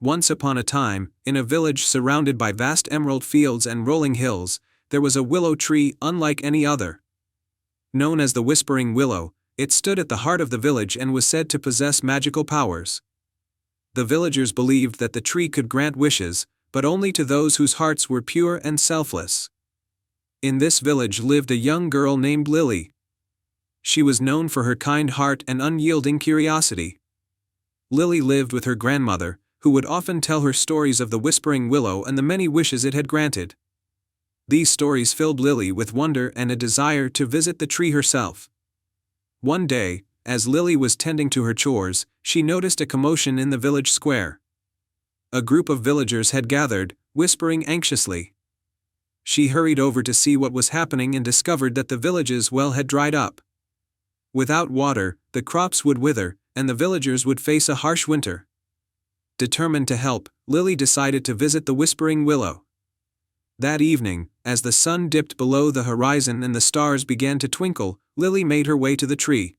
Once upon a time, in a village surrounded by vast emerald fields and rolling hills, there was a willow tree unlike any other. Known as the Whispering Willow, it stood at the heart of the village and was said to possess magical powers. The villagers believed that the tree could grant wishes, but only to those whose hearts were pure and selfless. In this village lived a young girl named Lily. She was known for her kind heart and unyielding curiosity. Lily lived with her grandmother, who would often tell her stories of the Whispering Willow and the many wishes it had granted. These stories filled Lily with wonder and a desire to visit the tree herself. One day, as Lily was tending to her chores, she noticed a commotion in the village square. A group of villagers had gathered, whispering anxiously. She hurried over to see what was happening and discovered that the village's well had dried up. Without water, the crops would wither, and the villagers would face a harsh winter. Determined to help, Lily decided to visit the Whispering Willow. That evening, as the sun dipped below the horizon and the stars began to twinkle, Lily made her way to the tree.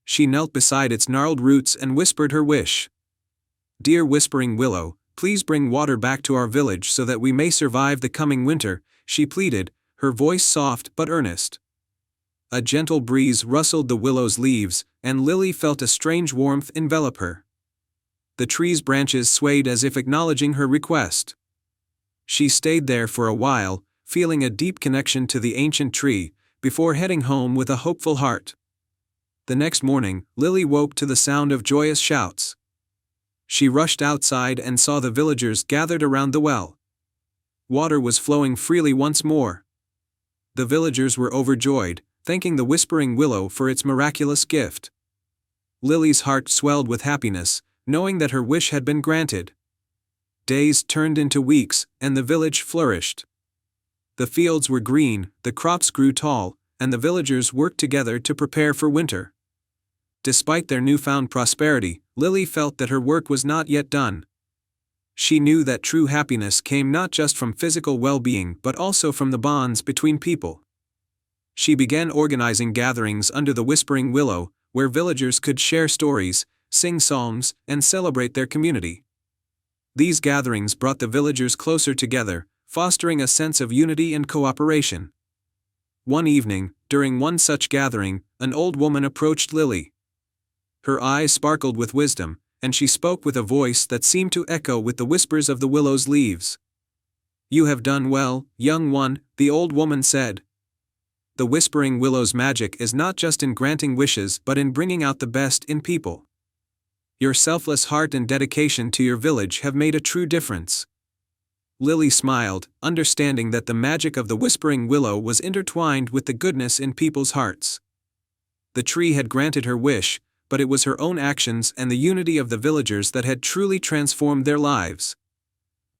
She knelt beside its gnarled roots and whispered her wish. "Dear Whispering Willow, please bring water back to our village so that we may survive the coming winter," she pleaded, her voice soft but earnest. A gentle breeze rustled the willow's leaves, and Lily felt a strange warmth envelop her. The tree's branches swayed as if acknowledging her request. She stayed there for a while, feeling a deep connection to the ancient tree, before heading home with a hopeful heart. The next morning, Lily woke to the sound of joyous shouts. She rushed outside and saw the villagers gathered around the well. Water was flowing freely once more. The villagers were overjoyed, thanking the Whispering Willow for its miraculous gift. Lily's heart swelled with happiness, knowing that her wish had been granted. Days turned into weeks, and the village flourished. The fields were green, the crops grew tall, and the villagers worked together to prepare for winter. Despite their newfound prosperity, Lily felt that her work was not yet done. She knew that true happiness came not just from physical well-being but also from the bonds between people. She began organizing gatherings under the Whispering Willow, where villagers could share stories, sing psalms, and celebrate their community. These gatherings brought the villagers closer together, fostering a sense of unity and cooperation. One evening, during one such gathering, an old woman approached Lily. Her eyes sparkled with wisdom, and she spoke with a voice that seemed to echo with the whispers of the willow's leaves. "You have done well, young one," the old woman said. "The Whispering Willow's magic is not just in granting wishes but in bringing out the best in people. Your selfless heart and dedication to your village have made a true difference." Lily smiled, understanding that the magic of the Whispering Willow was intertwined with the goodness in people's hearts. The tree had granted her wish, but it was her own actions and the unity of the villagers that had truly transformed their lives.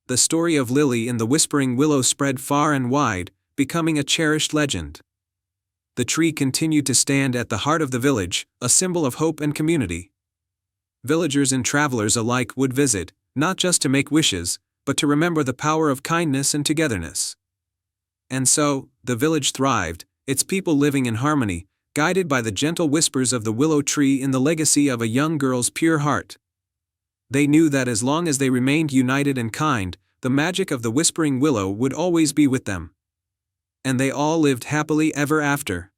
The story of Lily and the Whispering Willow spread far and wide, becoming a cherished legend. The tree continued to stand at the heart of the village, a symbol of hope and community. Villagers and travelers alike would visit, not just to make wishes, but to remember the power of kindness and togetherness. And so, the village thrived, its people living in harmony, guided by the gentle whispers of the willow tree in the legacy of a young girl's pure heart. They knew that as long as they remained united and kind, the magic of the Whispering Willow would always be with them. And they all lived happily ever after.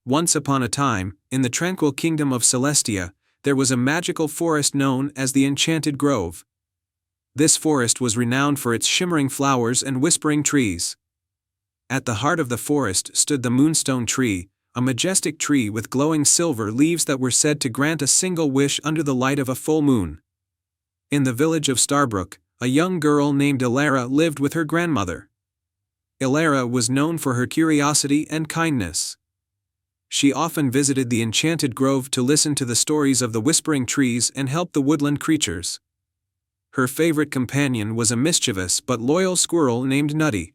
Once upon a time, in the tranquil kingdom of Celestia, there was a magical forest known as the Enchanted Grove. This forest was renowned for its shimmering flowers and whispering trees. At the heart of the forest stood the Moonstone Tree, a majestic tree with glowing silver leaves that were said to grant a single wish under the light of a full moon. In the village of Starbrook, a young girl named Elara lived with her grandmother. Elara was known for her curiosity and kindness. She often visited the Enchanted Grove to listen to the stories of the whispering trees and help the woodland creatures. Her favorite companion was a mischievous but loyal squirrel named Nutty.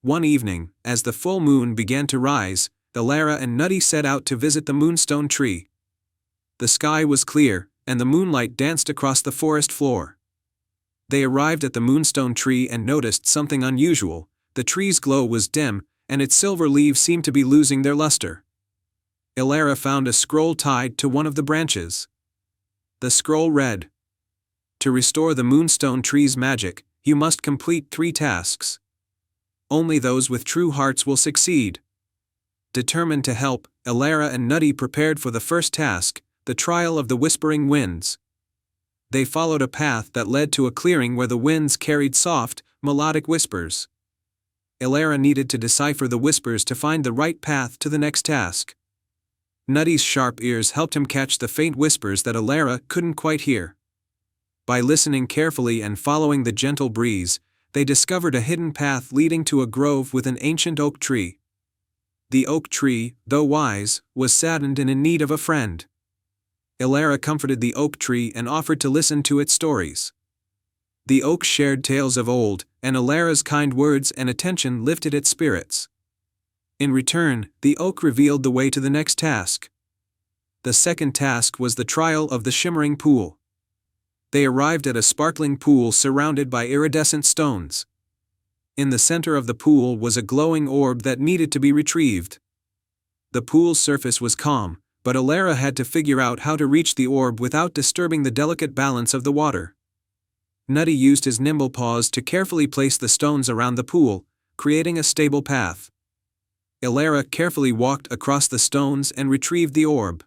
One evening, as the full moon began to rise, Elara and Nutty set out to visit the Moonstone Tree. The sky was clear, and the moonlight danced across the forest floor. They arrived at the Moonstone Tree and noticed something unusual. The tree's glow was dim, and its silver leaves seemed to be losing their luster. Elara found a scroll tied to one of the branches. The scroll read, To restore the Moonstone Tree's magic, you must complete 3 tasks. Only those with true hearts will succeed. Determined to help, Elara and Nutty prepared for the first task, the trial of the Whispering Winds. They followed a path that led to a clearing where the winds carried soft, melodic whispers. Elara needed to decipher the whispers to find the right path to the next task. Nutty's sharp ears helped him catch the faint whispers that Elara couldn't quite hear. By listening carefully and following the gentle breeze, they discovered a hidden path leading to a grove with an ancient oak tree. The oak tree, though wise, was saddened and in need of a friend. Elara comforted the oak tree and offered to listen to its stories. The oak shared tales of old, and Elara's kind words and attention lifted its spirits. In return, the oak revealed the way to the next task. The second task was the trial of the shimmering pool. They arrived at a sparkling pool surrounded by iridescent stones. In the center of the pool was a glowing orb that needed to be retrieved. The pool's surface was calm, but Elara had to figure out how to reach the orb without disturbing the delicate balance of the water. Nutty used his nimble paws to carefully place the stones around the pool, creating a stable path. Elara carefully walked across the stones and retrieved the orb.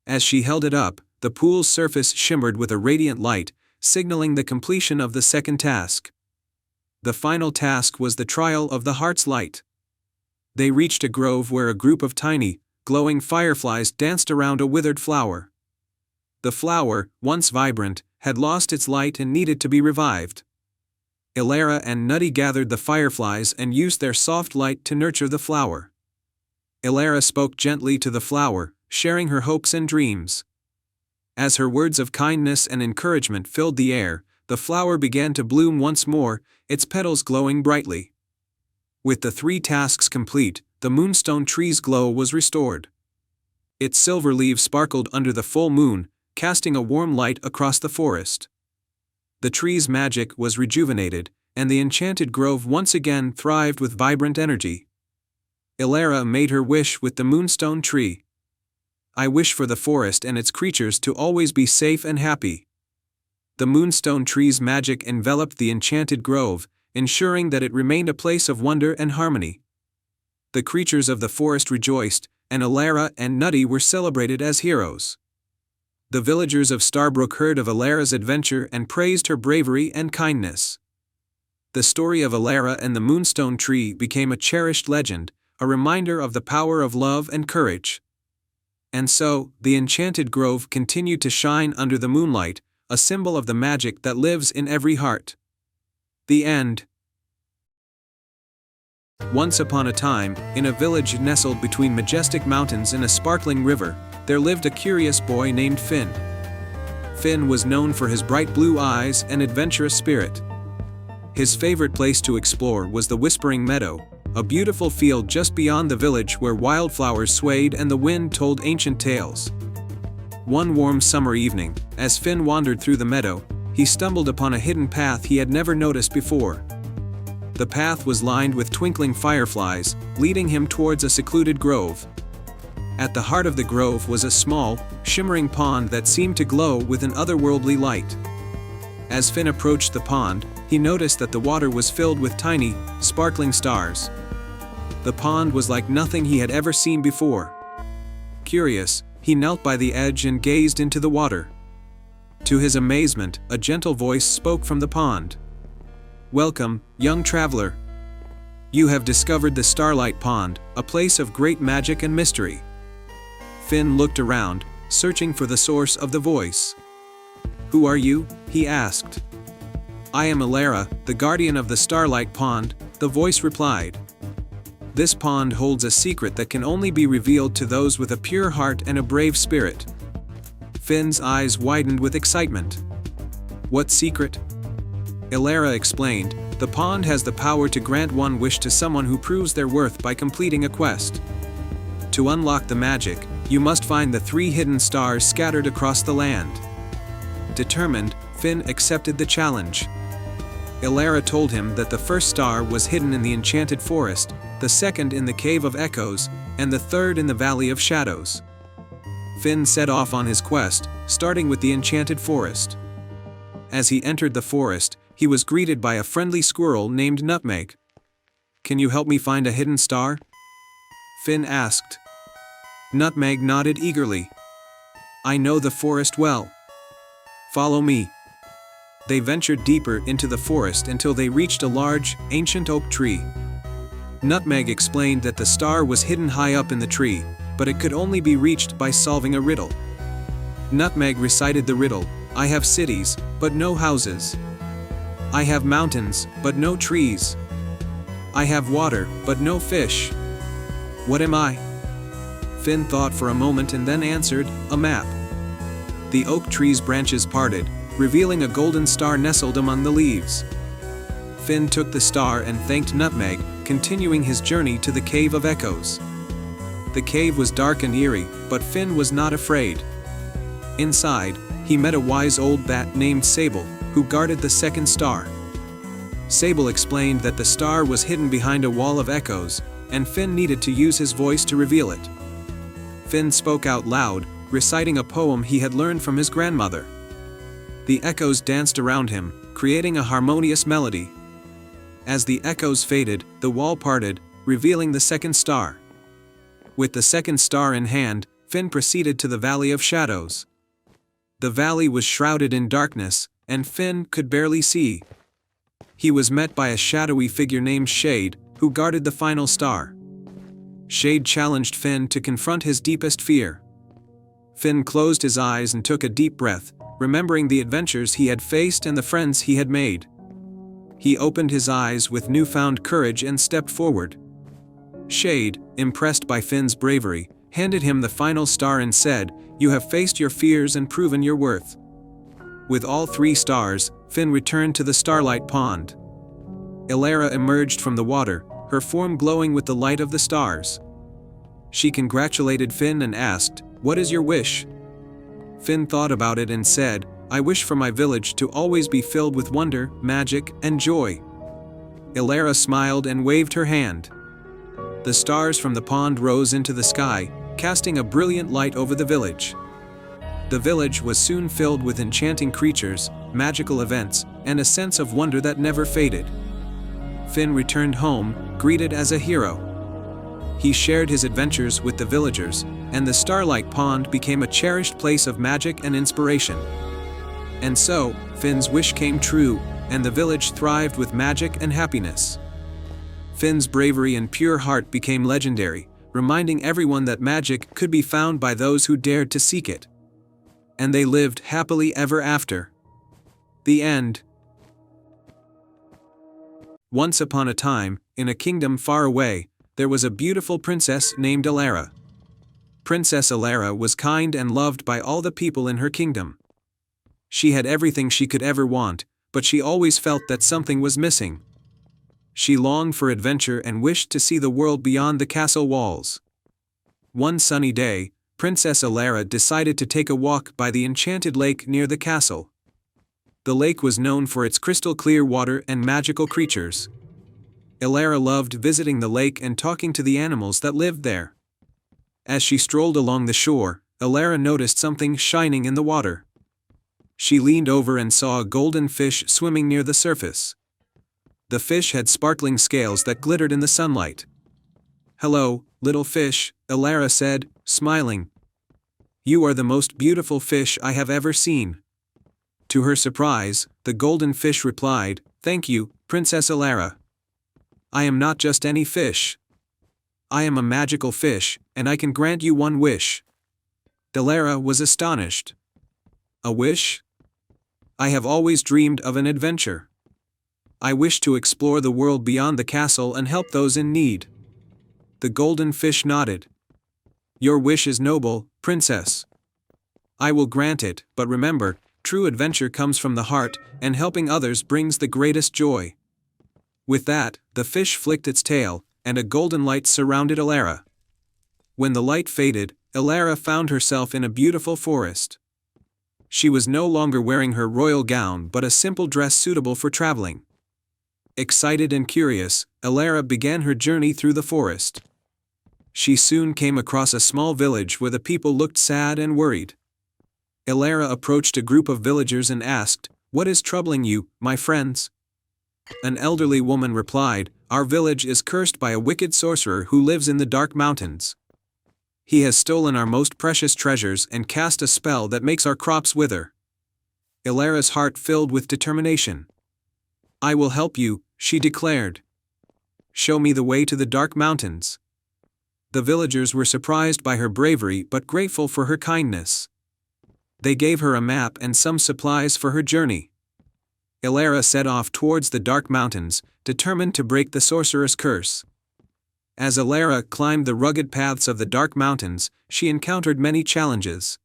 As she held it up, the pool's surface shimmered with a radiant light, signaling the completion of the second task. The final task was the trial of the heart's light. They reached a grove where a group of tiny, glowing fireflies danced around a withered flower. The flower, once vibrant, had lost its light and needed to be revived. Elara and Nutty gathered the fireflies and used their soft light to nurture the flower. Elara spoke gently to the flower, sharing her hopes and dreams. As her words of kindness and encouragement filled the air, the flower began to bloom once more, its petals glowing brightly. With the 3 tasks complete, the Moonstone Tree's glow was restored. Its silver leaves sparkled under the full moon, casting a warm light across the forest. The tree's magic was rejuvenated, and the enchanted grove once again thrived with vibrant energy. Elara made her wish with the Moonstone Tree. I wish for the forest and its creatures to always be safe and happy. The Moonstone Tree's magic enveloped the enchanted grove, ensuring that it remained a place of wonder and harmony. The creatures of the forest rejoiced, and Elara and Nutty were celebrated as heroes. The villagers of Starbrook heard of Elara's adventure and praised her bravery and kindness. The story of Elara and the Moonstone Tree became a cherished legend, a reminder of the power of love and courage. And so, the enchanted grove continued to shine under the moonlight, a symbol of the magic that lives in every heart. The end. Once upon a time, in a village nestled between majestic mountains and a sparkling river, there lived a curious boy named Finn. Finn was known for his bright blue eyes and adventurous spirit. His favorite place to explore was the Whispering Meadow, a beautiful field just beyond the village where wildflowers swayed and the wind told ancient tales. One warm summer evening, as Finn wandered through the meadow, he stumbled upon a hidden path he had never noticed before. The path was lined with twinkling fireflies, leading him towards a secluded grove. At the heart of the grove was a small, shimmering pond that seemed to glow with an otherworldly light. As Finn approached the pond, he noticed that the water was filled with tiny, sparkling stars. The pond was like nothing he had ever seen before. Curious, he knelt by the edge and gazed into the water. To his amazement, a gentle voice spoke from the pond. "Welcome, young traveler. You have discovered the Starlight Pond, a place of great magic and mystery." Finn looked around, searching for the source of the voice. "Who are you?" he asked. "I am Elara, the guardian of the Starlight Pond," the voice replied. "This pond holds a secret that can only be revealed to those with a pure heart and a brave spirit." Finn's eyes widened with excitement. "What secret?" Elara explained, "The pond has the power to grant one wish to someone who proves their worth by completing a quest. To unlock the magic, you must find the 3 hidden stars scattered across the land." Determined, Finn accepted the challenge. Elara told him that the first star was hidden in the enchanted forest, the second in the Cave of Echoes, and the third in the Valley of Shadows. Finn set off on his quest, starting with the enchanted forest. As he entered the forest, he was greeted by a friendly squirrel named Nutmeg. "Can you help me find a hidden star?" Finn asked. Nutmeg nodded eagerly. "I know the forest well. Follow me." They ventured deeper into the forest until they reached a large, ancient oak tree. Nutmeg explained that the star was hidden high up in the tree, but it could only be reached by solving a riddle. Nutmeg recited the riddle: "I have cities, but no houses. I have mountains, but no trees. I have water, but no fish. What am I?" Finn thought for a moment and then answered, "A map." The oak tree's branches parted, revealing a golden star nestled among the leaves. Finn took the star and thanked Nutmeg, continuing his journey to the Cave of Echoes. The cave was dark and eerie, but Finn was not afraid. Inside, he met a wise old bat named Sable, who guarded the second star. Sable explained that the star was hidden behind a wall of echoes, and Finn needed to use his voice to reveal it. Finn spoke out loud, reciting a poem he had learned from his grandmother. The echoes danced around him, creating a harmonious melody. As the echoes faded, the wall parted, revealing the second star. With the second star in hand, Finn proceeded to the Valley of Shadows. The valley was shrouded in darkness, and Finn could barely see. He was met by a shadowy figure named Shade, who guarded the final star. Shade challenged Finn to confront his deepest fear. Finn closed his eyes and took a deep breath, remembering the adventures he had faced and the friends he had made. He opened his eyes with newfound courage and stepped forward. Shade, impressed by Finn's bravery, handed him the final star and said, "You have faced your fears and proven your worth." With all 3 stars, Finn returned to the Starlight Pond. Elara emerged from the water, her form glowing with the light of the stars. She congratulated Finn and asked, "What is your wish?" Finn thought about it and said, "I wish for my village to always be filled with wonder, magic, and joy." Elara smiled and waved her hand. The stars from the pond rose into the sky, casting a brilliant light over the village. The village was soon filled with enchanting creatures, magical events, and a sense of wonder that never faded. Finn returned home, greeted as a hero. He shared his adventures with the villagers, and the Starlight Pond became a cherished place of magic and inspiration. And so, Finn's wish came true, and the village thrived with magic and happiness. Finn's bravery and pure heart became legendary, reminding everyone that magic could be found by those who dared to seek it. And they lived happily ever after. The end. Once upon a time, in a kingdom far away, there was a beautiful princess named Elara. Princess Elara was kind and loved by all the people in her kingdom. She had everything she could ever want, but she always felt that something was missing. She longed for adventure and wished to see the world beyond the castle walls. One sunny day, Princess Elara decided to take a walk by the enchanted lake near the castle. The lake was known for its crystal-clear water and magical creatures. Elara loved visiting the lake and talking to the animals that lived there. As she strolled along the shore, Elara noticed something shining in the water. She leaned over and saw a golden fish swimming near the surface. The fish had sparkling scales that glittered in the sunlight. "Hello, little fish," Elara said, smiling. "You are the most beautiful fish I have ever seen." To her surprise, the golden fish replied, "Thank you, Princess Elara. I am not just any fish. I am a magical fish, and I can grant you one wish." Elara was astonished. "A wish? I have always dreamed of an adventure. I wish to explore the world beyond the castle and help those in need." The golden fish nodded. "Your wish is noble, Princess. I will grant it, but remember, true adventure comes from the heart, and helping others brings the greatest joy." With that, the fish flicked its tail, and a golden light surrounded Elara. When the light faded, Elara found herself in a beautiful forest. She was no longer wearing her royal gown but a simple dress suitable for traveling. Excited and curious, Elara began her journey through the forest. She soon came across a small village where the people looked sad and worried. Elara approached a group of villagers and asked, "What is troubling you, my friends?" An elderly woman replied, "Our village is cursed by a wicked sorcerer who lives in the dark mountains. He has stolen our most precious treasures and cast a spell that makes our crops wither." Ilara's heart filled with determination. "I will help you," she declared. "Show me the way to the dark mountains." The villagers were surprised by her bravery but grateful for her kindness. They gave her a map and some supplies for her journey. Ilara set off towards the dark mountains, determined to break the sorcerer's curse. As Ilara climbed the rugged paths of the dark mountains, she encountered many challenges.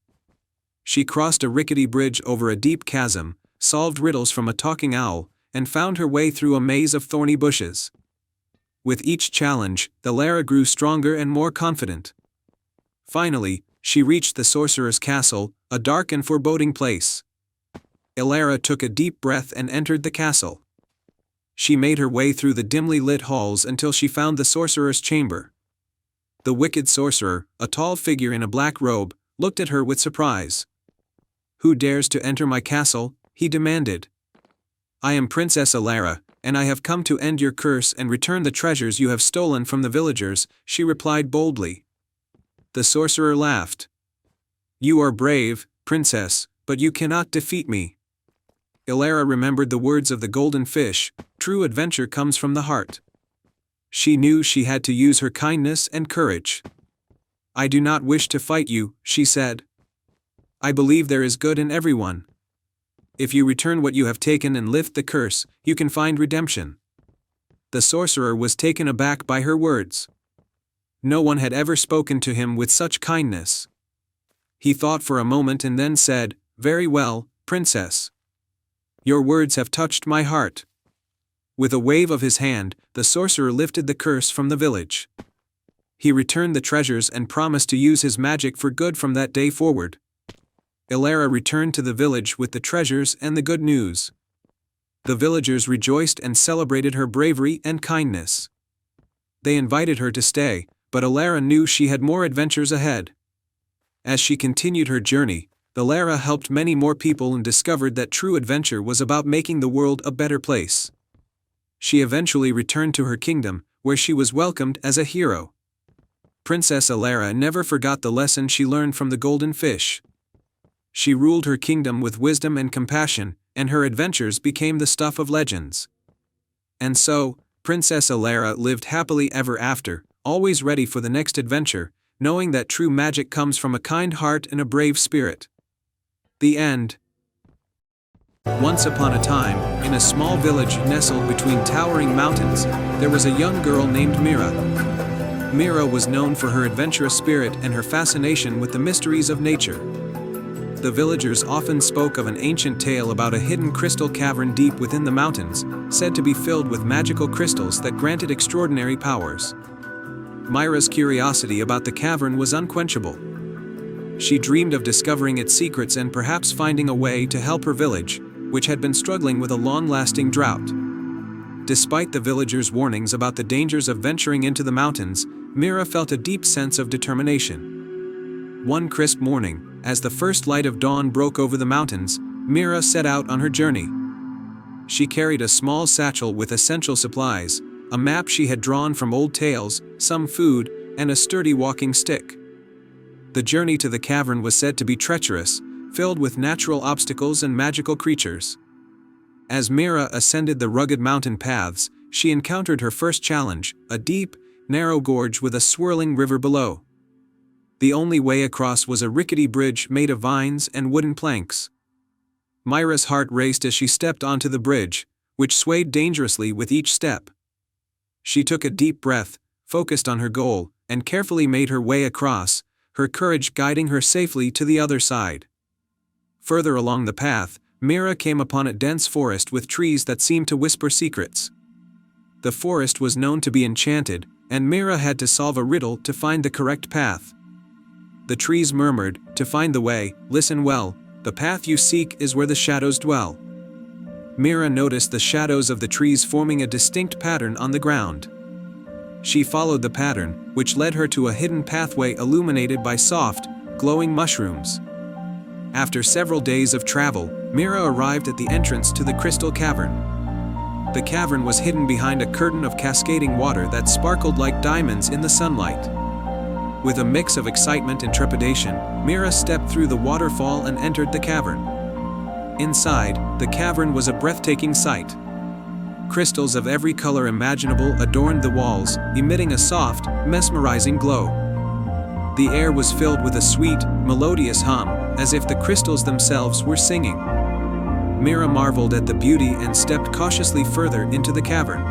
She crossed a rickety bridge over a deep chasm, solved riddles from a talking owl, and found her way through a maze of thorny bushes. With each challenge, Ilara grew stronger and more confident. Finally, she reached the sorcerer's castle, a dark and foreboding place. Ilara took a deep breath and entered the castle. She made her way through the dimly lit halls until she found the sorcerer's chamber. The wicked sorcerer, a tall figure in a black robe, looked at her with surprise. "Who dares to enter my castle?" he demanded. "I am Princess Ilara, and I have come to end your curse and return the treasures you have stolen from the villagers," she replied boldly. The sorcerer laughed. "You are brave, princess, but you cannot defeat me." Ilara remembered the words of the golden fish, "True adventure comes from the heart." She knew she had to use her kindness and courage. "I do not wish to fight you," she said. "I believe there is good in everyone. If you return what you have taken and lift the curse, you can find redemption." The sorcerer was taken aback by her words. No one had ever spoken to him with such kindness. He thought for a moment and then said, "Very well, princess. Your words have touched my heart." With a wave of his hand, the sorcerer lifted the curse from the village. He returned the treasures and promised to use his magic for good from that day forward. Ilara returned to the village with the treasures and the good news. The villagers rejoiced and celebrated her bravery and kindness. They invited her to stay, but Ilara knew she had more adventures ahead. As she continued her journey, Ilara helped many more people and discovered that true adventure was about making the world a better place. She eventually returned to her kingdom, where she was welcomed as a hero. Princess Ilara never forgot the lesson she learned from the golden fish. She ruled her kingdom with wisdom and compassion, and her adventures became the stuff of legends. And so, Princess Ilara lived happily ever after, always ready for the next adventure, knowing that true magic comes from a kind heart and a brave spirit. The end. Once upon a time, in a small village nestled between towering mountains, there was a young girl named Mira. Mira was known for her adventurous spirit and her fascination with the mysteries of nature. The villagers often spoke of an ancient tale about a hidden crystal cavern deep within the mountains, said to be filled with magical crystals that granted extraordinary powers. Mira's curiosity about the cavern was unquenchable. She dreamed of discovering its secrets and perhaps finding a way to help her village, which had been struggling with a long-lasting drought. Despite the villagers' warnings about the dangers of venturing into the mountains, Mira felt a deep sense of determination. One crisp morning, as the first light of dawn broke over the mountains, Mira set out on her journey. She carried a small satchel with essential supplies, a map she had drawn from old tales, some food, and a sturdy walking stick. The journey to the cavern was said to be treacherous, filled with natural obstacles and magical creatures. As Mira ascended the rugged mountain paths, she encountered her first challenge, a deep, narrow gorge with a swirling river below. The only way across was a rickety bridge made of vines and wooden planks. Mira's heart raced as she stepped onto the bridge, which swayed dangerously with each step. She took a deep breath, focused on her goal, and carefully made her way across, her courage guiding her safely to the other side. Further along the path, Mira came upon a dense forest with trees that seemed to whisper secrets. The forest was known to be enchanted, and Mira had to solve a riddle to find the correct path. The trees murmured, "To find the way, listen well, the path you seek is where the shadows dwell." Mira noticed the shadows of the trees forming a distinct pattern on the ground. She followed the pattern, which led her to a hidden pathway illuminated by soft, glowing mushrooms. After several days of travel, Mira arrived at the entrance to the Crystal Cavern. The cavern was hidden behind a curtain of cascading water that sparkled like diamonds in the sunlight. With a mix of excitement and trepidation, Mira stepped through the waterfall and entered the cavern. Inside, the cavern was a breathtaking sight. Crystals of every color imaginable adorned the walls, emitting a soft, mesmerizing glow. The air was filled with a sweet, melodious hum, as if the crystals themselves were singing. Mira marveled at the beauty and stepped cautiously further into the cavern.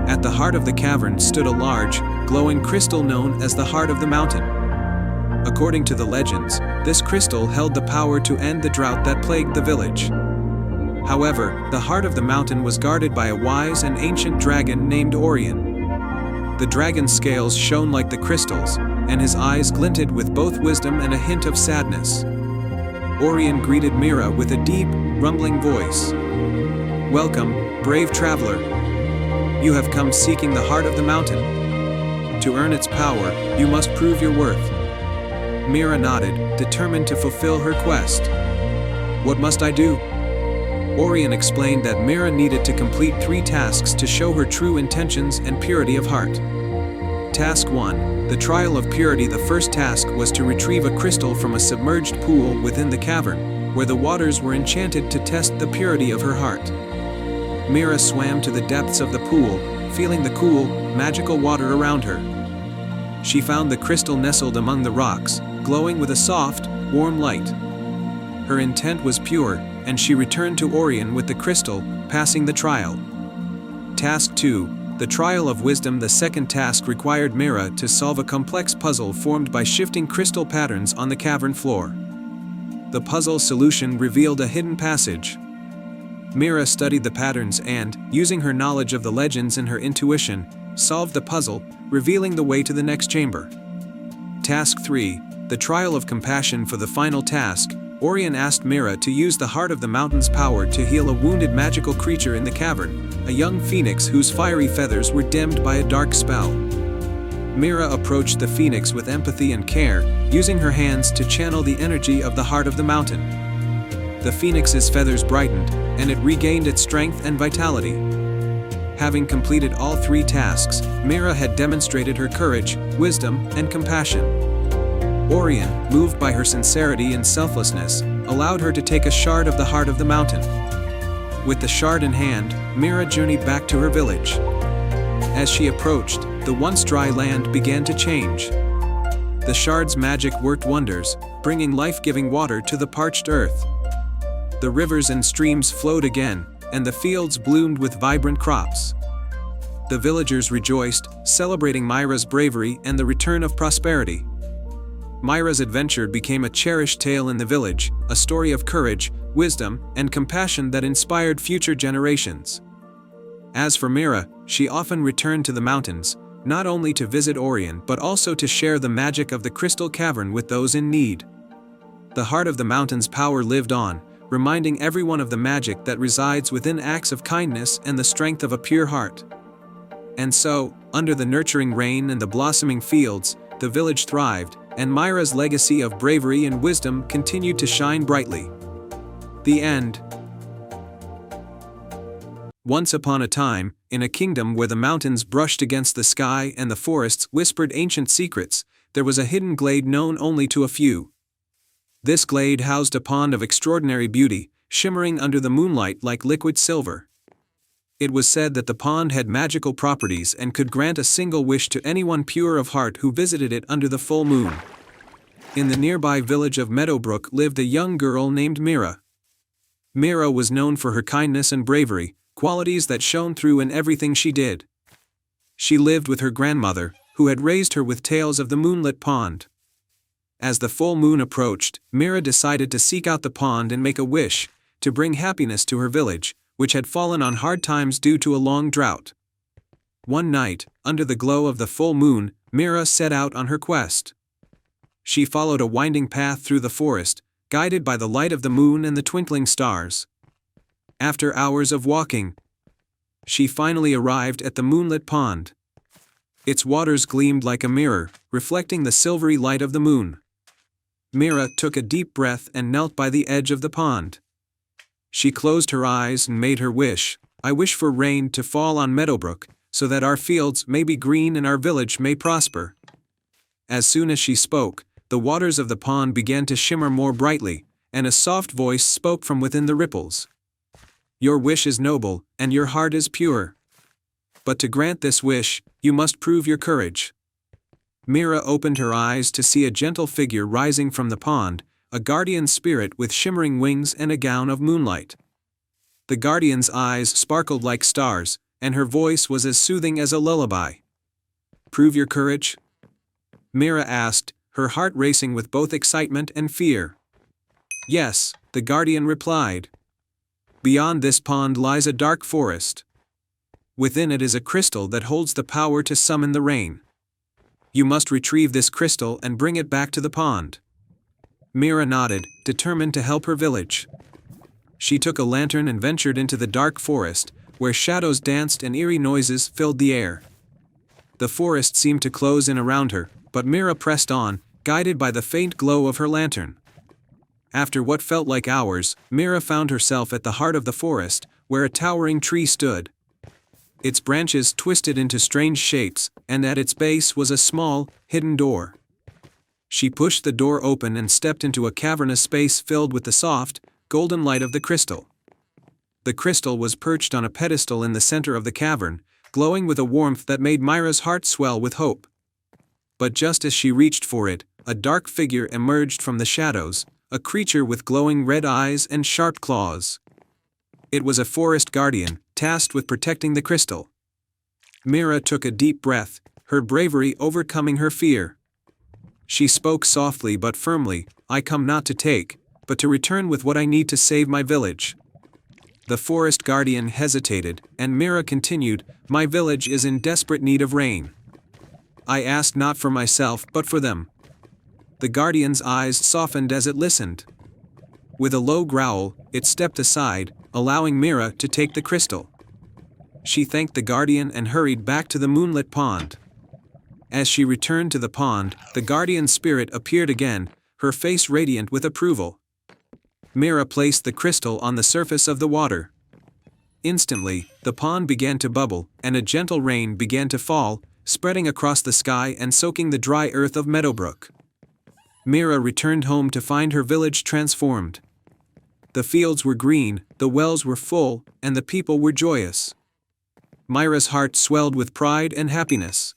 At the heart of the cavern stood a large, glowing crystal known as the Heart of the Mountain. According to the legends, this crystal held the power to end the drought that plagued the village. However, the Heart of the Mountain was guarded by a wise and ancient dragon named Orion. The dragon's scales shone like the crystals, and his eyes glinted with both wisdom and a hint of sadness. Orion greeted Mira with a deep, rumbling voice. "Welcome, brave traveler. You have come seeking the Heart of the Mountain. To earn its power, you must prove your worth." Mira nodded, determined to fulfill her quest. "What must I do?" Orion explained that Mira needed to complete 3 tasks to show her true intentions and purity of heart. Task 1, the Trial of Purity. The first task was to retrieve a crystal from a submerged pool within the cavern, where the waters were enchanted to test the purity of her heart. Mira swam to the depths of the pool, feeling the cool, magical water around her. She found the crystal nestled among the rocks, glowing with a soft, warm light. Her intent was pure, and she returned to Orion with the crystal, passing the trial. Task 2, the Trial of Wisdom. The second task required Mira to solve a complex puzzle formed by shifting crystal patterns on the cavern floor. The puzzle solution revealed a hidden passage. Mira studied the patterns and, using her knowledge of the legends and her intuition, solved the puzzle, revealing the way to the next chamber. Task 3, the Trial of Compassion. For the final task, Orion asked Mira to use the Heart of the Mountain's power to heal a wounded magical creature in the cavern, a young phoenix whose fiery feathers were dimmed by a dark spell. Mira approached the phoenix with empathy and care, using her hands to channel the energy of the Heart of the Mountain. The phoenix's feathers brightened, and it regained its strength and vitality. Having completed all 3 tasks, Mira had demonstrated her courage, wisdom, and compassion. Orion, moved by her sincerity and selflessness, allowed her to take a shard of the Heart of the Mountain. With the shard in hand, Mira journeyed back to her village. As she approached, the once dry land began to change. The shard's magic worked wonders, bringing life-giving water to the parched earth. The rivers and streams flowed again, and the fields bloomed with vibrant crops. The villagers rejoiced, celebrating Mira's bravery and the return of prosperity. Mira's adventure became a cherished tale in the village, a story of courage, wisdom, and compassion that inspired future generations. As for Mira, she often returned to the mountains, not only to visit Orion but also to share the magic of the Crystal Cavern with those in need. The Heart of the Mountain's power lived on, reminding everyone of the magic that resides within acts of kindness and the strength of a pure heart. And so, under the nurturing rain and the blossoming fields, the village thrived, and Mira's legacy of bravery and wisdom continued to shine brightly. The end. Once upon a time, in a kingdom where the mountains brushed against the sky and the forests whispered ancient secrets, there was a hidden glade known only to a few. This glade housed a pond of extraordinary beauty, shimmering under the moonlight like liquid silver. It was said that the pond had magical properties and could grant a single wish to anyone pure of heart who visited it under the full moon. In the nearby village of Meadowbrook lived a young girl named Mira. Mira was known for her kindness and bravery, qualities that shone through in everything she did. She lived with her grandmother, who had raised her with tales of the moonlit pond. As the full moon approached, Mira decided to seek out the pond and make a wish, to bring happiness to her village, which had fallen on hard times due to a long drought. One night, under the glow of the full moon, Mira set out on her quest. She followed a winding path through the forest, guided by the light of the moon and the twinkling stars. After hours of walking, she finally arrived at the moonlit pond. Its waters gleamed like a mirror, reflecting the silvery light of the moon. Mira took a deep breath and knelt by the edge of the pond. She closed her eyes and made her wish. I wish for rain to fall on Meadowbrook, so that our fields may be green and our village may prosper. As soon as she spoke, the waters of the pond began to shimmer more brightly, and a soft voice spoke from within the ripples. Your wish is noble, and your heart is pure. But to grant this wish, you must prove your courage. Mira opened her eyes to see a gentle figure rising from the pond, a guardian spirit with shimmering wings and a gown of moonlight. The guardian's eyes sparkled like stars, and her voice was as soothing as a lullaby. Prove your courage? Mira asked, her heart racing with both excitement and fear. Yes, the guardian replied. Beyond this pond lies a dark forest. Within it is a crystal that holds the power to summon the rain. You must retrieve this crystal and bring it back to the pond. Mira nodded, determined to help her village. She took a lantern and ventured into the dark forest, where shadows danced and eerie noises filled the air. The forest seemed to close in around her, but Mira pressed on, guided by the faint glow of her lantern. After what felt like hours, Mira found herself at the heart of the forest, where a towering tree stood. Its branches twisted into strange shapes, and at its base was a small, hidden door. She pushed the door open and stepped into a cavernous space filled with the soft, golden light of the crystal. The crystal was perched on a pedestal in the center of the cavern, glowing with a warmth that made Mira's heart swell with hope. But just as she reached for it, a dark figure emerged from the shadows, a creature with glowing red eyes and sharp claws. It was a forest guardian, tasked with protecting the crystal. Mira took a deep breath, her bravery overcoming her fear. She spoke softly but firmly, I come not to take, but to return with what I need to save my village. The forest guardian hesitated, and Mira continued, my village is in desperate need of rain. I asked not for myself but for them. The guardian's eyes softened as it listened. With a low growl, it stepped aside, allowing Mira to take the crystal. She thanked the guardian and hurried back to the moonlit pond. As she returned to the pond, the guardian's spirit appeared again, her face radiant with approval. Mira placed the crystal on the surface of the water. Instantly, the pond began to bubble, and a gentle rain began to fall, spreading across the sky and soaking the dry earth of Meadowbrook. Mira returned home to find her village transformed. The fields were green, the wells were full, and the people were joyous. Mira's heart swelled with pride and happiness.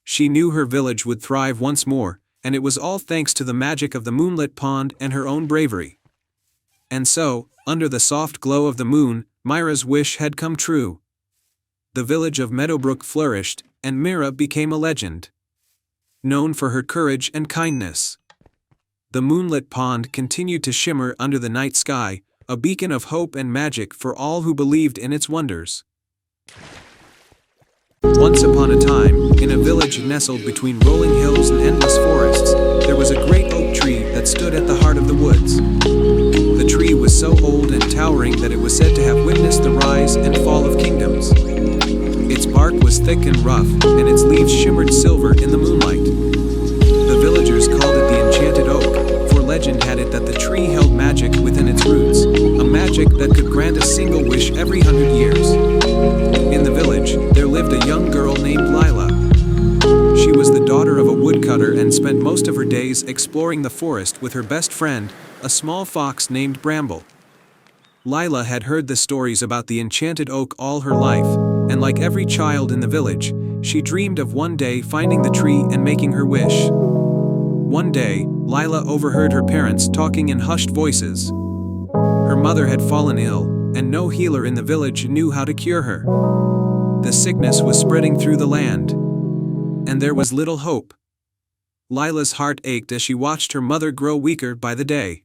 She knew her village would thrive once more, and it was all thanks to the magic of the moonlit pond and her own bravery. And so, under the soft glow of the moon, Mira's wish had come true. The village of Meadowbrook flourished, and Mira became a legend, known for her courage and kindness. The moonlit pond continued to shimmer under the night sky, a beacon of hope and magic for all who believed in its wonders. Once upon a time, in a village nestled between rolling hills and endless forests, there was a great oak tree that stood at the heart of the woods. The tree was so old and towering that it was said to have witnessed the rise and fall of kingdoms. Its bark was thick and rough, and its leaves shimmered silver in the moonlight. The villagers called it the Enchanted Oak, for legend had it that the tree held magic within its roots, a magic that could grant a single wish every 100 years. In the village, there lived a young girl named Lila. She was the daughter of a woodcutter and spent most of her days exploring the forest with her best friend, a small fox named Bramble. Lila had heard the stories about the Enchanted Oak all her life, and like every child in the village, she dreamed of one day finding the tree and making her wish. One day, Lila overheard her parents talking in hushed voices. Her mother had fallen ill, and no healer in the village knew how to cure her. The sickness was spreading through the land, and there was little hope. Lila's heart ached as she watched her mother grow weaker by the day.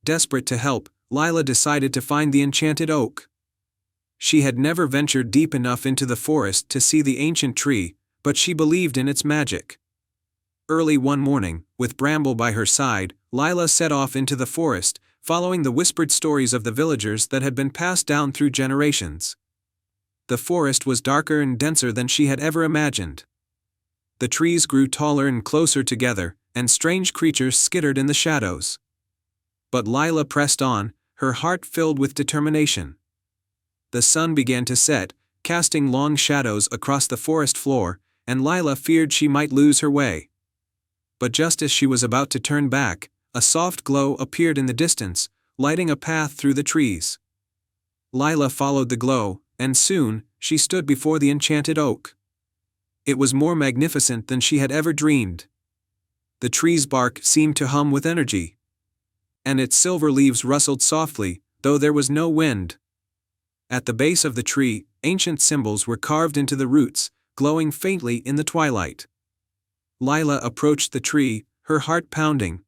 Desperate to help, Lila decided to find the Enchanted Oak. She had never ventured deep enough into the forest to see the ancient tree, but she believed in its magic. Early one morning, with Bramble by her side, Lila set off into the forest, following the whispered stories of the villagers that had been passed down through generations. The forest was darker and denser than she had ever imagined. The trees grew taller and closer together, and strange creatures skittered in the shadows. But Lila pressed on, her heart filled with determination. The sun began to set, casting long shadows across the forest floor, and Lila feared she might lose her way. But just as she was about to turn back, a soft glow appeared in the distance, lighting a path through the trees. Lila followed the glow, and soon, she stood before the enchanted oak. It was more magnificent than she had ever dreamed. The tree's bark seemed to hum with energy, and its silver leaves rustled softly, though there was no wind. At the base of the tree, ancient symbols were carved into the roots, glowing faintly in the twilight. Lila approached the tree, her heart pounding.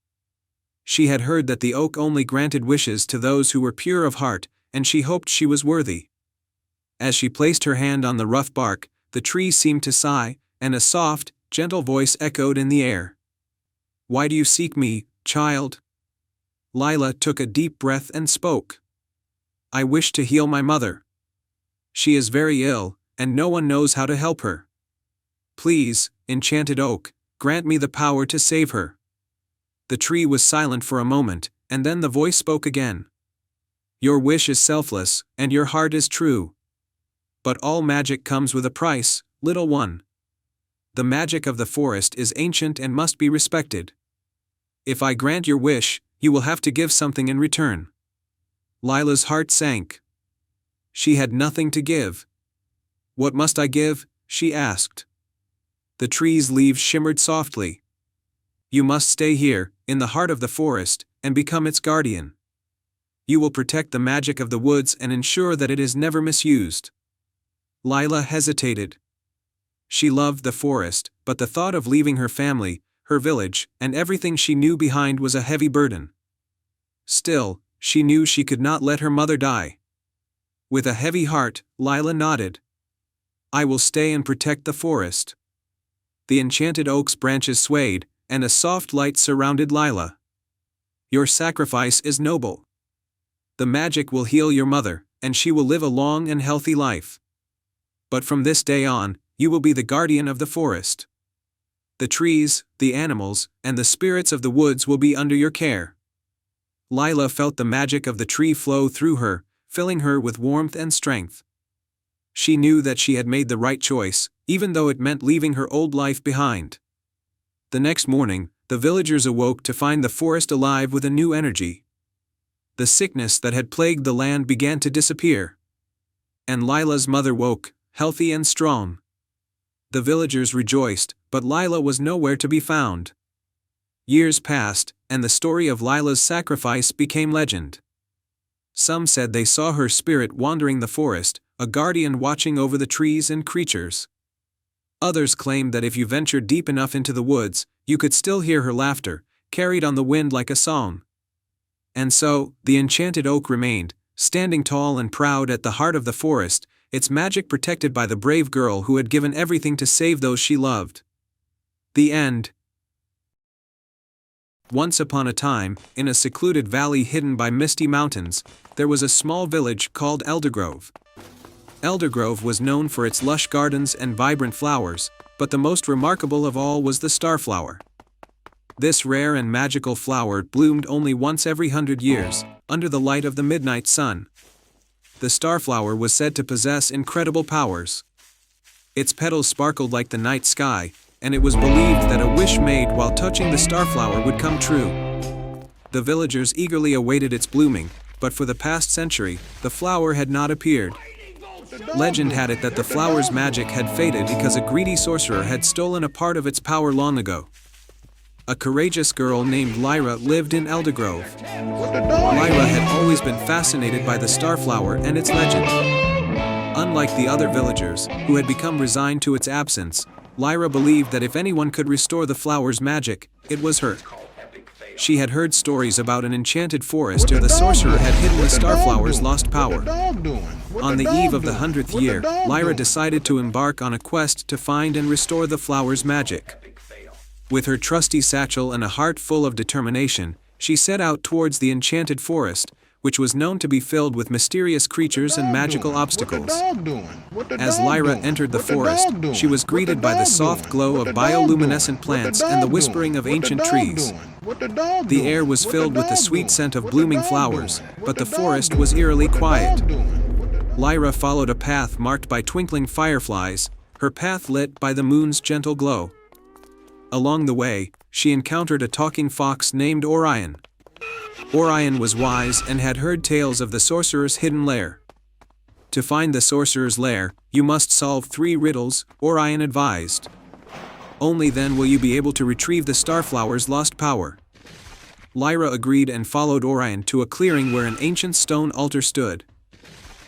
She had heard that the oak only granted wishes to those who were pure of heart, and she hoped she was worthy. As she placed her hand on the rough bark, the tree seemed to sigh, and a soft, gentle voice echoed in the air. "Why do you seek me, child?" Lila took a deep breath and spoke. "I wish to heal my mother. She is very ill, and no one knows how to help her. Please, enchanted oak, grant me the power to save her." The tree was silent for a moment, and then the voice spoke again. "Your wish is selfless, and your heart is true. But all magic comes with a price, little one. The magic of the forest is ancient and must be respected. If I grant your wish, you will have to give something in return." Lila's heart sank. She had nothing to give. "What must I give?" she asked. The tree's leaves shimmered softly. "You must stay here, in the heart of the forest, and become its guardian. You will protect the magic of the woods and ensure that it is never misused." Lila hesitated. She loved the forest, but the thought of leaving her family, her village, and everything she knew behind was a heavy burden. Still, she knew she could not let her mother die. With a heavy heart, Lila nodded. "I will stay and protect the forest." The enchanted oak's branches swayed, and a soft light surrounded Lila. "Your sacrifice is noble. The magic will heal your mother, and she will live a long and healthy life. But from this day on, you will be the guardian of the forest. The trees, the animals, and the spirits of the woods will be under your care." Lila felt the magic of the tree flow through her, filling her with warmth and strength. She knew that she had made the right choice, even though it meant leaving her old life behind. The next morning, the villagers awoke to find the forest alive with a new energy. The sickness that had plagued the land began to disappear. And Lila's mother woke, healthy and strong. The villagers rejoiced, but Lila was nowhere to be found. Years passed, and the story of Lila's sacrifice became legend. Some said they saw her spirit wandering the forest, a guardian watching over the trees and creatures. Others claimed that if you ventured deep enough into the woods, you could still hear her laughter, carried on the wind like a song. And so, the enchanted oak remained, standing tall and proud at the heart of the forest, its magic protected by the brave girl who had given everything to save those she loved. The end. Once upon a time, in a secluded valley hidden by misty mountains, there was a small village called Eldergrove. Eldergrove was known for its lush gardens and vibrant flowers, but the most remarkable of all was the starflower. This rare and magical flower bloomed only once every 100 years, under the light of the midnight sun. The starflower was said to possess incredible powers. Its petals sparkled like the night sky, and it was believed that a wish made while touching the starflower would come true. The villagers eagerly awaited its blooming, but for the past century, the flower had not appeared. Legend had it that the flower's magic had faded because a greedy sorcerer had stolen a part of its power long ago. A courageous girl named Lyra lived in Eldergrove. Lyra had always been fascinated by the starflower and its legend. Unlike the other villagers, who had become resigned to its absence, Lyra believed that if anyone could restore the flower's magic, it was her. She had heard stories about an enchanted forest where the sorcerer had hidden the starflower's lost power. On the eve of the 100th year, Lyra decided to embark on a quest to find and restore the flower's magic. With her trusty satchel and a heart full of determination, she set out towards the enchanted forest, which was known to be filled with mysterious creatures and magical obstacles. As Lyra entered the forest, she was greeted by the soft glow of bioluminescent plants and the whispering of ancient trees. The air was filled with the sweet scent of blooming flowers, but the forest was eerily quiet. Lyra followed a path marked by twinkling fireflies, her path lit by the moon's gentle glow. Along the way, she encountered a talking fox named Orion. Orion was wise and had heard tales of the sorcerer's hidden lair. To find the sorcerer's lair, you must solve 3 riddles, Orion advised. Only then will you be able to retrieve the Starflower's lost power. Lyra agreed and followed Orion to a clearing where an ancient stone altar stood.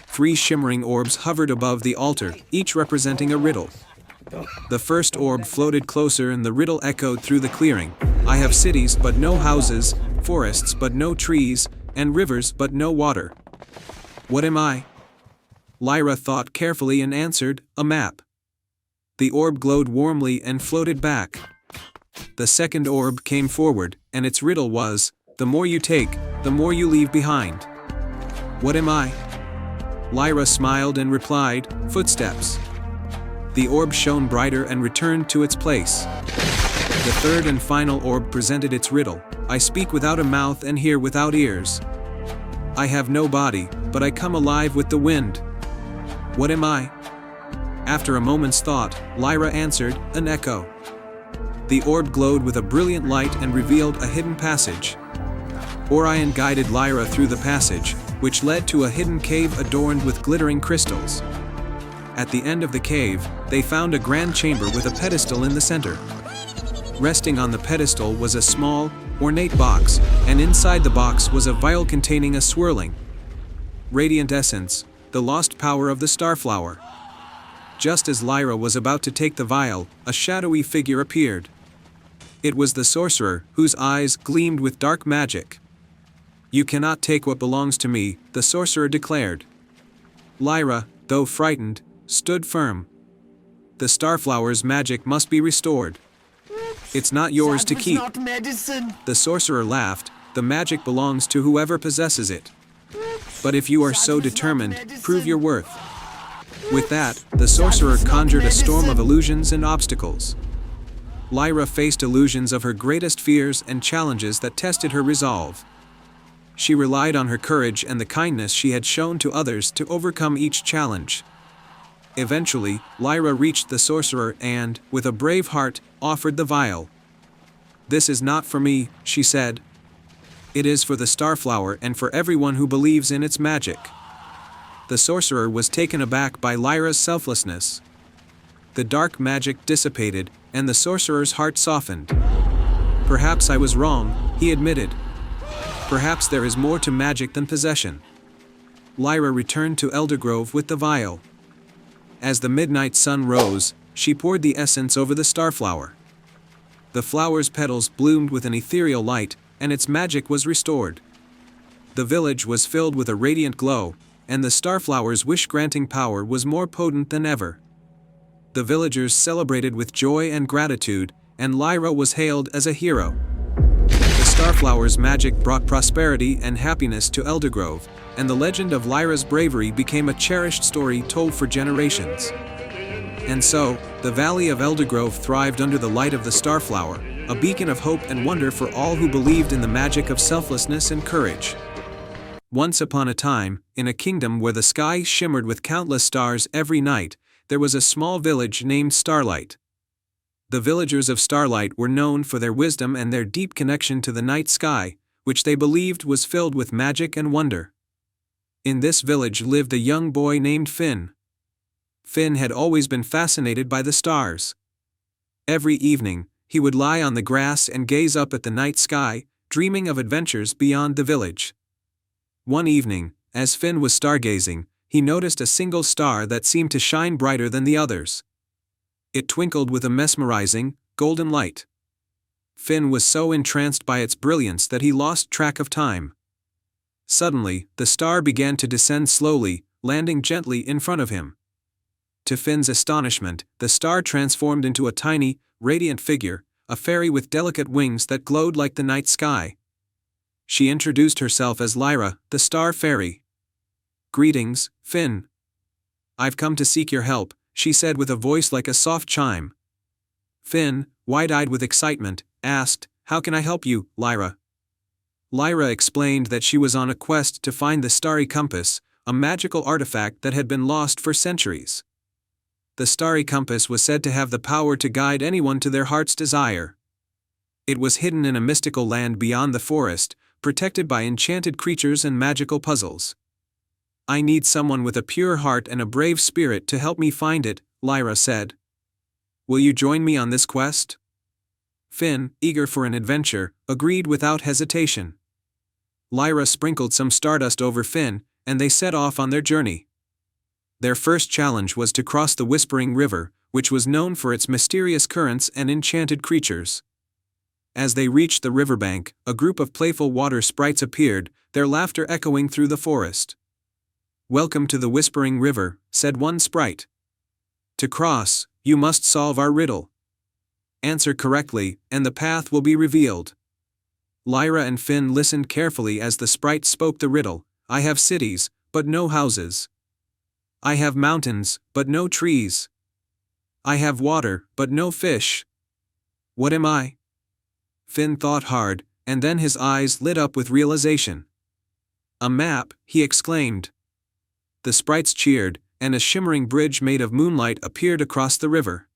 3 shimmering orbs hovered above the altar, each representing a riddle. The first orb floated closer and the riddle echoed through the clearing. I have cities but no houses, forests but no trees, and rivers but no water. What am I? Lyra thought carefully and answered, a map. The orb glowed warmly and floated back. The second orb came forward, and its riddle was, the more you take, the more you leave behind. What am I? Lyra smiled and replied, footsteps. The orb shone brighter and returned to its place. The third and final orb presented its riddle, I speak without a mouth and hear without ears. I have no body, but I come alive with the wind. What am I? After a moment's thought, Lyra answered, an echo. The orb glowed with a brilliant light and revealed a hidden passage. Orion guided Lyra through the passage, which led to a hidden cave adorned with glittering crystals. At the end of the cave, they found a grand chamber with a pedestal in the center. Resting on the pedestal was a small, ornate box, and inside the box was a vial containing a swirling, radiant essence, the lost power of the Starflower. Just as Lyra was about to take the vial, a shadowy figure appeared. It was the sorcerer, whose eyes gleamed with dark magic. You cannot take what belongs to me, the sorcerer declared. Lyra, though frightened, stood firm. The Starflower's magic must be restored. It's not yours to keep. Not medicine. The sorcerer laughed, the magic belongs to whoever possesses it. But if you are so determined, prove your worth. With that, the sorcerer conjured a storm of illusions and obstacles. Lyra faced illusions of her greatest fears and challenges that tested her resolve. She relied on her courage and the kindness she had shown to others to overcome each challenge. Eventually, Lyra reached the sorcerer and, with a brave heart, offered the vial. This is not for me, she said. It is for the Starflower and for everyone who believes in its magic. The sorcerer was taken aback by Lyra's selflessness. The dark magic dissipated, and the sorcerer's heart softened. Perhaps I was wrong, he admitted. Perhaps there is more to magic than possession. Lyra returned to Eldergrove with the vial. As the midnight sun rose, she poured the essence over the Starflower. The flower's petals bloomed with an ethereal light, and its magic was restored. The village was filled with a radiant glow, and the Starflower's wish-granting power was more potent than ever. The villagers celebrated with joy and gratitude, and Lyra was hailed as a hero. The Starflower's magic brought prosperity and happiness to Eldergrove, and the legend of Lyra's bravery became a cherished story told for generations. And so, the Valley of Eldergrove thrived under the light of the Starflower, a beacon of hope and wonder for all who believed in the magic of selflessness and courage. Once upon a time, in a kingdom where the sky shimmered with countless stars every night, there was a small village named Starlight. The villagers of Starlight were known for their wisdom and their deep connection to the night sky, which they believed was filled with magic and wonder. In this village lived a young boy named Finn. Finn had always been fascinated by the stars. Every evening, he would lie on the grass and gaze up at the night sky, dreaming of adventures beyond the village. One evening, as Finn was stargazing, he noticed a single star that seemed to shine brighter than the others. It twinkled with a mesmerizing, golden light. Finn was so entranced by its brilliance that he lost track of time. Suddenly, the star began to descend slowly, landing gently in front of him. To Finn's astonishment, the star transformed into a tiny, radiant figure, a fairy with delicate wings that glowed like the night sky. she introduced herself as Lyra, the Star Fairy. "Greetings, Finn. I've come to seek your help," she said with a voice like a soft chime. Finn, wide-eyed with excitement, asked, "How can I help you, Lyra?" Lyra explained that she was on a quest to find the Starry Compass, a magical artifact that had been lost for centuries. The Starry Compass was said to have the power to guide anyone to their heart's desire. It was hidden in a mystical land beyond the forest, protected by enchanted creatures and magical puzzles. "I need someone with a pure heart and a brave spirit to help me find it," Lyra said. "Will you join me on this quest?" Finn, eager for an adventure, agreed without hesitation. Lyra sprinkled some stardust over Finn, and they set off on their journey. Their first challenge was to cross the Whispering River, which was known for its mysterious currents and enchanted creatures. As they reached the riverbank, a group of playful water sprites appeared, their laughter echoing through the forest. "Welcome to the Whispering River," said one sprite. "To cross, you must solve our riddle. Answer correctly, and the path will be revealed." Lyra and Finn listened carefully as the sprite spoke the riddle. "I have cities, but no houses. I have mountains, but no trees. I have water, but no fish. What am I?" Finn thought hard, and then his eyes lit up with realization. "A map," he exclaimed. The sprites cheered, and a shimmering bridge made of moonlight appeared across the river.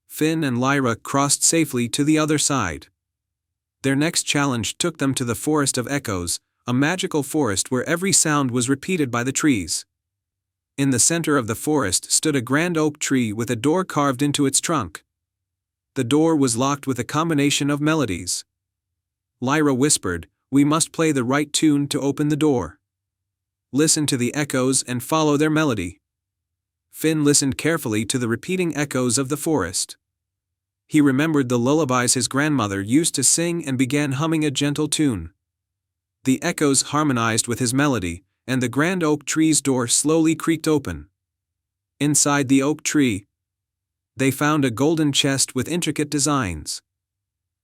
Finn and Lyra crossed safely to the other side. Their next challenge took them to the Forest of Echoes, a magical forest where every sound was repeated by the trees. In the center of the forest stood a grand oak tree with a door carved into its trunk. The door was locked with a combination of melodies. Lyra whispered, "We must play the right tune to open the door. Listen to the echoes and follow their melody." Finn listened carefully to the repeating echoes of the forest. He remembered the lullabies his grandmother used to sing and began humming a gentle tune. The echoes harmonized with his melody, and the grand oak tree's door slowly creaked open. Inside the oak tree, they found a golden chest with intricate designs.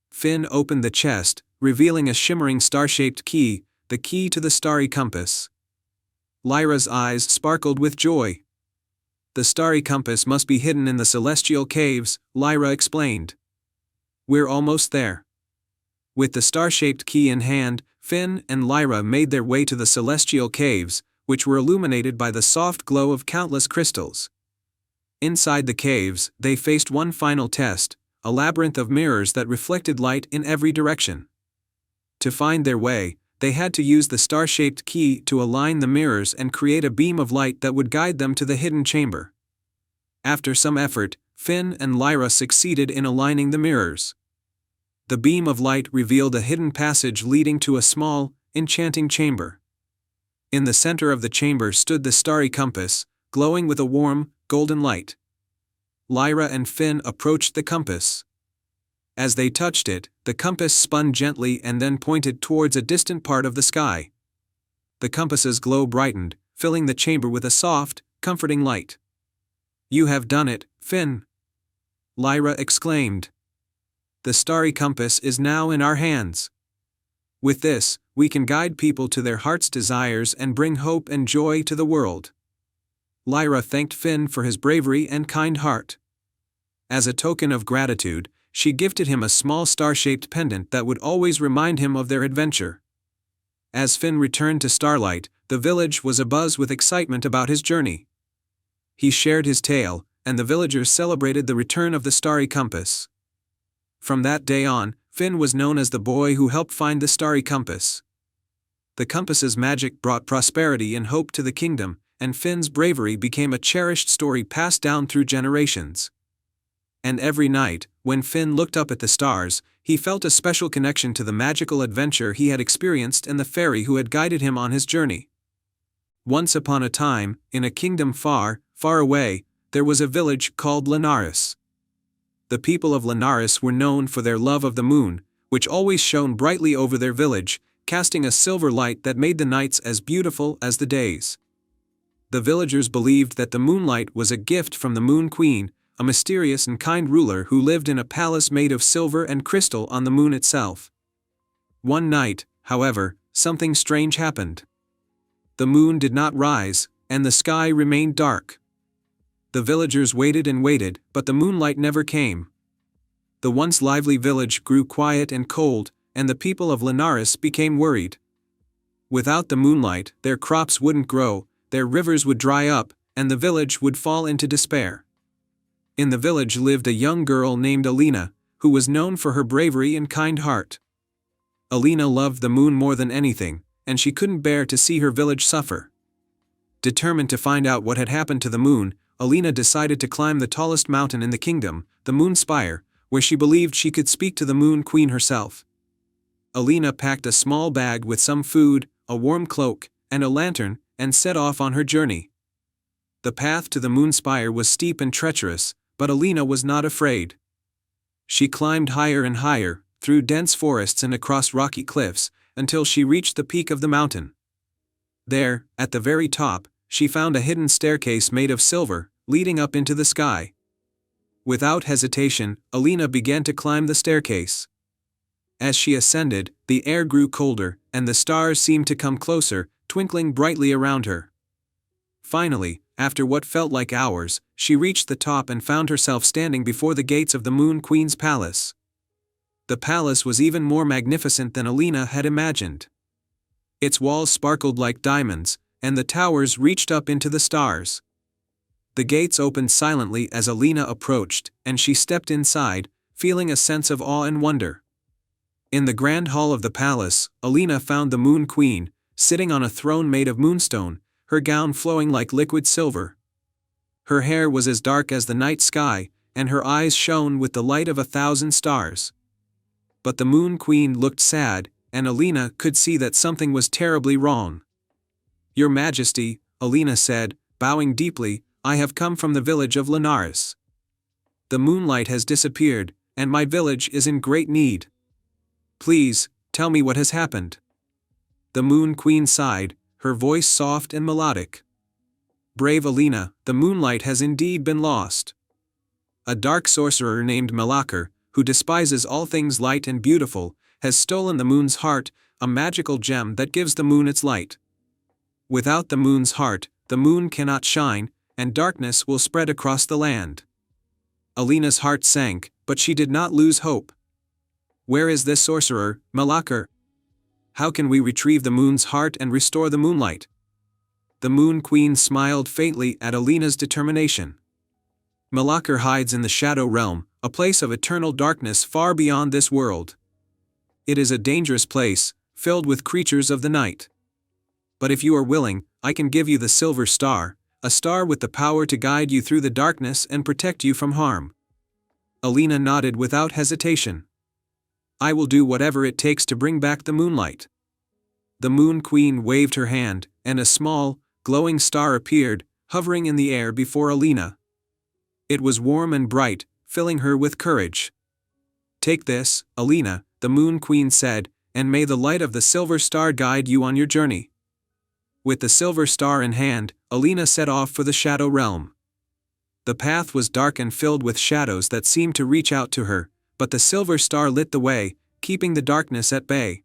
Finn opened the chest, revealing a shimmering star-shaped key, the key to the Starry Compass. Lyra's eyes sparkled with joy. "The Starry Compass must be hidden in the celestial caves," Lyra explained. "We're almost there." With the star-shaped key in hand, Finn and Lyra made their way to the celestial caves, which were illuminated by the soft glow of countless crystals. Inside the caves, they faced one final test, a labyrinth of mirrors that reflected light in every direction. To find their way, they had to use the star-shaped key to align the mirrors and create a beam of light that would guide them to the hidden chamber. After some effort, Finn and Lyra succeeded in aligning the mirrors. The beam of light revealed a hidden passage leading to a small, enchanting chamber. In the center of the chamber stood the Starry Compass, glowing with a warm, golden light. Lyra and Finn approached the compass. As they touched it, the compass spun gently and then pointed towards a distant part of the sky. The compass's glow brightened, filling the chamber with a soft, comforting light. "You have done it, Finn!" Lyra exclaimed. "The Starry Compass is now in our hands. With this, we can guide people to their heart's desires and bring hope and joy to the world." Lyra thanked Finn for his bravery and kind heart. As a token of gratitude, she gifted him a small star-shaped pendant that would always remind him of their adventure. As Finn returned to Starlight, the village was abuzz with excitement about his journey. He shared his tale, and the villagers celebrated the return of the Starry Compass. From that day on, Finn was known as the boy who helped find the Starry Compass. The compass's magic brought prosperity and hope to the kingdom, and Finn's bravery became a cherished story passed down through generations. And every night, when Finn looked up at the stars, he felt a special connection to the magical adventure he had experienced and the fairy who had guided him on his journey. Once upon a time, in a kingdom far, far away, there was a village called Linares. The people of Linares were known for their love of the moon, which always shone brightly over their village, casting a silver light that made the nights as beautiful as the days. The villagers believed that the moonlight was a gift from the Moon Queen, a mysterious and kind ruler who lived in a palace made of silver and crystal on the moon itself. One night, however, something strange happened. The moon did not rise, and the sky remained dark. The villagers waited and waited, but the moonlight never came. The once lively village grew quiet and cold, and the people of Linares became worried. Without the moonlight, their crops wouldn't grow, their rivers would dry up, and the village would fall into despair. In the village lived a young girl named Alina, who was known for her bravery and kind heart. Alina loved the moon more than anything, and she couldn't bear to see her village suffer. Determined to find out what had happened to the moon, Alina decided to climb the tallest mountain in the kingdom, the Moon Spire, where she believed she could speak to the Moon Queen herself. Alina packed a small bag with some food, a warm cloak, and a lantern, and set off on her journey. The path to the Moon Spire was steep and treacherous, but Alina was not afraid. She climbed higher and higher, through dense forests and across rocky cliffs, until she reached the peak of the mountain. There, at the very top, she found a hidden staircase made of silver, leading up into the sky. Without hesitation, Alina began to climb the staircase. As she ascended, the air grew colder, and the stars seemed to come closer, twinkling brightly around her. Finally, after what felt like hours, she reached the top and found herself standing before the gates of the Moon Queen's palace. The palace was even more magnificent than Alina had imagined. Its walls sparkled like diamonds, and the towers reached up into the stars. The gates opened silently as Alina approached, and she stepped inside, feeling a sense of awe and wonder. In the grand hall of the palace, Alina found the Moon Queen, sitting on a throne made of moonstone, her gown flowing like liquid silver. Her hair was as dark as the night sky, and her eyes shone with the light of 1,000 stars. But the Moon Queen looked sad, and Alina could see that something was terribly wrong. "Your Majesty," Alina said, bowing deeply, "I have come from the village of Linares. The moonlight has disappeared, and my village is in great need. Please, tell me what has happened." The Moon Queen sighed, her voice soft and melodic. "Brave Alina, the moonlight has indeed been lost. A dark sorcerer named Malakar, who despises all things light and beautiful, has stolen the moon's heart, a magical gem that gives the moon its light. Without the moon's heart, the moon cannot shine, and darkness will spread across the land." Alina's heart sank, but she did not lose hope. "Where is this sorcerer, Malakar? How can we retrieve the moon's heart and restore the moonlight?" The Moon Queen smiled faintly at Alina's determination. "Malakar hides in the Shadow Realm, a place of eternal darkness far beyond this world. It is a dangerous place, filled with creatures of the night. But if you are willing, I can give you the Silver Star, a star with the power to guide you through the darkness and protect you from harm." Alina nodded without hesitation. "I will do whatever it takes to bring back the moonlight." The Moon Queen waved her hand, and a small, glowing star appeared, hovering in the air before Alina. It was warm and bright, filling her with courage. "Take this, Alina," the Moon Queen said, "and may the light of the Silver Star guide you on your journey." With the Silver Star in hand, Alina set off for the Shadow Realm. The path was dark and filled with shadows that seemed to reach out to her, but the Silver Star lit the way, keeping the darkness at bay.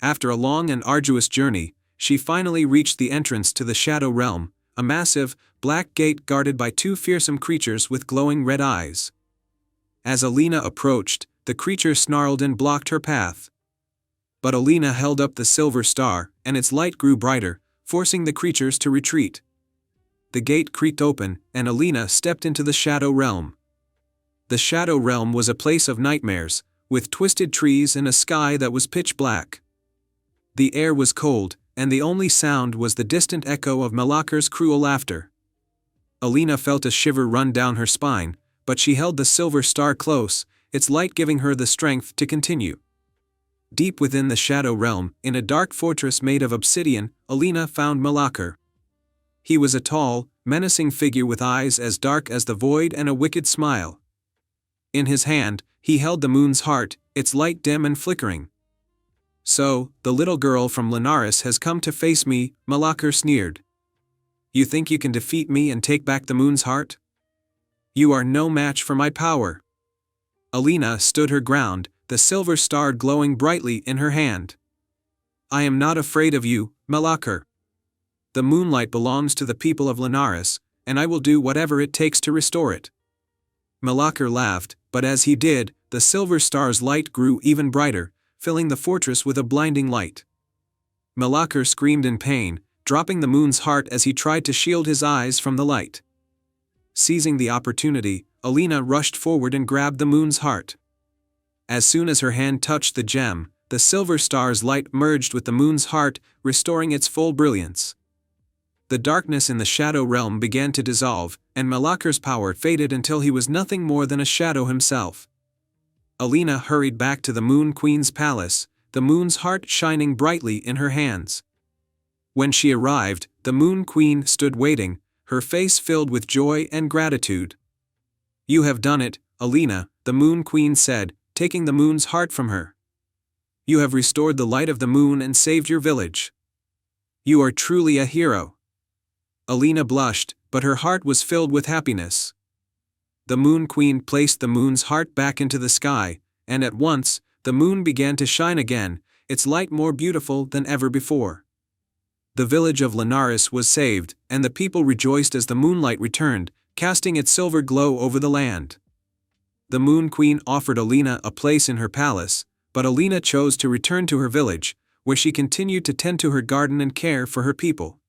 After a long and arduous journey, she finally reached the entrance to the Shadow Realm, a massive, black gate guarded by 2 fearsome creatures with glowing red eyes. As Alina approached, the creatures snarled and blocked her path. But Alina held up the Silver Star, and its light grew brighter, forcing the creatures to retreat. The gate creaked open, and Alina stepped into the Shadow Realm. The Shadow Realm was a place of nightmares, with twisted trees and a sky that was pitch black. The air was cold, and the only sound was the distant echo of Malakar's cruel laughter. Alina felt a shiver run down her spine, but she held the Silver Star close, its light giving her the strength to continue. Deep within the Shadow Realm, in a dark fortress made of obsidian, Alina found Malakar. He was a tall, menacing figure with eyes as dark as the void and a wicked smile. In his hand, he held the moon's heart, its light dim and flickering. "So, the little girl from Linares has come to face me," Malakar sneered. "You think you can defeat me and take back the moon's heart? You are no match for my power." Alina stood her ground, the Silver Star glowing brightly in her hand. I am not afraid of you, Melakar. The moonlight belongs to the people of Linares, and I will do whatever it takes to restore it." Melakar laughed, but as he did, the silver star's light grew even brighter, filling the fortress with a blinding light. Melakar screamed in pain, dropping the moon's heart as he tried to shield his eyes from the light. Seizing the opportunity, Alina rushed forward and grabbed the moon's heart. As soon as her hand touched the gem, the silver star's light merged with the moon's heart, restoring its full brilliance. The darkness in the shadow realm began to dissolve, and Melakar's power faded until he was nothing more than a shadow himself. Alina hurried back to the Moon Queen's palace, the moon's heart shining brightly in her hands. When she arrived, the Moon Queen stood waiting, her face filled with joy and gratitude. "You have done it, Alina," the Moon Queen said, taking the moon's heart from her. "You have restored the light of the moon and saved your village. You are truly a hero." Alina blushed, but her heart was filled with happiness. The Moon Queen placed the moon's heart back into the sky, and at once, the moon began to shine again, its light more beautiful than ever before. The village of Linares was saved, and the people rejoiced as the moonlight returned, casting its silver glow over the land. The Moon Queen offered Alina a place in her palace, but Alina chose to return to her village, where she continued to tend to her garden and care for her people.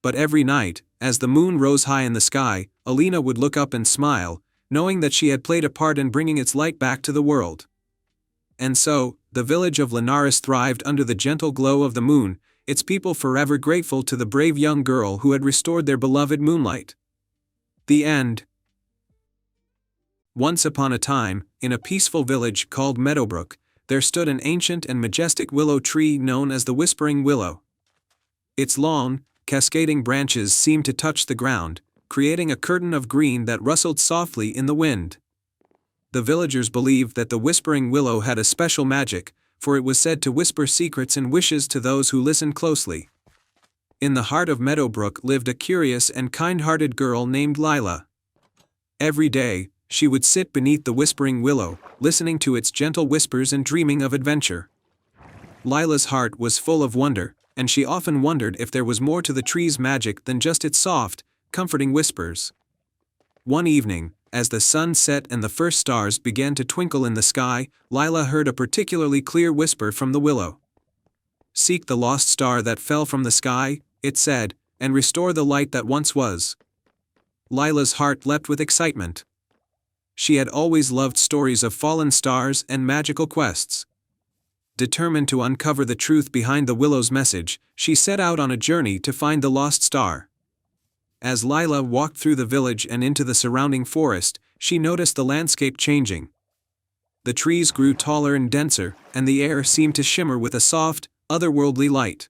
But every night, as the moon rose high in the sky, Alina would look up and smile, knowing that she had played a part in bringing its light back to the world. And so, the village of Linares thrived under the gentle glow of the moon, its people forever grateful to the brave young girl who had restored their beloved moonlight. The end. Once upon a time, in a peaceful village called Meadowbrook, there stood an ancient and majestic willow tree known as the Whispering Willow. Its long, cascading branches seemed to touch the ground, creating a curtain of green that rustled softly in the wind. The villagers believed that the Whispering Willow had a special magic, for it was said to whisper secrets and wishes to those who listened closely. In the heart of Meadowbrook lived a curious and kind-hearted girl named Lila. Every day, she would sit beneath the Whispering Willow, listening to its gentle whispers and dreaming of adventure. Lila's heart was full of wonder, and she often wondered if there was more to the tree's magic than just its soft, comforting whispers. One evening, as the sun set and the first stars began to twinkle in the sky, Lila heard a particularly clear whisper from the willow. "Seek the lost star that fell from the sky," it said, "and restore the light that once was." Lila's heart leapt with excitement. She had always loved stories of fallen stars and magical quests. Determined to uncover the truth behind the willow's message, she set out on a journey to find the lost star. As Lila walked through the village and into the surrounding forest, she noticed the landscape changing. The trees grew taller and denser, and the air seemed to shimmer with a soft, otherworldly light.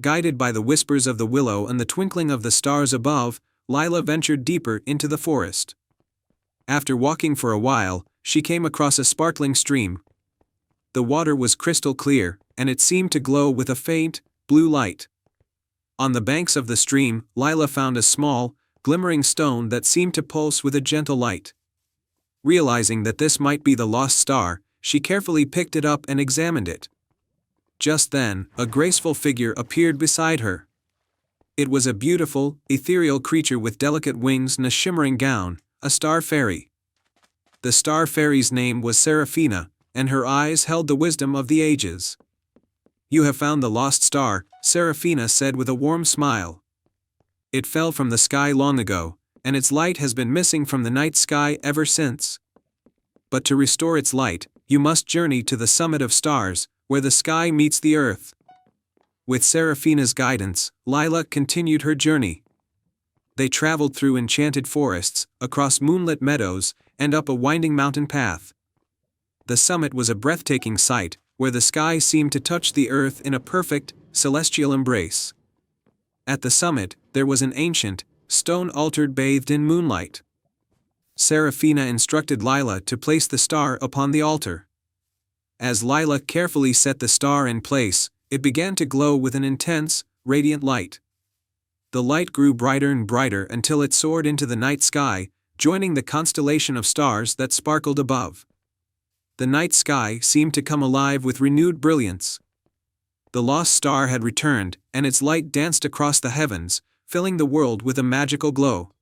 Guided by the whispers of the willow and the twinkling of the stars above, Lila ventured deeper into the forest. After walking for a while, she came across a sparkling stream. The water was crystal clear, and it seemed to glow with a faint, blue light. On the banks of the stream, Lila found a small, glimmering stone that seemed to pulse with a gentle light. Realizing that this might be the lost star, she carefully picked it up and examined it. Just then, a graceful figure appeared beside her. It was a beautiful, ethereal creature with delicate wings and a shimmering gown, a star fairy. The star fairy's name was Seraphina, and her eyes held the wisdom of the ages. "You have found the lost star," Seraphina said with a warm smile. "It fell from the sky long ago, and its light has been missing from the night sky ever since. But to restore its light, you must journey to the summit of stars, where the sky meets the earth." With Seraphina's guidance, Lila continued her journey. They traveled through enchanted forests, across moonlit meadows, and up a winding mountain path. The summit was a breathtaking sight, where the sky seemed to touch the earth in a perfect, celestial embrace. At the summit, there was an ancient, stone altar bathed in moonlight. Seraphina instructed Lila to place the star upon the altar. As Lila carefully set the star in place, it began to glow with an intense, radiant light. The light grew brighter and brighter until it soared into the night sky, joining the constellation of stars that sparkled above. The night sky seemed to come alive with renewed brilliance. The lost star had returned, and its light danced across the heavens, filling the world with a magical glow.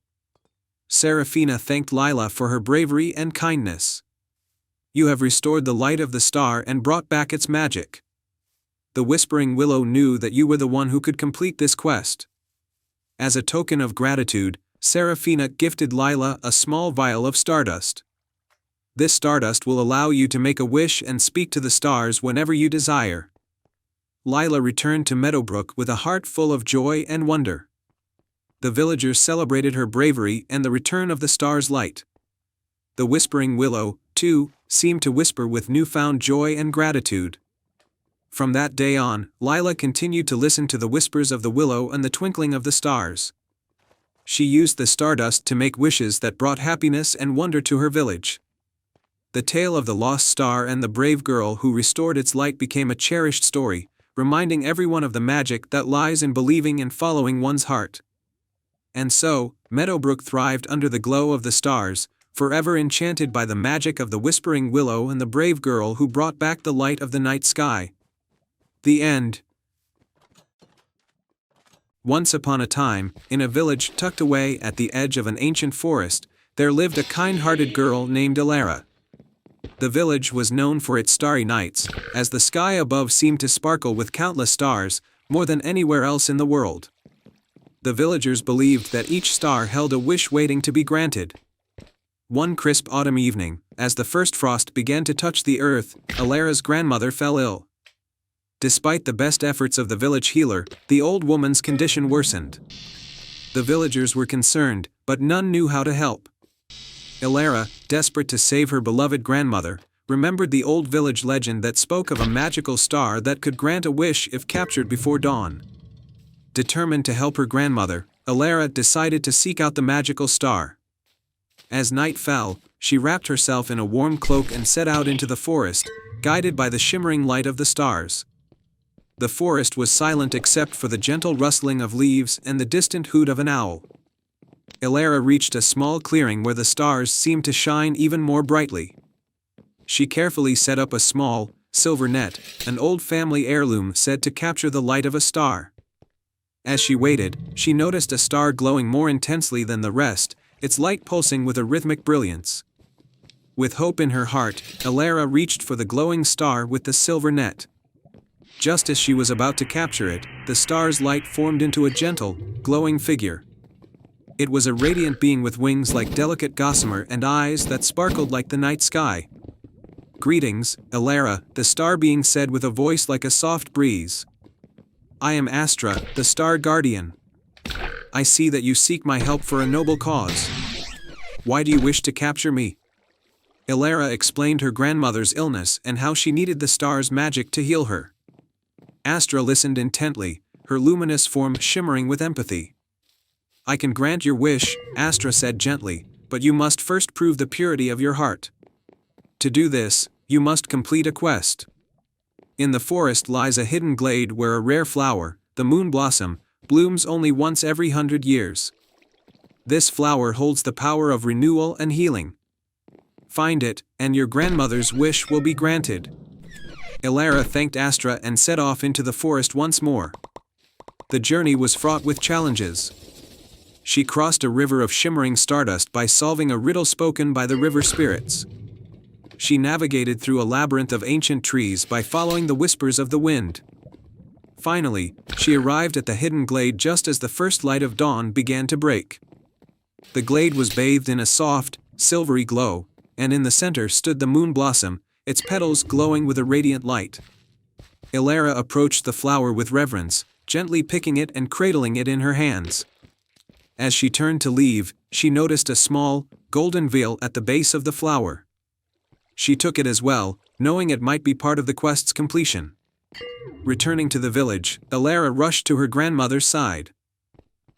Seraphina thanked Lila for her bravery and kindness. "You have restored the light of the star and brought back its magic. The Whispering Willow knew that you were the one who could complete this quest." As a token of gratitude, Seraphina gifted Lila a small vial of stardust. "This stardust will allow you to make a wish and speak to the stars whenever you desire." Lila returned to Meadowbrook with a heart full of joy and wonder. The villagers celebrated her bravery and the return of the star's light. The Whispering Willow, too, seemed to whisper with newfound joy and gratitude. From that day on, Lila continued to listen to the whispers of the willow and the twinkling of the stars. She used the stardust to make wishes that brought happiness and wonder to her village. The tale of the lost star and the brave girl who restored its light became a cherished story, reminding everyone of the magic that lies in believing and following one's heart. And so, Meadowbrook thrived under the glow of the stars, forever enchanted by the magic of the Whispering Willow and the brave girl who brought back the light of the night sky. The end. Once upon a time, in a village tucked away at the edge of an ancient forest, there lived a kind-hearted girl named Elara. The village was known for its starry nights, as the sky above seemed to sparkle with countless stars, more than anywhere else in the world. The villagers believed that each star held a wish waiting to be granted. One crisp autumn evening, as the first frost began to touch the earth, Elara's grandmother fell ill. Despite the best efforts of the village healer, the old woman's condition worsened. The villagers were concerned, but none knew how to help. Elara, desperate to save her beloved grandmother, remembered the old village legend that spoke of a magical star that could grant a wish if captured before dawn. Determined to help her grandmother, Elara decided to seek out the magical star. As night fell, she wrapped herself in a warm cloak and set out into the forest, guided by the shimmering light of the stars. The forest was silent except for the gentle rustling of leaves and the distant hoot of an owl. Elara reached a small clearing where the stars seemed to shine even more brightly. She carefully set up a small, silver net, an old family heirloom said to capture the light of a star. As she waited, she noticed a star glowing more intensely than the rest, its light pulsing with a rhythmic brilliance. With hope in her heart, Elara reached for the glowing star with the silver net. Just as she was about to capture it, the star's light formed into a gentle, glowing figure. It was a radiant being with wings like delicate gossamer and eyes that sparkled like the night sky. "Greetings, Elara," the star being said with a voice like a soft breeze. "I am Astra, the star guardian. I see that you seek my help for a noble cause. Why do you wish to capture me?" Elara explained her grandmother's illness and how she needed the star's magic to heal her. Astra listened intently, her luminous form shimmering with empathy. "I can grant your wish," Astra said gently, "but you must first prove the purity of your heart. To do this, you must complete a quest. In the forest lies a hidden glade where a rare flower, the moon blossom, blooms only once every 100 years. This flower holds the power of renewal and healing. Find it, and your grandmother's wish will be granted." Elara thanked Astra and set off into the forest once more. The journey was fraught with challenges. She crossed a river of shimmering stardust by solving a riddle spoken by the river spirits. She navigated through a labyrinth of ancient trees by following the whispers of the wind. Finally, she arrived at the hidden glade just as the first light of dawn began to break. The glade was bathed in a soft, silvery glow, and in the center stood the moon blossom, its petals glowing with a radiant light. Elara approached the flower with reverence, gently picking it and cradling it in her hands. As she turned to leave, she noticed a small, golden veil at the base of the flower. She took it as well, knowing it might be part of the quest's completion. Returning to the village, Elara rushed to her grandmother's side.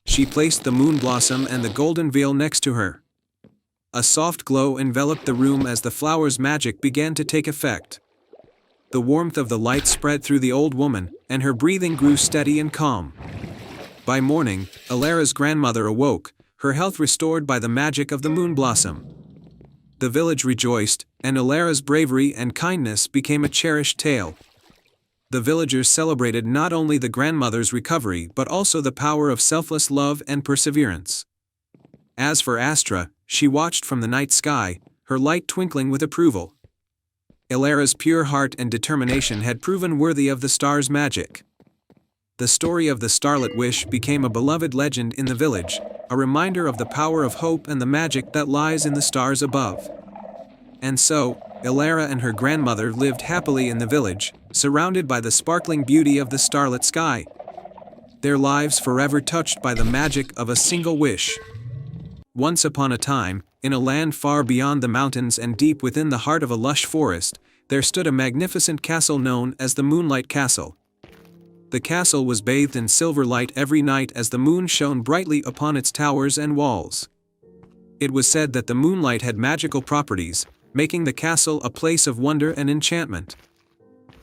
She placed the moon blossom and the golden veil next to her. A soft glow enveloped the room as the flower's magic began to take effect. The warmth of the light spread through the old woman, and her breathing grew steady and calm. By morning, Elara's grandmother awoke, her health restored by the magic of the moon blossom. The village rejoiced, and Elara's bravery and kindness became a cherished tale. The villagers celebrated not only the grandmother's recovery but also the power of selfless love and perseverance. As for Astra, she watched from the night sky, her light twinkling with approval. Elara's pure heart and determination had proven worthy of the star's magic. The story of the Starlit Wish became a beloved legend in the village, a reminder of the power of hope and the magic that lies in the stars above. And so, Elara and her grandmother lived happily in the village, surrounded by the sparkling beauty of the starlit sky. Their lives forever touched by the magic of a single wish. Once upon a time, in a land far beyond the mountains and deep within the heart of a lush forest, there stood a magnificent castle known as the Moonlight Castle. The castle was bathed in silver light every night as the moon shone brightly upon its towers and walls. It was said that the moonlight had magical properties, making the castle a place of wonder and enchantment.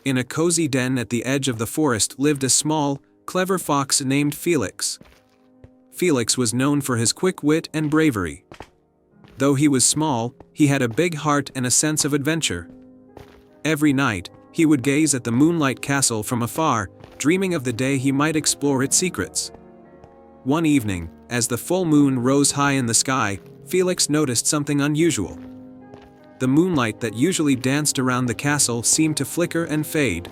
In a cozy den at the edge of the forest lived a small, clever fox named Felix. Felix was known for his quick wit and bravery. Though he was small, he had a big heart and a sense of adventure. Every night, he would gaze at the Moonlight Castle from afar, dreaming of the day he might explore its secrets. One evening, as the full moon rose high in the sky, Felix noticed something unusual. The moonlight that usually danced around the castle seemed to flicker and fade.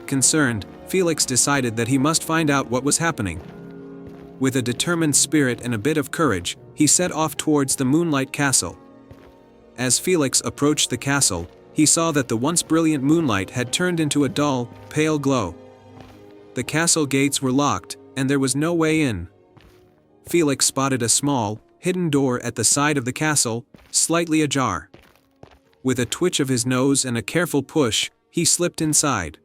Concerned, Felix decided that he must find out what was happening. With a determined spirit and a bit of courage, he set off towards the Moonlight Castle. As Felix approached the castle, he saw that the once brilliant moonlight had turned into a dull, pale glow. The castle gates were locked, and there was no way in. Felix spotted a small, hidden door at the side of the castle, slightly ajar. With a twitch of his nose and a careful push, he slipped inside.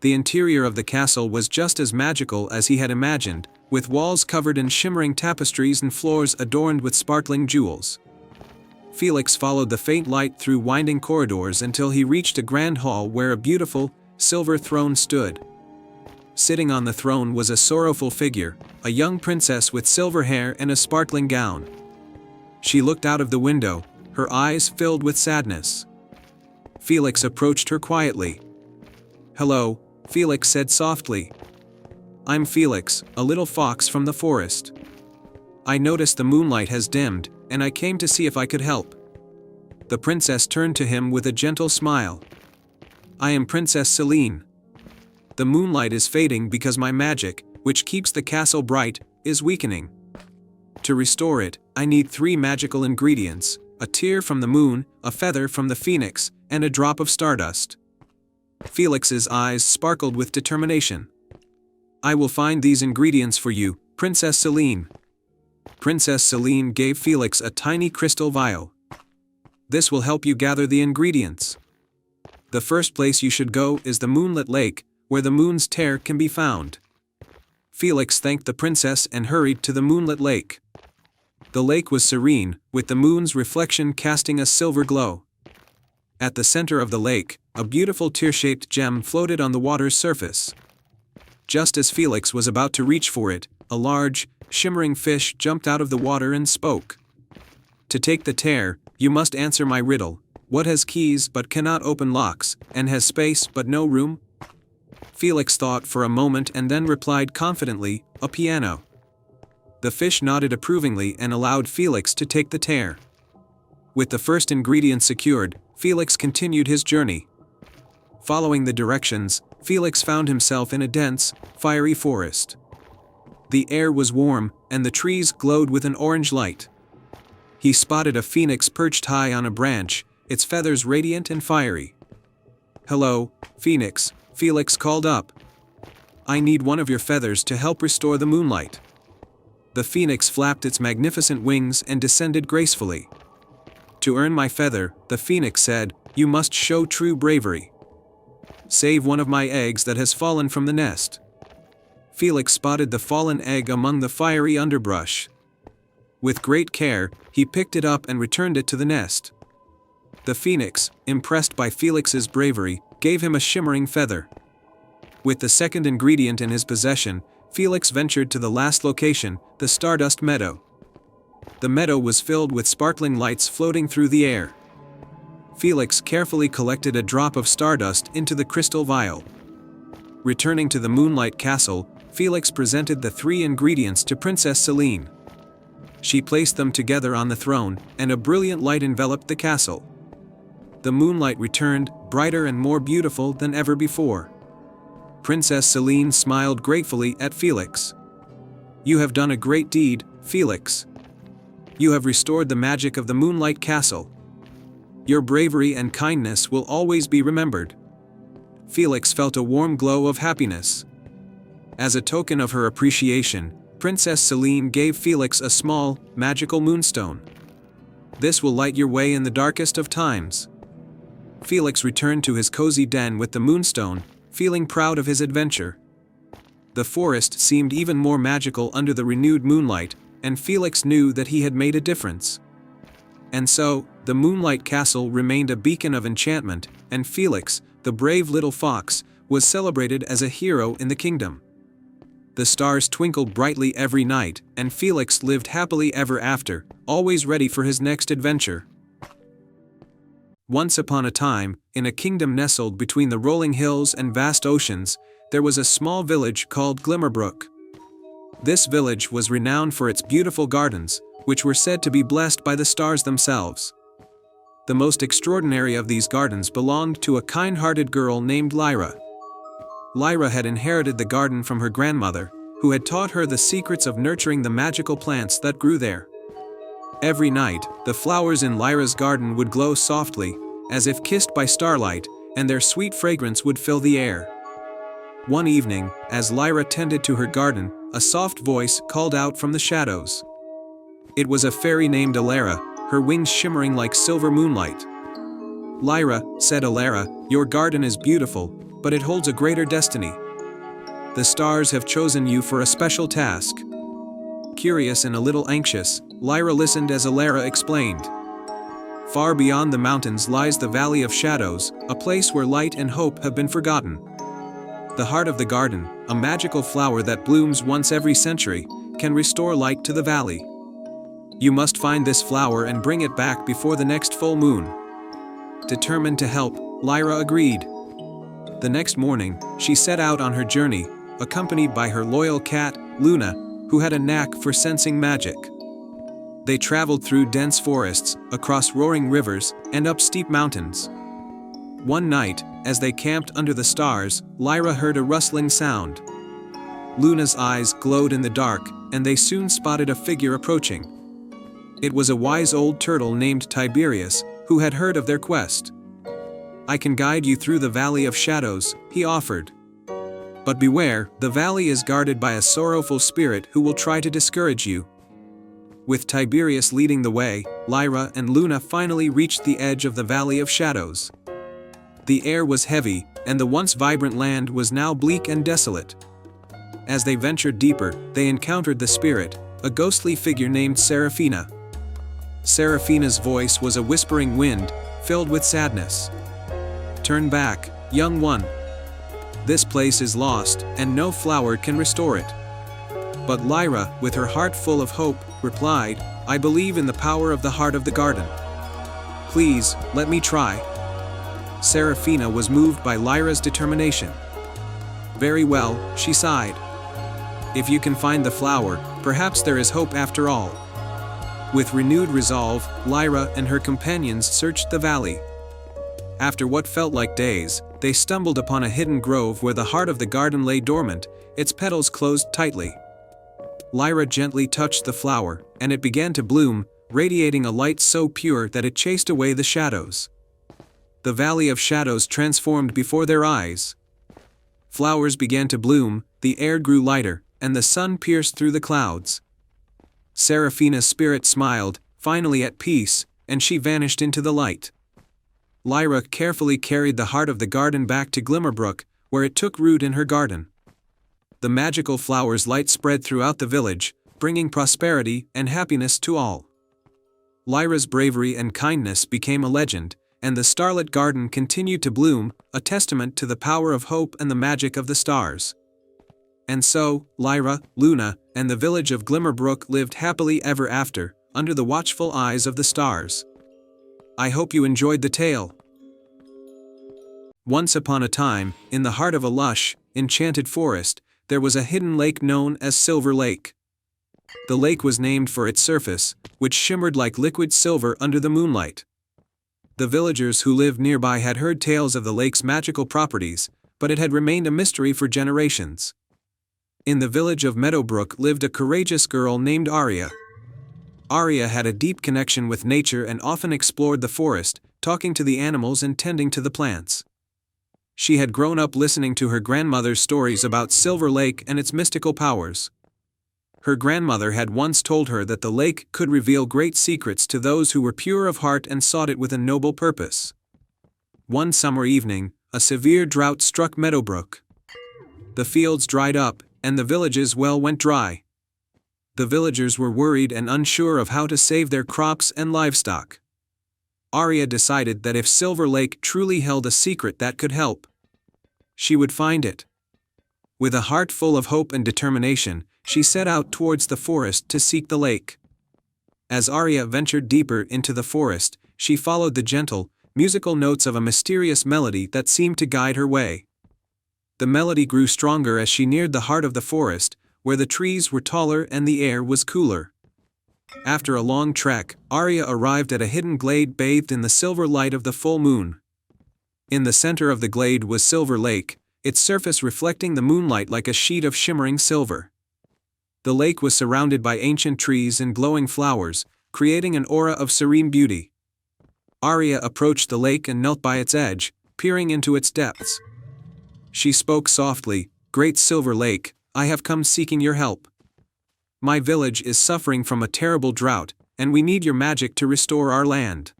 The interior of the castle was just as magical as he had imagined, with walls covered in shimmering tapestries and floors adorned with sparkling jewels. Felix followed the faint light through winding corridors until he reached a grand hall where a beautiful, silver throne stood. Sitting on the throne was a sorrowful figure, a young princess with silver hair and a sparkling gown. She looked out of the window, her eyes filled with sadness. Felix approached her quietly. "Hello," Felix said softly. "I'm Felix, a little fox from the forest. I noticed the moonlight has dimmed, and I came to see if I could help." The princess turned to him with a gentle smile. "I am Princess Celine. The moonlight is fading because my magic, which keeps the castle bright, is weakening. To restore it, I need 3 magical ingredients: a tear from the moon, a feather from the phoenix, and a drop of stardust." Felix's eyes sparkled with determination. "I will find these ingredients for you, Princess Celine." Princess Celine gave Felix a tiny crystal vial. "This will help you gather the ingredients. The first place you should go is the Moonlit Lake, where the moon's tear can be found." Felix thanked the princess and hurried to the Moonlit Lake. The lake was serene, with the moon's reflection casting a silver glow. At the center of the lake, a beautiful tear-shaped gem floated on the water's surface. Just as Felix was about to reach for it, a large, shimmering fish jumped out of the water and spoke. "To take the tear, you must answer my riddle. What has keys but cannot open locks, and has space but no room?" Felix thought for a moment and then replied confidently, "A piano." The fish nodded approvingly and allowed Felix to take the tear. With the first ingredient secured, Felix continued his journey. Following the directions, Felix found himself in a dense, fiery forest. The air was warm, and the trees glowed with an orange light. He spotted a phoenix perched high on a branch, its feathers radiant and fiery. "Hello, Phoenix," Felix called up. "I need one of your feathers to help restore the moonlight." The phoenix flapped its magnificent wings and descended gracefully. "To earn my feather," the phoenix said, "you must show true bravery. Save one of my eggs that has fallen from the nest." Felix spotted the fallen egg among the fiery underbrush. With great care, he picked it up and returned it to the nest. The phoenix, impressed by Felix's bravery, gave him a shimmering feather. With the second ingredient in his possession, Felix ventured to the last location, the Stardust Meadow. The meadow was filled with sparkling lights floating through the air. Felix carefully collected a drop of stardust into the crystal vial. Returning to the Moonlight Castle, Felix presented the 3 ingredients to Princess Celine. She placed them together on the throne, and a brilliant light enveloped the castle. The moonlight returned, brighter and more beautiful than ever before. Princess Celine smiled gratefully at Felix. "You have done a great deed, Felix. You have restored the magic of the Moonlight Castle. Your bravery and kindness will always be remembered." Felix felt a warm glow of happiness. As a token of her appreciation, Princess Celine gave Felix a small, magical moonstone. "This will light your way in the darkest of times." Felix returned to his cozy den with the moonstone, feeling proud of his adventure. The forest seemed even more magical under the renewed moonlight, and Felix knew that he had made a difference. And so, the Moonlight Castle remained a beacon of enchantment, and Felix, the brave little fox, was celebrated as a hero in the kingdom. The stars twinkled brightly every night, and Felix lived happily ever after, always ready for his next adventure. Once upon a time, in a kingdom nestled between the rolling hills and vast oceans, there was a small village called Glimmerbrook. This village was renowned for its beautiful gardens, which were said to be blessed by the stars themselves. The most extraordinary of these gardens belonged to a kind-hearted girl named Lyra. Lyra had inherited the garden from her grandmother, who had taught her the secrets of nurturing the magical plants that grew there. Every night, the flowers in Lyra's garden would glow softly, as if kissed by starlight, and their sweet fragrance would fill the air. One evening, as Lyra tended to her garden, a soft voice called out from the shadows. It was a fairy named Alara, her wings shimmering like silver moonlight. "Lyra," said Alara, "your garden is beautiful, but it holds a greater destiny. The stars have chosen you for a special task." Curious and a little anxious, Lyra listened as Alara explained. "Far beyond the mountains lies the Valley of Shadows, a place where light and hope have been forgotten. The heart of the garden, a magical flower that blooms once every century, can restore light to the valley. You must find this flower and bring it back before the next full moon." Determined to help, Lyra agreed. The next morning, she set out on her journey, accompanied by her loyal cat, Luna, who had a knack for sensing magic. They traveled through dense forests, across roaring rivers, and up steep mountains. One night, as they camped under the stars, Lyra heard a rustling sound. Luna's eyes glowed in the dark, and they soon spotted a figure approaching. It was a wise old turtle named Tiberius, who had heard of their quest. "I can guide you through the Valley of Shadows," he offered. "But beware, the valley is guarded by a sorrowful spirit who will try to discourage you." With Tiberius leading the way, Lyra and Luna finally reached the edge of the Valley of Shadows. The air was heavy, and the once vibrant land was now bleak and desolate. As they ventured deeper, they encountered the spirit, a ghostly figure named Seraphina. Seraphina's voice was a whispering wind, filled with sadness. "Turn back, young one. This place is lost, and no flower can restore it." But Lyra, with her heart full of hope, replied, "I believe in the power of the heart of the garden. Please, let me try." Seraphina was moved by Lyra's determination. "Very well," she sighed. "If you can find the flower, perhaps there is hope after all." With renewed resolve, Lyra and her companions searched the valley. After what felt like days, they stumbled upon a hidden grove where the heart of the garden lay dormant, its petals closed tightly. Lyra gently touched the flower, and it began to bloom, radiating a light so pure that it chased away the shadows. The Valley of Shadows transformed before their eyes. Flowers began to bloom, the air grew lighter, and the sun pierced through the clouds. Seraphina's spirit smiled, finally at peace, and she vanished into the light. Lyra carefully carried the heart of the garden back to Glimmerbrook, where it took root in her garden. The magical flower's light spread throughout the village, bringing prosperity and happiness to all. Lyra's bravery and kindness became a legend, and the starlit garden continued to bloom, a testament to the power of hope and the magic of the stars. And so, Lyra, Luna, and the village of Glimmerbrook lived happily ever after, under the watchful eyes of the stars. I hope you enjoyed the tale. Once upon a time, in the heart of a lush, enchanted forest, there was a hidden lake known as Silver Lake. The lake was named for its surface, which shimmered like liquid silver under the moonlight. The villagers who lived nearby had heard tales of the lake's magical properties, but it had remained a mystery for generations. In the village of Meadowbrook lived a courageous girl named Arya. Arya had a deep connection with nature and often explored the forest, talking to the animals and tending to the plants. She had grown up listening to her grandmother's stories about Silver Lake and its mystical powers. Her grandmother had once told her that the lake could reveal great secrets to those who were pure of heart and sought it with a noble purpose. One summer evening, a severe drought struck Meadowbrook. The fields dried up, and the village's well went dry. The villagers were worried and unsure of how to save their crops and livestock. Arya decided that if Silver Lake truly held a secret that could help, she would find it. With a heart full of hope and determination, she set out towards the forest to seek the lake. As Arya ventured deeper into the forest, she followed the gentle, musical notes of a mysterious melody that seemed to guide her way. The melody grew stronger as she neared the heart of the forest, where the trees were taller and the air was cooler. After a long trek, Arya arrived at a hidden glade bathed in the silver light of the full moon. In the center of the glade was Silver Lake, its surface reflecting the moonlight like a sheet of shimmering silver. The lake was surrounded by ancient trees and glowing flowers, creating an aura of serene beauty. Arya approached the lake and knelt by its edge, peering into its depths. She spoke softly, "Great Silver Lake, I have come seeking your help. My village is suffering from a terrible drought, and we need your magic to restore our land."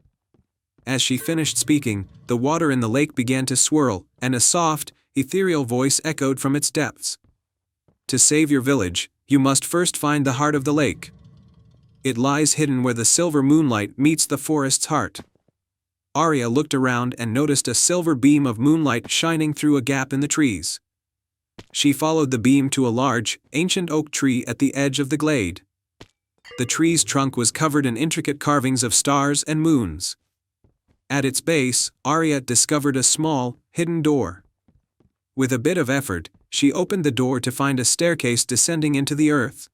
As she finished speaking, the water in the lake began to swirl, and a soft, ethereal voice echoed from its depths. "To save your village, you must first find the heart of the lake. It lies hidden where the silver moonlight meets the forest's heart." Arya looked around and noticed a silver beam of moonlight shining through a gap in the trees. She followed the beam to a large, ancient oak tree at the edge of the glade. The tree's trunk was covered in intricate carvings of stars and moons. At its base, Arya discovered a small, hidden door. With a bit of effort, she opened the door to find a staircase descending into the earth.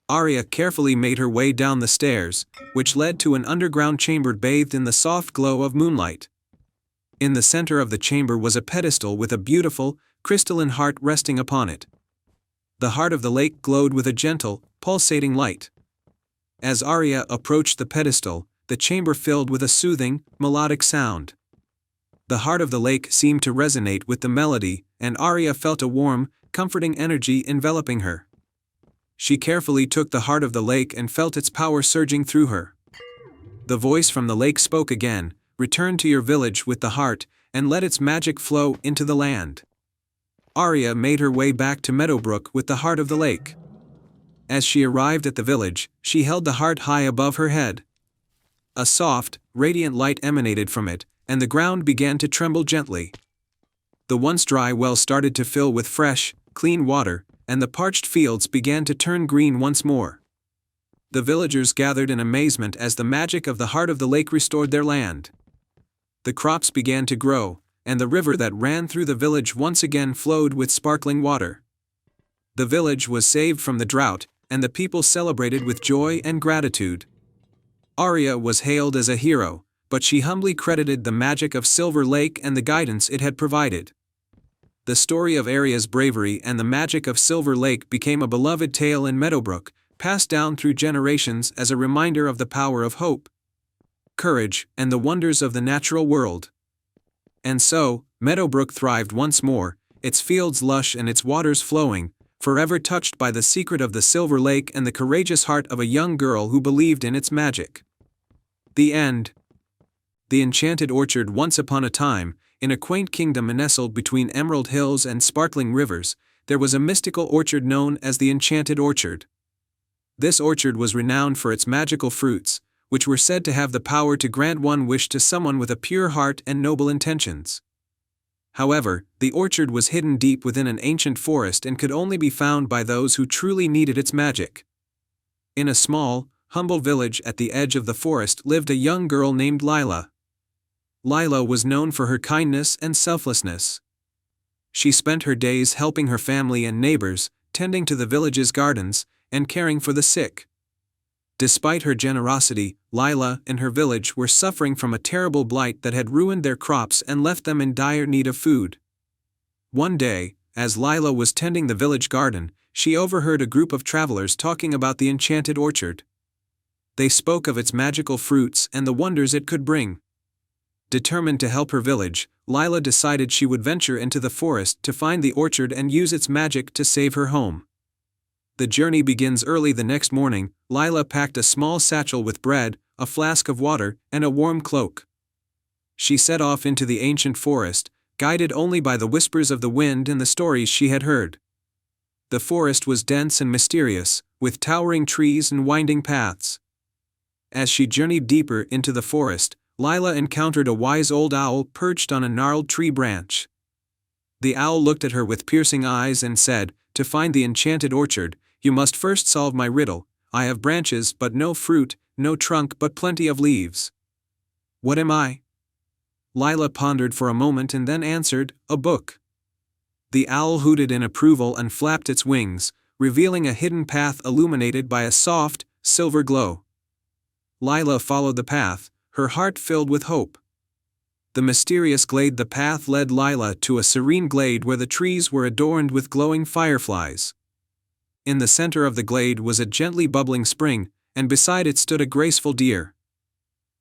Arya carefully made her way down the stairs, which led to an underground chamber bathed in the soft glow of moonlight. In the center of the chamber was a pedestal with a beautiful, crystalline heart resting upon it. The heart of the lake glowed with a gentle, pulsating light. As Arya approached the pedestal, the chamber filled with a soothing, melodic sound. The heart of the lake seemed to resonate with the melody, and Arya felt a warm, comforting energy enveloping her. She carefully took the heart of the lake and felt its power surging through her. The voice from the lake spoke again, "Return to your village with the heart, and let its magic flow into the land." Arya made her way back to Meadowbrook with the heart of the lake. As she arrived at the village, she held the heart high above her head. A soft, radiant light emanated from it, and the ground began to tremble gently. The once dry well started to fill with fresh, clean water, and the parched fields began to turn green once more. The villagers gathered in amazement as the magic of the heart of the lake restored their land. The crops began to grow, and the river that ran through the village once again flowed with sparkling water. The village was saved from the drought, and the people celebrated with joy and gratitude. Arya was hailed as a hero, but she humbly credited the magic of Silver Lake and the guidance it had provided. The story of Arya's bravery and the magic of Silver Lake became a beloved tale in Meadowbrook, passed down through generations as a reminder of the power of hope, courage, and the wonders of the natural world. And so, Meadowbrook thrived once more, its fields lush and its waters flowing, forever touched by the secret of the Silver Lake and the courageous heart of a young girl who believed in its magic. The end. The enchanted orchard. Once upon a time, in a quaint kingdom nestled between emerald hills and sparkling rivers, there was a mystical orchard known as the Enchanted Orchard. This orchard was renowned for its magical fruits, which were said to have the power to grant one wish to someone with a pure heart and noble intentions. However, the orchard was hidden deep within an ancient forest and could only be found by those who truly needed its magic. In a small, humble village at the edge of the forest lived a young girl named Lila. Lila was known for her kindness and selflessness. She spent her days helping her family and neighbors, tending to the village's gardens, and caring for the sick. Despite her generosity, Lila and her village were suffering from a terrible blight that had ruined their crops and left them in dire need of food. One day, as Lila was tending the village garden, she overheard a group of travelers talking about the enchanted orchard. They spoke of its magical fruits and the wonders it could bring. Determined to help her village, Lila decided she would venture into the forest to find the orchard and use its magic to save her home. The journey begins early the next morning. Lila packed a small satchel with bread, a flask of water, and a warm cloak. She set off into the ancient forest, guided only by the whispers of the wind and the stories she had heard. The forest was dense and mysterious, with towering trees and winding paths. As she journeyed deeper into the forest, Lila encountered a wise old owl perched on a gnarled tree branch. The owl looked at her with piercing eyes and said, "To find the enchanted orchard, you must first solve my riddle. I have branches but no fruit, no trunk but plenty of leaves. What am I?" Lila pondered for a moment and then answered, "A book." The owl hooted in approval and flapped its wings, revealing a hidden path illuminated by a soft, silver glow. Lila followed the path, her heart filled with hope. The mysterious glade. The path led Lila to a serene glade where the trees were adorned with glowing fireflies. In the center of the glade was a gently bubbling spring, and beside it stood a graceful deer.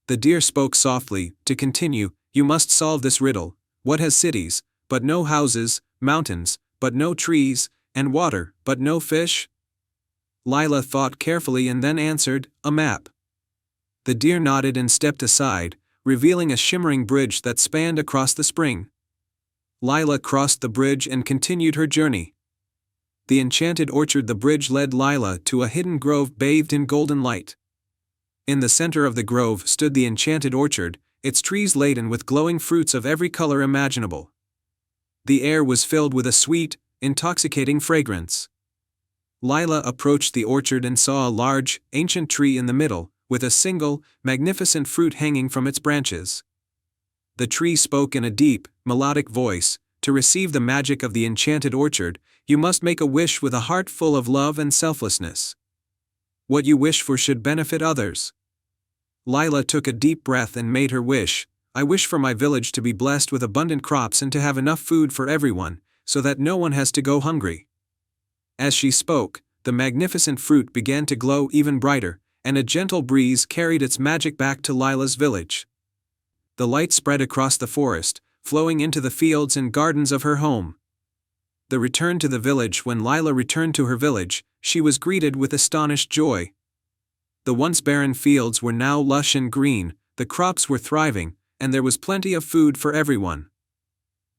The deer spoke softly. "To continue, you must solve this riddle. What has cities, but no houses, mountains, but no trees, and water, but no fish?" Lila thought carefully and then answered, "A map." The deer nodded and stepped aside, revealing a shimmering bridge that spanned across the spring. Lila crossed the bridge and continued her journey. The enchanted orchard. The bridge led Lila to a hidden grove bathed in golden light. In the center of the grove stood the enchanted orchard, its trees laden with glowing fruits of every color imaginable. The air was filled with a sweet, intoxicating fragrance. Lila approached the orchard and saw a large, ancient tree in the middle, with a single, magnificent fruit hanging from its branches. The tree spoke in a deep, melodic voice, "To receive the magic of the enchanted orchard, you must make a wish with a heart full of love and selflessness. What you wish for should benefit others." Lila took a deep breath and made her wish. "I wish for my village to be blessed with abundant crops and to have enough food for everyone, so that no one has to go hungry." As she spoke, the magnificent fruit began to glow even brighter, and a gentle breeze carried its magic back to Lila's village. The light spread across the forest, flowing into the fields and gardens of her home. The return to the village. When Lila returned to her village, she was greeted with astonished joy. The once barren fields were now lush and green, the crops were thriving, and there was plenty of food for everyone.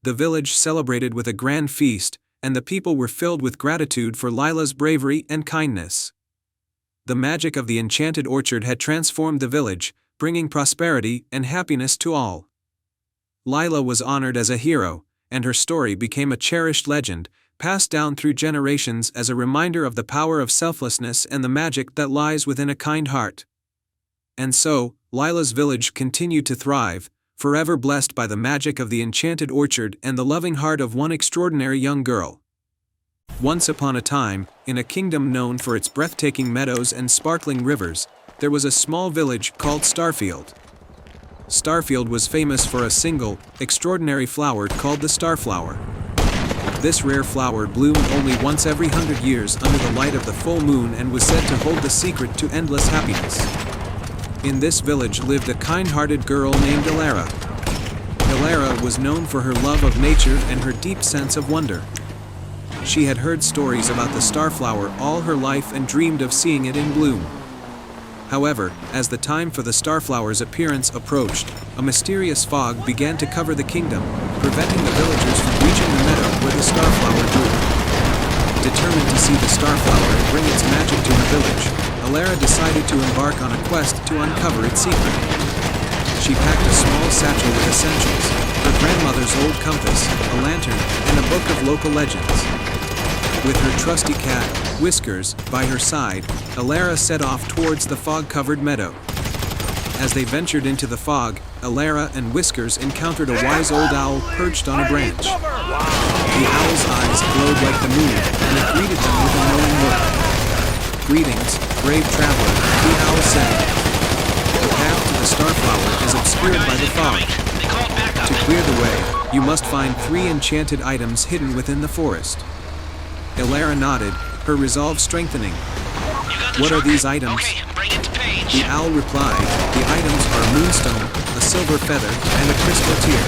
The village celebrated with a grand feast, and the people were filled with gratitude for Lila's bravery and kindness. The magic of the enchanted orchard had transformed the village, bringing prosperity and happiness to all. Lila was honored as a hero, and her story became a cherished legend, passed down through generations as a reminder of the power of selflessness and the magic that lies within a kind heart. And so, Lila's village continued to thrive, forever blessed by the magic of the enchanted orchard and the loving heart of one extraordinary young girl. Once upon a time, in a kingdom known for its breathtaking meadows and sparkling rivers, there was a small village called Starfield. Starfield was famous for a single, extraordinary flower called the starflower. This rare flower bloomed only once every 100 years under the light of the full moon and was said to hold the secret to endless happiness. In this village lived a kind-hearted girl named Elara. Elara was known for her love of nature and her deep sense of wonder. She had heard stories about the starflower all her life and dreamed of seeing it in bloom. However, as the time for the starflower's appearance approached, a mysterious fog began to cover the kingdom, preventing the villagers from reaching the meadow where the starflower grew. Determined to see the starflower and bring its magic to her village, Elara decided to embark on a quest to uncover its secret. She packed a small satchel with essentials, her grandmother's old compass, a lantern, and a book of local legends. With her trusty cat, Whiskers, by her side, Elara set off towards the fog-covered meadow. As they ventured into the fog, Elara and Whiskers encountered a wise old owl perched on a branch. The owl's eyes glowed like the moon, and it greeted them with a knowing look. "Greetings, brave traveler," the owl said. "The path to the Starflower is obscured by the fog. To clear the way, you must find 3 enchanted items hidden within the forest." Elara nodded, her resolve strengthening. "What are these items?" The owl replied, "The items are a moonstone, a silver feather, and a crystal tear.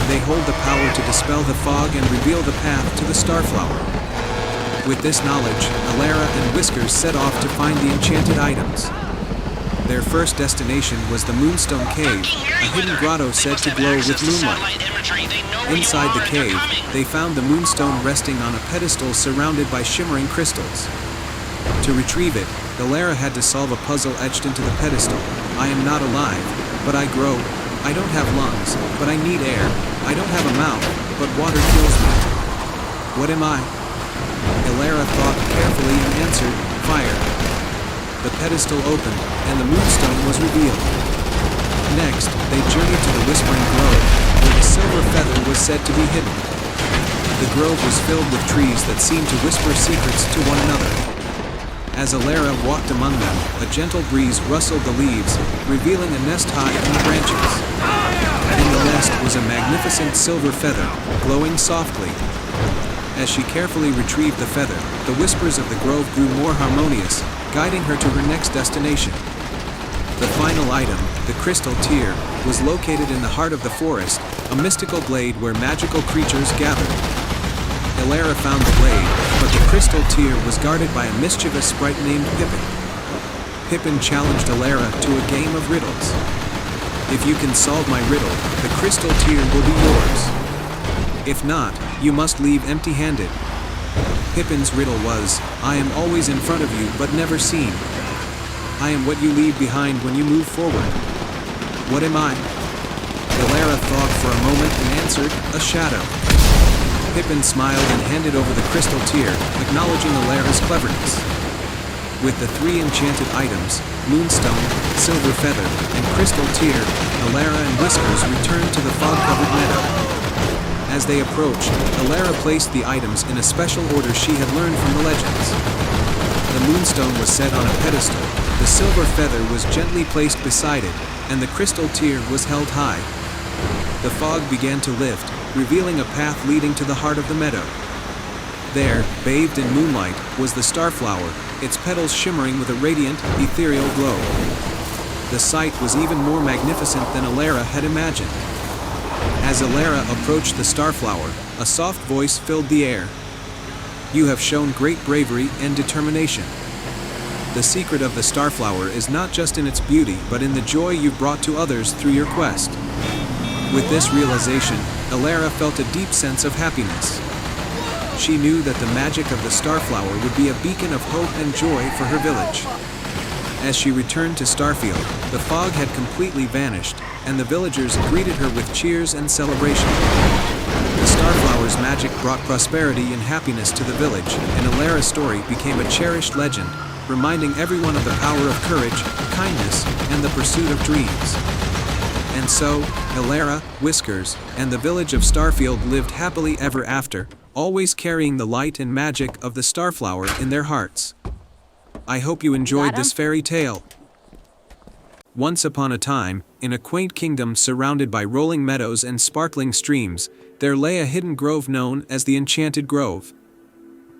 They hold the power to dispel the fog and reveal the path to the Starflower." With this knowledge, Elara and Whiskers set off to find the enchanted items. Their first destination was the Moonstone Cave, a hidden grotto said to glow with moonlight. Inside the cave, they found the moonstone resting on a pedestal surrounded by shimmering crystals. To retrieve it, Elara had to solve a puzzle etched into the pedestal. "I am not alive, but I grow. I don't have lungs, but I need air. I don't have a mouth, but water kills me. What am I?" Elara thought carefully and answered, "Fire." The pedestal opened, and the moonstone was revealed. Next, they journeyed to the Whispering Grove, where the silver feather was said to be hidden. The grove was filled with trees that seemed to whisper secrets to one another. As Elara walked among them, a gentle breeze rustled the leaves, revealing a nest high in the branches. In the nest was a magnificent silver feather, glowing softly. As she carefully retrieved the feather, the whispers of the grove grew more harmonious, guiding her to her next destination. The final item, the crystal tear, was located in the heart of the forest, a mystical glade where magical creatures gathered. Elara found the glade, but the crystal tear was guarded by a mischievous sprite named Pippin. Pippin challenged Elara to a game of riddles. "If you can solve my riddle, the crystal tear will be yours. If not, you must leave empty-handed." Pippin's riddle was, "I am always in front of you but never seen. I am what you leave behind when you move forward. What am I?" Elara thought for a moment and answered, "A shadow." Pippin smiled and handed over the crystal tear, acknowledging Elara's cleverness. With the 3 enchanted items, Moonstone, Silver Feather, and Crystal Tear, Elara and Whiskers returned to the fog-covered meadow. As they approached, Elara placed the items in a special order she had learned from the legends. The Moonstone was set on a pedestal, the Silver Feather was gently placed beside it, and the Crystal Tear was held high. The fog began to lift, revealing a path leading to the heart of the meadow. There, bathed in moonlight, was the Starflower, its petals shimmering with a radiant, ethereal glow. The sight was even more magnificent than Elara had imagined. As Elara approached the Starflower, a soft voice filled the air. "You have shown great bravery and determination. The secret of the Starflower is not just in its beauty but in the joy you've brought to others through your quest." With this realization, Elara felt a deep sense of happiness. She knew that the magic of the Starflower would be a beacon of hope and joy for her village. As she returned to Starfield, the fog had completely vanished, and the villagers greeted her with cheers and celebration. The Starflower's magic brought prosperity and happiness to the village, and Elara's story became a cherished legend, reminding everyone of the power of courage, kindness, and the pursuit of dreams. And so, Elara, Whiskers, and the village of Starfield lived happily ever after, always carrying the light and magic of the Starflower in their hearts. I hope you enjoyed this fairy tale. Once upon a time, in a quaint kingdom surrounded by rolling meadows and sparkling streams, there lay a hidden grove known as the Enchanted Grove.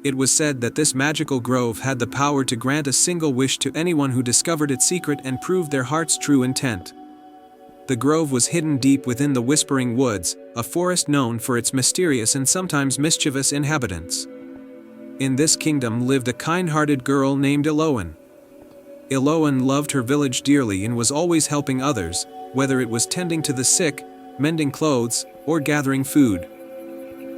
It was said that this magical grove had the power to grant a single wish to anyone who discovered its secret and proved their heart's true intent. The grove was hidden deep within the Whispering Woods, a forest known for its mysterious and sometimes mischievous inhabitants. In this kingdom lived a kind-hearted girl named Eloan. Eloan loved her village dearly and was always helping others, whether it was tending to the sick, mending clothes, or gathering food.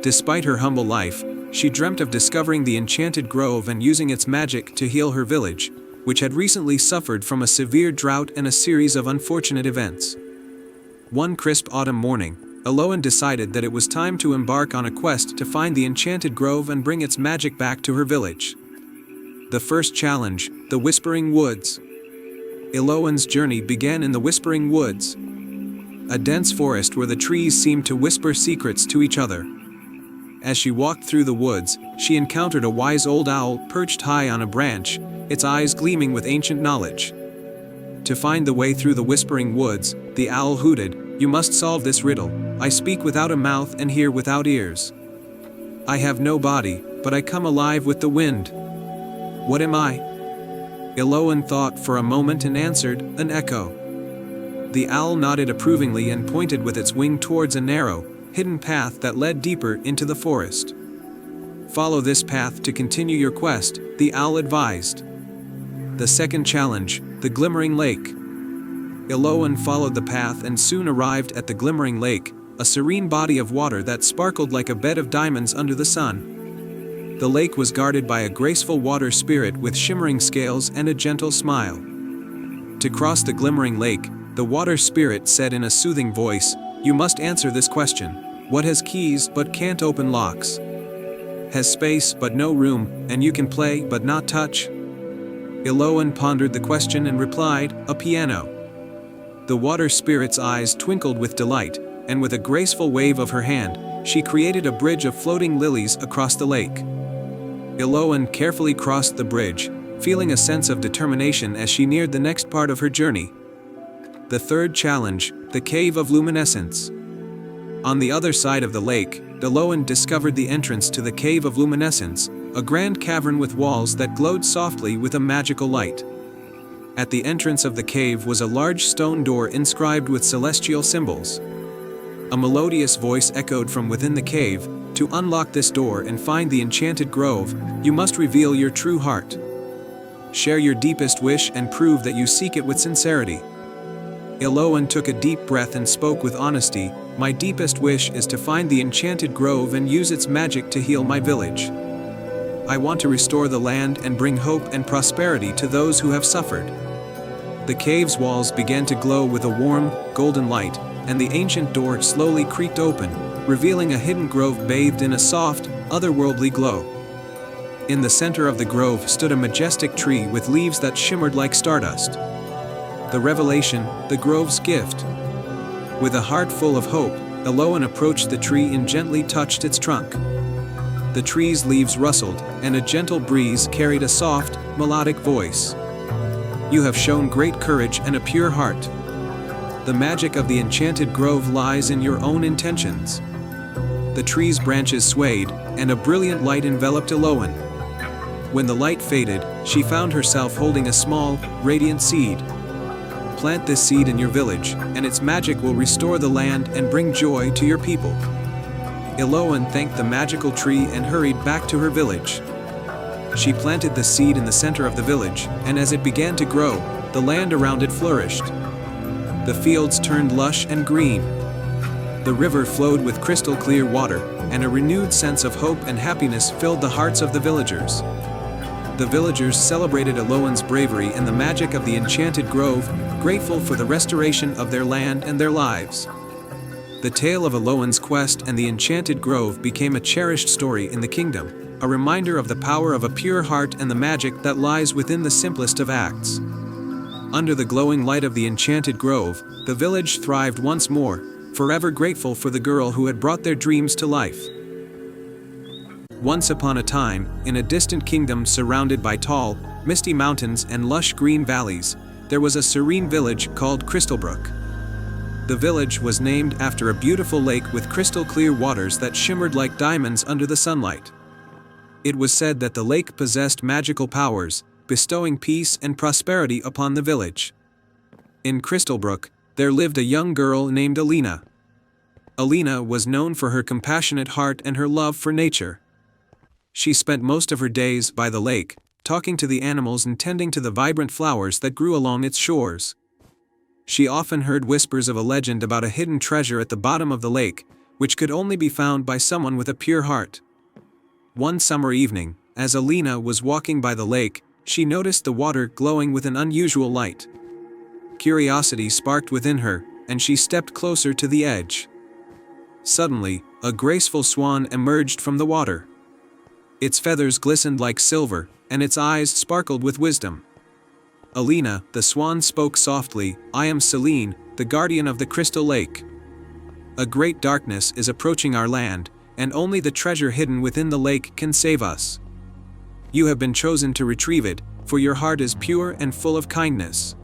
Despite her humble life, she dreamt of discovering the Enchanted Grove and using its magic to heal her village, which had recently suffered from a severe drought and a series of unfortunate events. One crisp autumn morning, Eloan decided that it was time to embark on a quest to find the Enchanted Grove and bring its magic back to her village. The first challenge, the Whispering Woods. Iloan's journey began in the Whispering Woods, a dense forest where the trees seemed to whisper secrets to each other. As she walked through the woods, she encountered a wise old owl perched high on a branch, its eyes gleaming with ancient knowledge. To find the way through the Whispering Woods, the owl hooted, "You must solve this riddle. I speak without a mouth and hear without ears. I have no body, but I come alive with the wind. What am I?" Iloan thought for a moment and answered, "An echo." The owl nodded approvingly and pointed with its wing towards a narrow, hidden path that led deeper into the forest. "Follow this path to continue your quest," the owl advised. The second challenge, the Glimmering Lake. Iloan followed the path and soon arrived at the Glimmering Lake, a serene body of water that sparkled like a bed of diamonds under the sun. The lake was guarded by a graceful water spirit with shimmering scales and a gentle smile. To cross the Glimmering Lake, the water spirit said in a soothing voice, "You must answer this question. What has keys but can't open locks? Has space but no room, and you can play but not touch?" Iloan pondered the question and replied, "A piano." The water spirit's eyes twinkled with delight, and with a graceful wave of her hand, she created a bridge of floating lilies across the lake. Iloan carefully crossed the bridge, feeling a sense of determination as she neared the next part of her journey. The third challenge, the Cave of Luminescence. On the other side of the lake, Iloan discovered the entrance to the Cave of Luminescence, a grand cavern with walls that glowed softly with a magical light. At the entrance of the cave was a large stone door inscribed with celestial symbols. A melodious voice echoed from within the cave, "To unlock this door and find the enchanted grove, you must reveal your true heart. Share your deepest wish and prove that you seek it with sincerity." Iloan took a deep breath and spoke with honesty, "My deepest wish is to find the enchanted grove and use its magic to heal my village. I want to restore the land and bring hope and prosperity to those who have suffered." The cave's walls began to glow with a warm, golden light, and the ancient door slowly creaked open, revealing a hidden grove bathed in a soft, otherworldly glow. In the center of the grove stood a majestic tree with leaves that shimmered like stardust. The revelation, the grove's gift. With a heart full of hope, Iloan approached the tree and gently touched its trunk. The tree's leaves rustled, and a gentle breeze carried a soft, melodic voice. "You have shown great courage and a pure heart. The magic of the enchanted grove lies in your own intentions." The tree's branches swayed, and a brilliant light enveloped Iloan. When the light faded, she found herself holding a small, radiant seed. "Plant this seed in your village, and its magic will restore the land and bring joy to your people." Iloan thanked the magical tree and hurried back to her village. She planted the seed in the center of the village, and as it began to grow, the land around it flourished. The fields turned lush and green. The river flowed with crystal clear water, and a renewed sense of hope and happiness filled the hearts of the villagers. The villagers celebrated Iloan's bravery and the magic of the enchanted grove, grateful for the restoration of their land and their lives. The tale of Iloan's quest and the enchanted grove became a cherished story in the kingdom, a reminder of the power of a pure heart and the magic that lies within the simplest of acts. Under the glowing light of the enchanted grove, the village thrived once more, forever grateful for the girl who had brought their dreams to life. Once upon a time, in a distant kingdom surrounded by tall, misty mountains and lush green valleys, there was a serene village called Crystalbrook. The village was named after a beautiful lake with crystal clear waters that shimmered like diamonds under the sunlight. It was said that the lake possessed magical powers, bestowing peace and prosperity upon the village. In Crystalbrook, there lived a young girl named Alina. Alina was known for her compassionate heart and her love for nature. She spent most of her days by the lake, talking to the animals and tending to the vibrant flowers that grew along its shores. She often heard whispers of a legend about a hidden treasure at the bottom of the lake, which could only be found by someone with a pure heart. One summer evening, as Alina was walking by the lake, she noticed the water glowing with an unusual light. Curiosity sparked within her, and she stepped closer to the edge. Suddenly, a graceful swan emerged from the water. Its feathers glistened like silver, and its eyes sparkled with wisdom. Alina, the swan spoke softly, "I am Selene, the guardian of the Crystal Lake. A great darkness is approaching our land, and only the treasure hidden within the lake can save us. You have been chosen to retrieve it, for your heart is pure and full of kindness."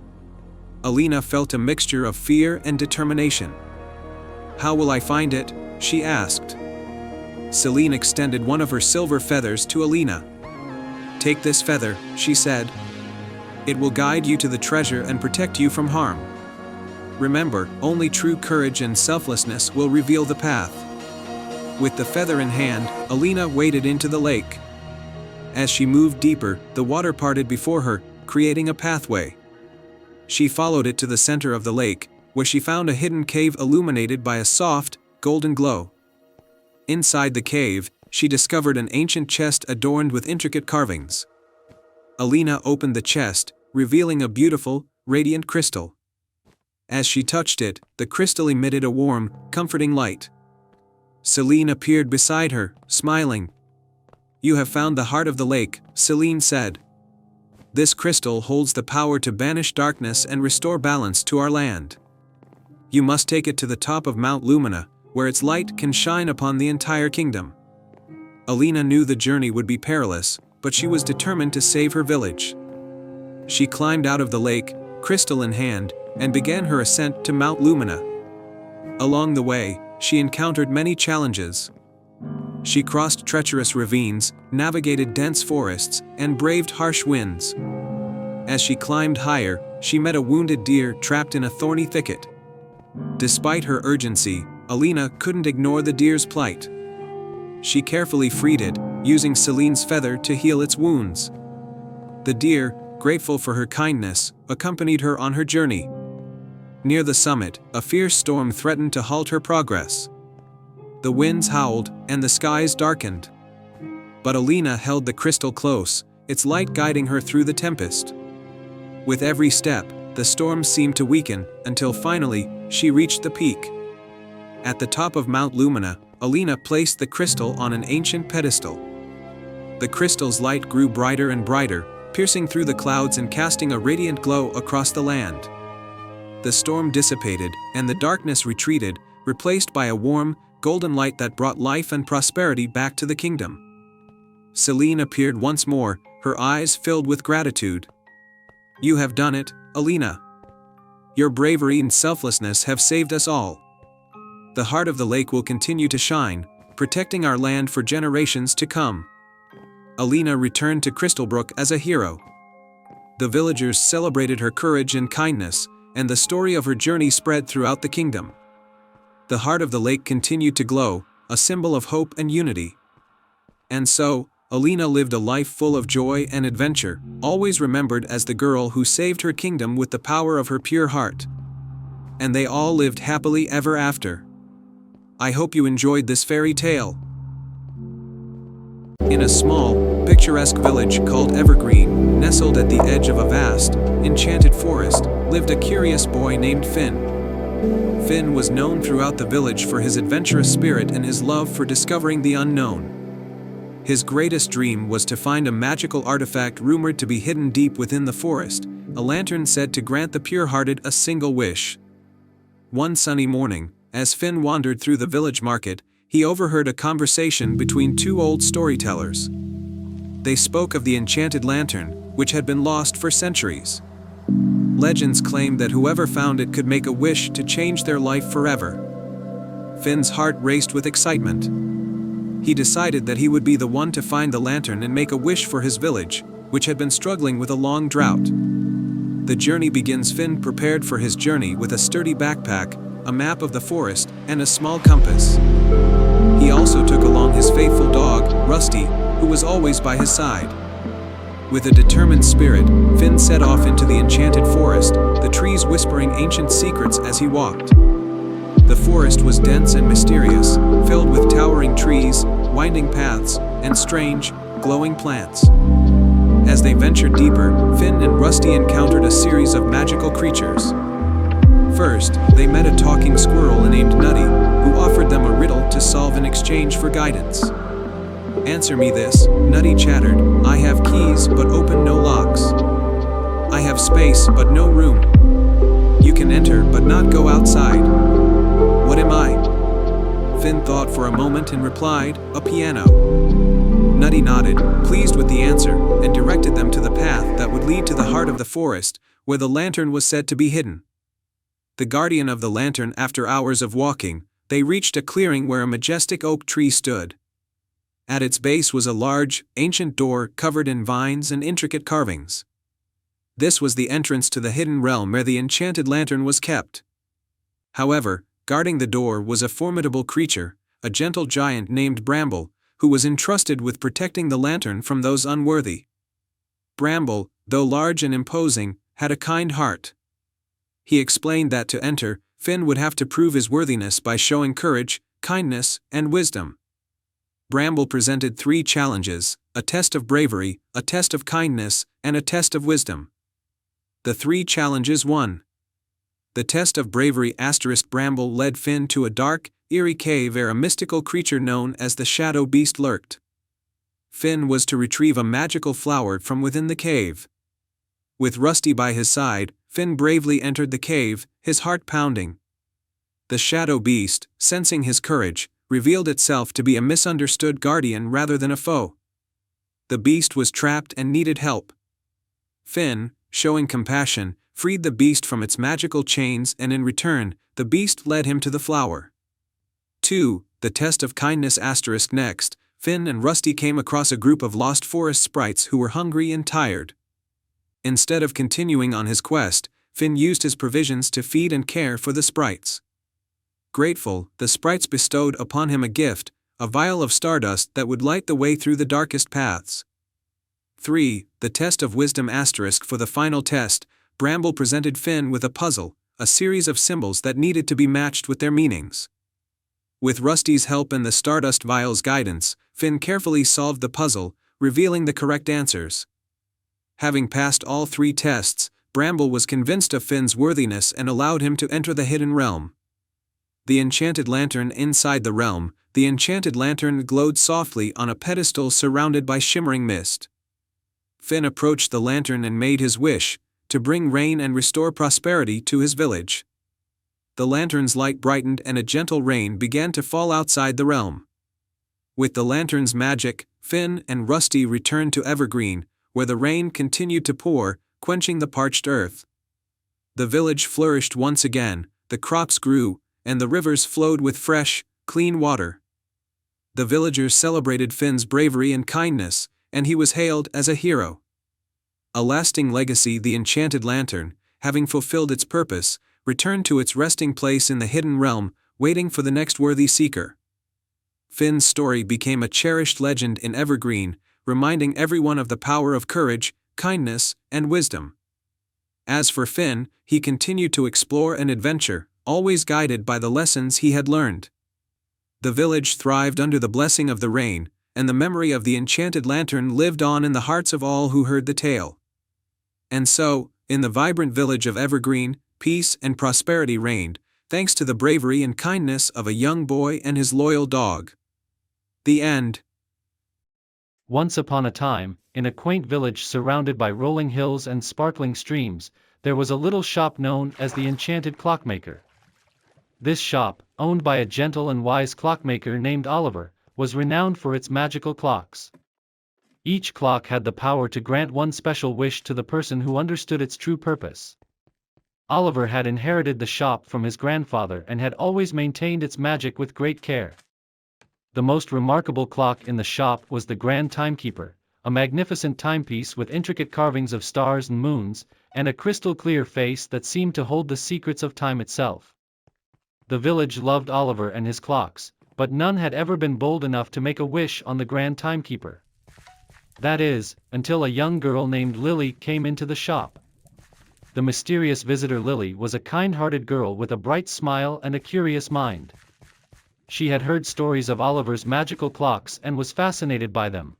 Alina felt a mixture of fear and determination. "How will I find it?" she asked. Selene extended one of her silver feathers to Alina. "Take this feather," she said. "It will guide you to the treasure and protect you from harm. Remember, only true courage and selflessness will reveal the path." With the feather in hand, Alina waded into the lake. As she moved deeper, the water parted before her, creating a pathway. She followed it to the center of the lake, where she found a hidden cave illuminated by a soft, golden glow. Inside the cave, she discovered an ancient chest adorned with intricate carvings. Alina opened the chest, revealing a beautiful, radiant crystal. As she touched it, the crystal emitted a warm, comforting light. Selene appeared beside her, smiling. "You have found the heart of the lake," Selene said. "This crystal holds the power to banish darkness and restore balance to our land. You must take it to the top of Mount Lumina, where its light can shine upon the entire kingdom." Alina knew the journey would be perilous, but she was determined to save her village. She climbed out of the lake, crystal in hand, and began her ascent to Mount Lumina. Along the way, she encountered many challenges. She crossed treacherous ravines, navigated dense forests, and braved harsh winds. As she climbed higher, she met a wounded deer trapped in a thorny thicket. Despite her urgency, Alina couldn't ignore the deer's plight. She carefully freed it, using Selene's feather to heal its wounds. The deer, grateful for her kindness, accompanied her on her journey. Near the summit, a fierce storm threatened to halt her progress. The winds howled, and the skies darkened. But Alina held the crystal close, its light guiding her through the tempest. With every step, the storm seemed to weaken, until finally, she reached the peak. At the top of Mount Lumina, Alina placed the crystal on an ancient pedestal. The crystal's light grew brighter and brighter, piercing through the clouds and casting a radiant glow across the land. The storm dissipated, and the darkness retreated, replaced by a warm, golden light that brought life and prosperity back to the kingdom. Selene appeared once more, her eyes filled with gratitude. "You have done it, Alina. Your bravery and selflessness have saved us all. The heart of the lake will continue to shine, protecting our land for generations to come." Alina returned to Crystalbrook as a hero. The villagers celebrated her courage and kindness, and the story of her journey spread throughout the kingdom. The heart of the lake continued to glow, a symbol of hope and unity. And so, Alina lived a life full of joy and adventure, always remembered as the girl who saved her kingdom with the power of her pure heart. And they all lived happily ever after. I hope you enjoyed this fairy tale. In a small, picturesque village called Evergreen, nestled at the edge of a vast, enchanted forest, lived a curious boy named Finn. Finn was known throughout the village for his adventurous spirit and his love for discovering the unknown. His greatest dream was to find a magical artifact rumored to be hidden deep within the forest, a lantern said to grant the pure-hearted a single wish. One sunny morning, as Finn wandered through the village market, he overheard a conversation between two old storytellers. They spoke of the enchanted lantern, which had been lost for centuries. Legends claimed that whoever found it could make a wish to change their life forever. Finn's heart raced with excitement. He decided that he would be the one to find the lantern and make a wish for his village, which had been struggling with a long drought. The journey begins. Finn prepared for his journey with a sturdy backpack, a map of the forest, and a small compass. He also took along his faithful dog, Rusty, who was always by his side. With a determined spirit, Finn set off into the enchanted forest, the trees whispering ancient secrets as he walked. The forest was dense and mysterious, filled with towering trees, winding paths, and strange, glowing plants. As they ventured deeper, Finn and Rusty encountered a series of magical creatures. First, they met a talking squirrel named Nutty, who offered them a riddle to solve in exchange for guidance. "Answer me this," Nutty chattered. "I have keys but open no locks." I have space but no room. You can enter but not go outside. What am I? Finn thought for a moment and replied, a piano. Nutty nodded, pleased with the answer, and directed them to the path that would lead to the heart of the forest, where the lantern was said to be hidden. The guardian of the lantern, after hours of walking, they reached a clearing where a majestic oak tree stood. At its base was a large, ancient door covered in vines and intricate carvings. This was the entrance to the hidden realm where the enchanted lantern was kept. However, guarding the door was a formidable creature, a gentle giant named Bramble, who was entrusted with protecting the lantern from those unworthy. Bramble, though large and imposing, had a kind heart. He explained that to enter, Finn would have to prove his worthiness by showing courage, kindness, and wisdom. Bramble presented 3 challenges: a test of bravery, a test of kindness, and a test of wisdom. The 3 challenges 1. The test of bravery * Bramble led Finn to a dark, eerie cave where a mystical creature known as the Shadow Beast lurked. Finn was to retrieve a magical flower from within the cave. With Rusty by his side, Finn bravely entered the cave, his heart pounding. The Shadow Beast, sensing his courage, revealed itself to be a misunderstood guardian rather than a foe. The beast was trapped and needed help. Finn, showing compassion, freed the beast from its magical chains, and in return, the beast led him to the flower. 2. The test of kindness * Next, Finn and Rusty came across a group of lost forest sprites who were hungry and tired. Instead of continuing on his quest, Finn used his provisions to feed and care for the sprites. Grateful, the sprites bestowed upon him a gift, a vial of stardust that would light the way through the darkest paths. 3. The test of wisdom * For the final test, Bramble presented Finn with a puzzle, a series of symbols that needed to be matched with their meanings. With Rusty's help and the stardust vial's guidance, Finn carefully solved the puzzle, revealing the correct answers. Having passed all 3 tests, Bramble was convinced of Finn's worthiness and allowed him to enter the hidden realm. The enchanted lantern inside the realm, the enchanted lantern glowed softly on a pedestal surrounded by shimmering mist. Finn approached the lantern and made his wish, to bring rain and restore prosperity to his village. The lantern's light brightened and a gentle rain began to fall outside the realm. With the lantern's magic, Finn and Rusty returned to Evergreen, where the rain continued to pour, quenching the parched earth. The village flourished once again, the crops grew, and the rivers flowed with fresh, clean water. The villagers celebrated Finn's bravery and kindness, and he was hailed as a hero. A lasting legacy. The enchanted lantern, having fulfilled its purpose, returned to its resting place in the hidden realm, waiting for the next worthy seeker. Finn's story became a cherished legend in Evergreen, reminding everyone of the power of courage, kindness, and wisdom. As for Finn, he continued to explore and adventure, always guided by the lessons he had learned. The village thrived under the blessing of the rain, and the memory of the enchanted lantern lived on in the hearts of all who heard the tale. And so, in the vibrant village of Evergreen, peace and prosperity reigned, thanks to the bravery and kindness of a young boy and his loyal dog. The end. Once upon a time, in a quaint village surrounded by rolling hills and sparkling streams, there was a little shop known as the Enchanted Clockmaker. This shop, owned by a gentle and wise clockmaker named Oliver, was renowned for its magical clocks. Each clock had the power to grant one special wish to the person who understood its true purpose. Oliver had inherited the shop from his grandfather and had always maintained its magic with great care. The most remarkable clock in the shop was the Grand Timekeeper, a magnificent timepiece with intricate carvings of stars and moons, and a crystal-clear face that seemed to hold the secrets of time itself. The village loved Oliver and his clocks, but none had ever been bold enough to make a wish on the Grand Timekeeper. That is, until a young girl named Lily came into the shop. The mysterious visitor Lily was a kind-hearted girl with a bright smile and a curious mind. She had heard stories of Oliver's magical clocks and was fascinated by them.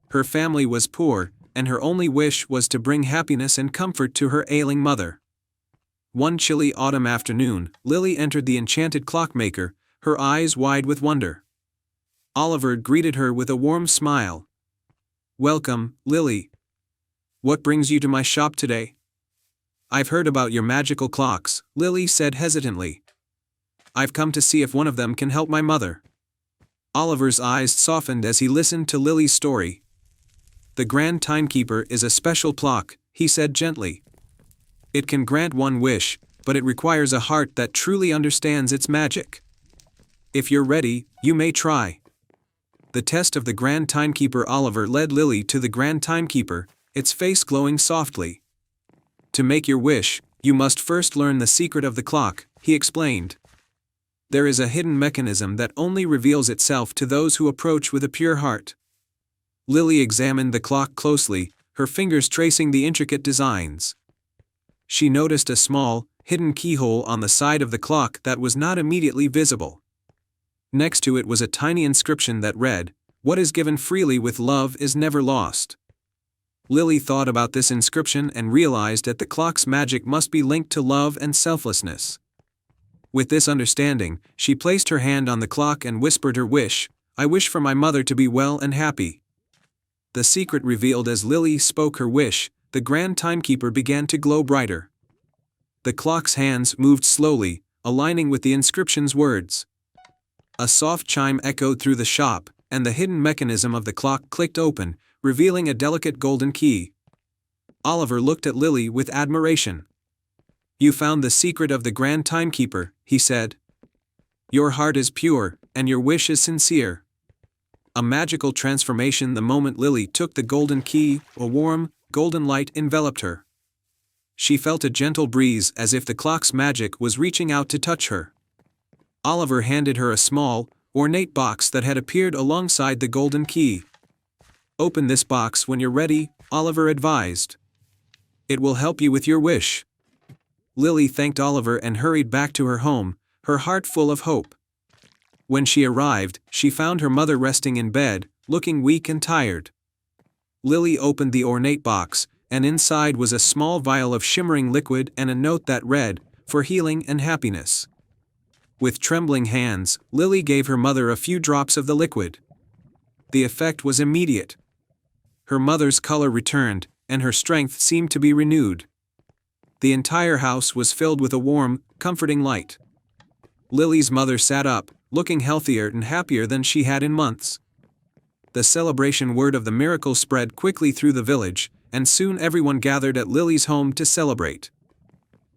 Her family was poor, and her only wish was to bring happiness and comfort to her ailing mother. One chilly autumn afternoon, Lily entered the Enchanted Clockmaker, her eyes wide with wonder. Oliver greeted her with a warm smile. "Welcome, Lily. what brings you to my shop today? I've heard about your magical clocks, Lily said hesitantly. I've come to see if one of them can help my mother. Oliver's eyes softened as he listened to Lily's story. The Grand Timekeeper is a special clock, he said gently. It can grant one wish, but it requires a heart that truly understands its magic. If you're ready, you may try. The test of the Grand Timekeeper. Oliver led Lily to the Grand Timekeeper, its face glowing softly. To make your wish, you must first learn the secret of the clock, he explained. There is a hidden mechanism that only reveals itself to those who approach with a pure heart. Lily examined the clock closely, her fingers tracing the intricate designs. She noticed a small, hidden keyhole on the side of the clock that was not immediately visible. Next to it was a tiny inscription that read, "What is given freely with love is never lost." Lily thought about this inscription and realized that the clock's magic must be linked to love and selflessness. With this understanding, she placed her hand on the clock and whispered her wish, "I wish for my mother to be well and happy." The secret revealed as Lily spoke her wish, the Grand Timekeeper began to glow brighter. The clock's hands moved slowly, aligning with the inscription's words. A soft chime echoed through the shop, and the hidden mechanism of the clock clicked open, revealing a delicate golden key. Oliver looked at Lily with admiration. "You found the secret of the Grand Timekeeper," he said. "Your heart is pure, and your wish is sincere." A magical transformation the moment Lily took the golden key, a warm, golden light enveloped her. She felt a gentle breeze as if the clock's magic was reaching out to touch her. Oliver handed her a small, ornate box that had appeared alongside the golden key. "Open this box when you're ready," Oliver advised. "It will help you with your wish." Lily thanked Oliver and hurried back to her home, her heart full of hope. When she arrived, she found her mother resting in bed, looking weak and tired. Lily opened the ornate box, and inside was a small vial of shimmering liquid and a note that read, "For healing and happiness." With trembling hands, Lily gave her mother a few drops of the liquid. The effect was immediate. Her mother's color returned, and her strength seemed to be renewed. The entire house was filled with a warm, comforting light. Lily's mother sat up, looking healthier and happier than she had in months. The celebration word of the miracle spread quickly through the village, and soon everyone gathered at Lily's home to celebrate.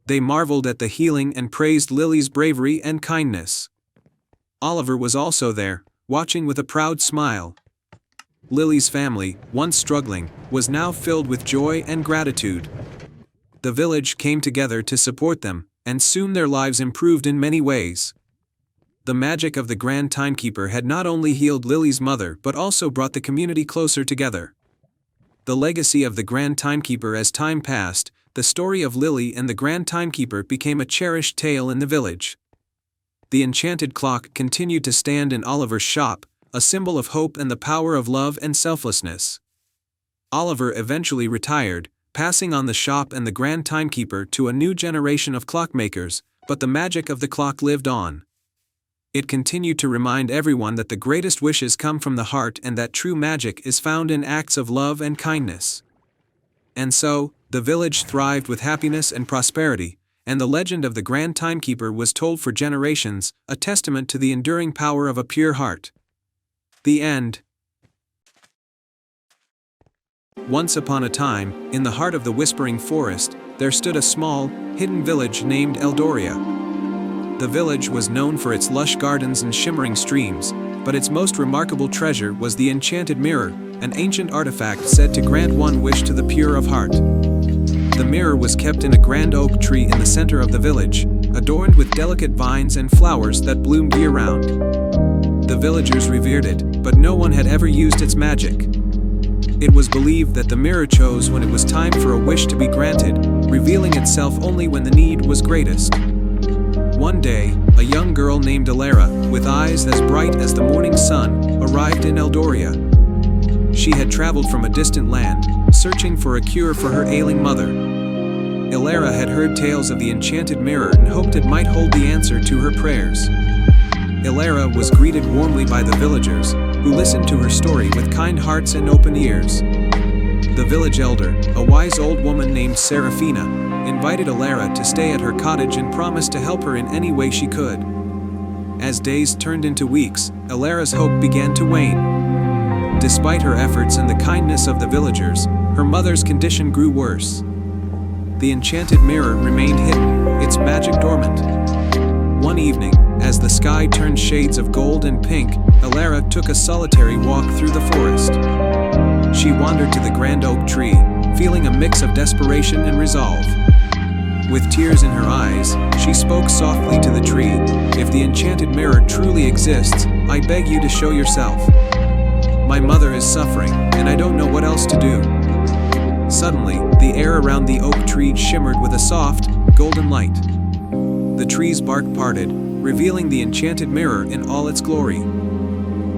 They marveled at the healing and praised Lily's bravery and kindness. Oliver was also there, watching with a proud smile. Lily's family, once struggling, was now filled with joy and gratitude. The village came together to support them, and soon their lives improved in many ways. The magic of the Grand Timekeeper had not only healed Lily's mother but also brought the community closer together. The legacy of the Grand Timekeeper. As time passed, the story of Lily and the Grand Timekeeper became a cherished tale in the village. The enchanted clock continued to stand in Oliver's shop, a symbol of hope and the power of love and selflessness. Oliver eventually retired, passing on the shop and the Grand Timekeeper to a new generation of clockmakers, but the magic of the clock lived on. It continued to remind everyone that the greatest wishes come from the heart and that true magic is found in acts of love and kindness. And so, the village thrived with happiness and prosperity, and the legend of the Grand Timekeeper was told for generations, a testament to the enduring power of a pure heart. The end. Once upon a time, in the heart of the Whispering Forest, there stood a small, hidden village named Eldoria. The village was known for its lush gardens and shimmering streams, but its most remarkable treasure was the enchanted mirror, an ancient artifact said to grant one wish to the pure of heart. The mirror was kept in a grand oak tree in the center of the village, adorned with delicate vines and flowers that bloomed year-round. The villagers revered it, but no one had ever used its magic. It was believed that the mirror chose when it was time for a wish to be granted, revealing itself only when the need was greatest. One day, a young girl named Alara, with eyes as bright as the morning sun, arrived in Eldoria. She had traveled from a distant land, searching for a cure for her ailing mother. Alara had heard tales of the enchanted mirror and hoped it might hold the answer to her prayers. Alara was greeted warmly by the villagers, who listened to her story with kind hearts and open ears. the village elder, a wise old woman named Serafina, invited Alara to stay at her cottage and promised to help her in any way she could. As days turned into weeks, Alara's hope began to wane. Despite her efforts and the kindness of the villagers, her mother's condition grew worse. The enchanted mirror remained hidden, its magic dormant. One evening, as the sky turned shades of gold and pink, Alara took a solitary walk through the forest. She wandered to the grand oak tree, feeling a mix of desperation and resolve. With tears in her eyes, she spoke softly to the tree, "If the enchanted mirror truly exists, I beg you to show yourself. My mother is suffering, and I don't know what else to do." Suddenly, the air around the oak tree shimmered with a soft, golden light. The tree's bark parted, revealing the enchanted mirror in all its glory.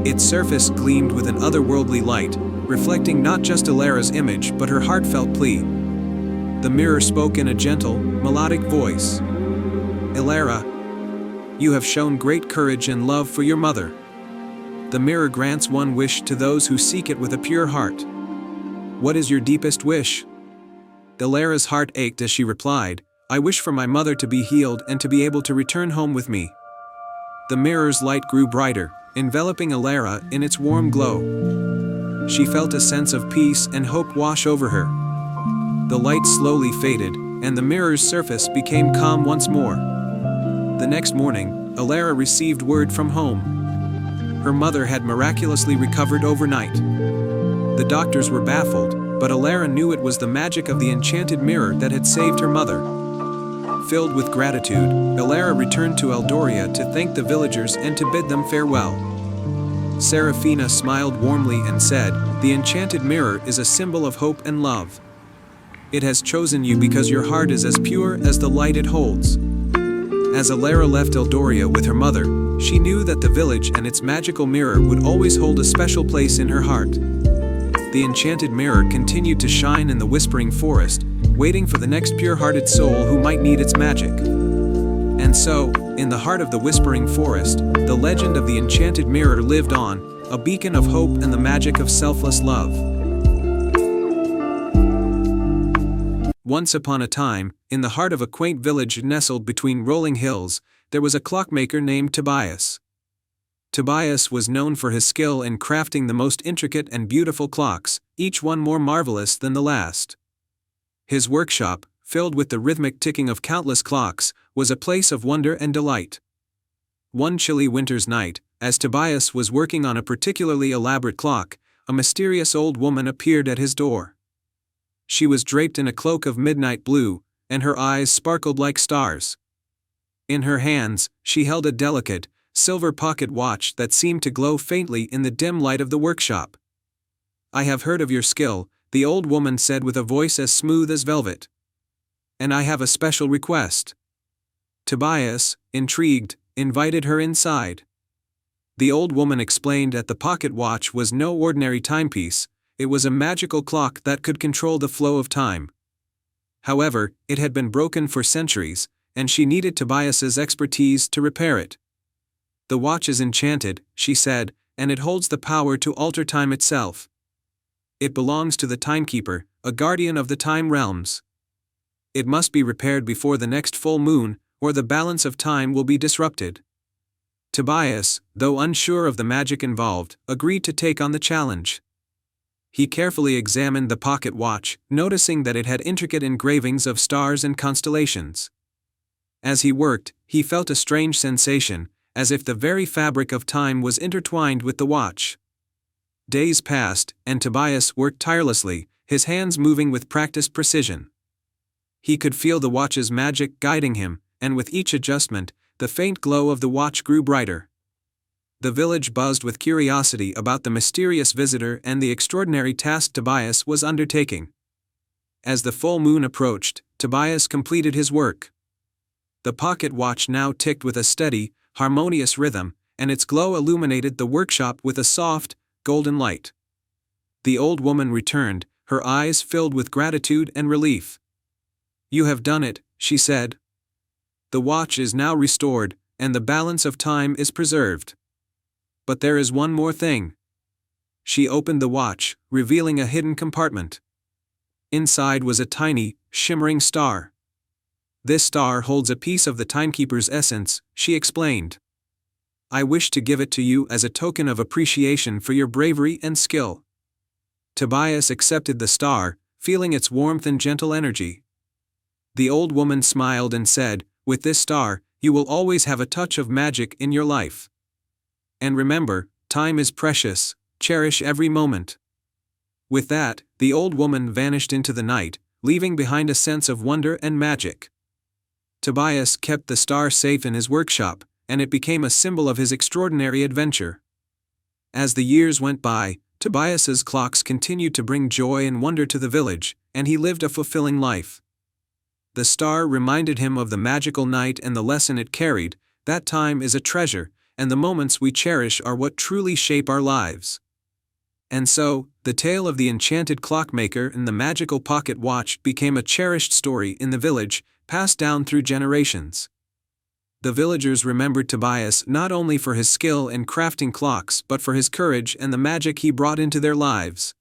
Its surface gleamed with an otherworldly light, reflecting not just Alara's image but her heartfelt plea. The mirror spoke in a gentle, melodic voice. "Alara, you have shown great courage and love for your mother. The mirror grants one wish to those who seek it with a pure heart. What is your deepest wish?" Alara's heart ached as she replied, "I wish for my mother to be healed and to be able to return home with me." The mirror's light grew brighter, enveloping Alara in its warm glow. She felt a sense of peace and hope wash over her. The light slowly faded, and the mirror's surface became calm once more. The next morning, Alara received word from home. Her mother had miraculously recovered overnight. The doctors were baffled, but Alara knew it was the magic of the enchanted mirror that had saved her mother. Filled with gratitude, Alara returned to Eldoria to thank the villagers and to bid them farewell. Serafina smiled warmly and said, "The enchanted mirror is a symbol of hope and love. It has chosen you because your heart is as pure as the light it holds." As Alara left Eldoria with her mother, she knew that the village and its magical mirror would always hold a special place in her heart. The enchanted mirror continued to shine in the whispering forest, waiting for the next pure-hearted soul who might need its magic. And so, in the heart of the whispering forest, the legend of the enchanted mirror lived on, a beacon of hope and the magic of selfless love. Once upon a time, in the heart of a quaint village nestled between rolling hills, there was a clockmaker named Tobias. Tobias was known for his skill in crafting the most intricate and beautiful clocks, each one more marvelous than the last. His workshop, filled with the rhythmic ticking of countless clocks, was a place of wonder and delight. One chilly winter's night, as Tobias was working on a particularly elaborate clock, a mysterious old woman appeared at his door. She was draped in a cloak of midnight blue, and her eyes sparkled like stars. In her hands, she held a delicate, silver pocket watch that seemed to glow faintly in the dim light of the workshop. "I have heard of your skill," the old woman said with a voice as smooth as velvet. "And I have a special request." Tobias, intrigued, invited her inside. The old woman explained that the pocket watch was no ordinary timepiece, it was a magical clock that could control the flow of time. However, it had been broken for centuries, and she needed Tobias's expertise to repair it. "The watch is enchanted," she said, "and it holds the power to alter time itself. It belongs to the timekeeper, a guardian of the time realms. It must be repaired before the next full moon, or the balance of time will be disrupted." Tobias, though unsure of the magic involved, agreed to take on the challenge. He carefully examined the pocket watch, noticing that it had intricate engravings of stars and constellations. As he worked, he felt a strange sensation, as if the very fabric of time was intertwined with the watch. Days passed, and Tobias worked tirelessly, his hands moving with practiced precision. He could feel the watch's magic guiding him, and with each adjustment, the faint glow of the watch grew brighter. The village buzzed with curiosity about the mysterious visitor and the extraordinary task Tobias was undertaking. As the full moon approached, Tobias completed his work. The pocket watch now ticked with a steady, harmonious rhythm, and its glow illuminated the workshop with a soft, golden light. The old woman returned, her eyes filled with gratitude and relief. "You have done it," she said. "The watch is now restored, and the balance of time is preserved. But there is one more thing." She opened the watch, revealing a hidden compartment. Inside was a tiny, shimmering star. "This star holds a piece of the timekeeper's essence," she explained. "I wish to give it to you as a token of appreciation for your bravery and skill." Tobias accepted the star, feeling its warmth and gentle energy. The old woman smiled and said, "With this star, you will always have a touch of magic in your life. And remember, time is precious, cherish every moment." With that, the old woman vanished into the night, leaving behind a sense of wonder and magic. Tobias kept the star safe in his workshop, and it became a symbol of his extraordinary adventure. As the years went by, Tobias's clocks continued to bring joy and wonder to the village, and he lived a fulfilling life. The star reminded him of the magical night and the lesson it carried: that time is a treasure, and the moments we cherish are what truly shape our lives. And so, the tale of the enchanted clockmaker and the magical pocket watch became a cherished story in the village, passed down through generations. The villagers remembered Tobias not only for his skill in crafting clocks but for his courage and the magic he brought into their lives.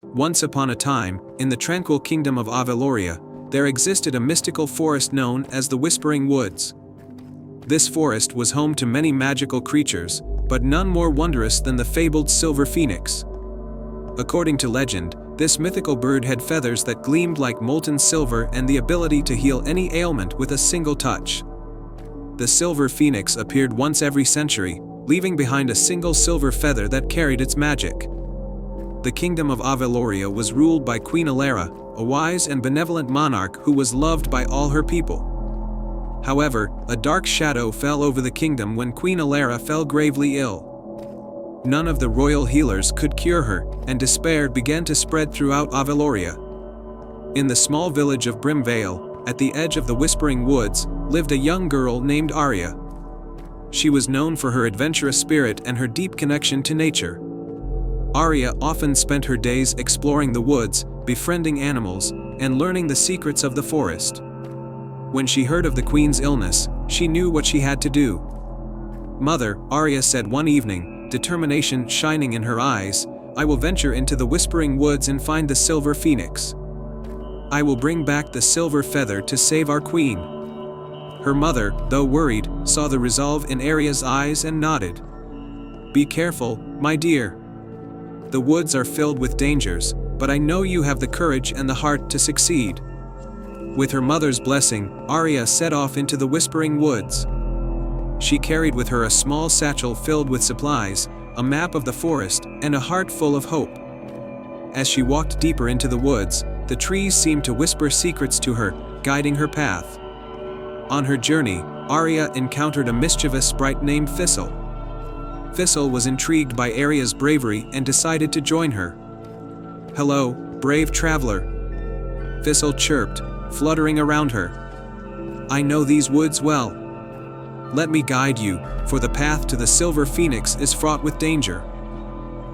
Once upon a time, in the tranquil kingdom of Aveloria, there existed a mystical forest known as the Whispering Woods. This forest was home to many magical creatures, but none more wondrous than the fabled silver phoenix. According to legend, this mythical bird had feathers that gleamed like molten silver and the ability to heal any ailment with a single touch. The silver phoenix appeared once every century, leaving behind a single silver feather that carried its magic. The kingdom of Aveloria was ruled by Queen Alara, a wise and benevolent monarch who was loved by all her people. However, a dark shadow fell over the kingdom when Queen Alara fell gravely ill. None of the royal healers could cure her, and despair began to spread throughout Aveloria. In the small village of Brimvale, at the edge of the Whispering Woods, lived a young girl named Arya. She was known for her adventurous spirit and her deep connection to nature. Arya often spent her days exploring the woods, befriending animals, and learning the secrets of the forest. When she heard of the queen's illness, she knew what she had to do. "Mother," Arya said one evening, determination shining in her eyes, "I will venture into the Whispering Woods and find the silver phoenix. I will bring back the silver feather to save our queen." Her mother, though worried, saw the resolve in Arya's eyes and nodded. "Be careful, my dear. The woods are filled with dangers, but I know you have the courage and the heart to succeed." With her mother's blessing, Arya set off into the Whispering Woods. She carried with her a small satchel filled with supplies, a map of the forest, and a heart full of hope. As she walked deeper into the woods, the trees seemed to whisper secrets to her, guiding her path. On her journey, Arya encountered a mischievous sprite named Thistle. Thistle was intrigued by Arya's bravery and decided to join her. "Hello, brave traveler," Thistle chirped, fluttering around her. "I know these woods well. Let me guide you, for the path to the Silver Phoenix is fraught with danger."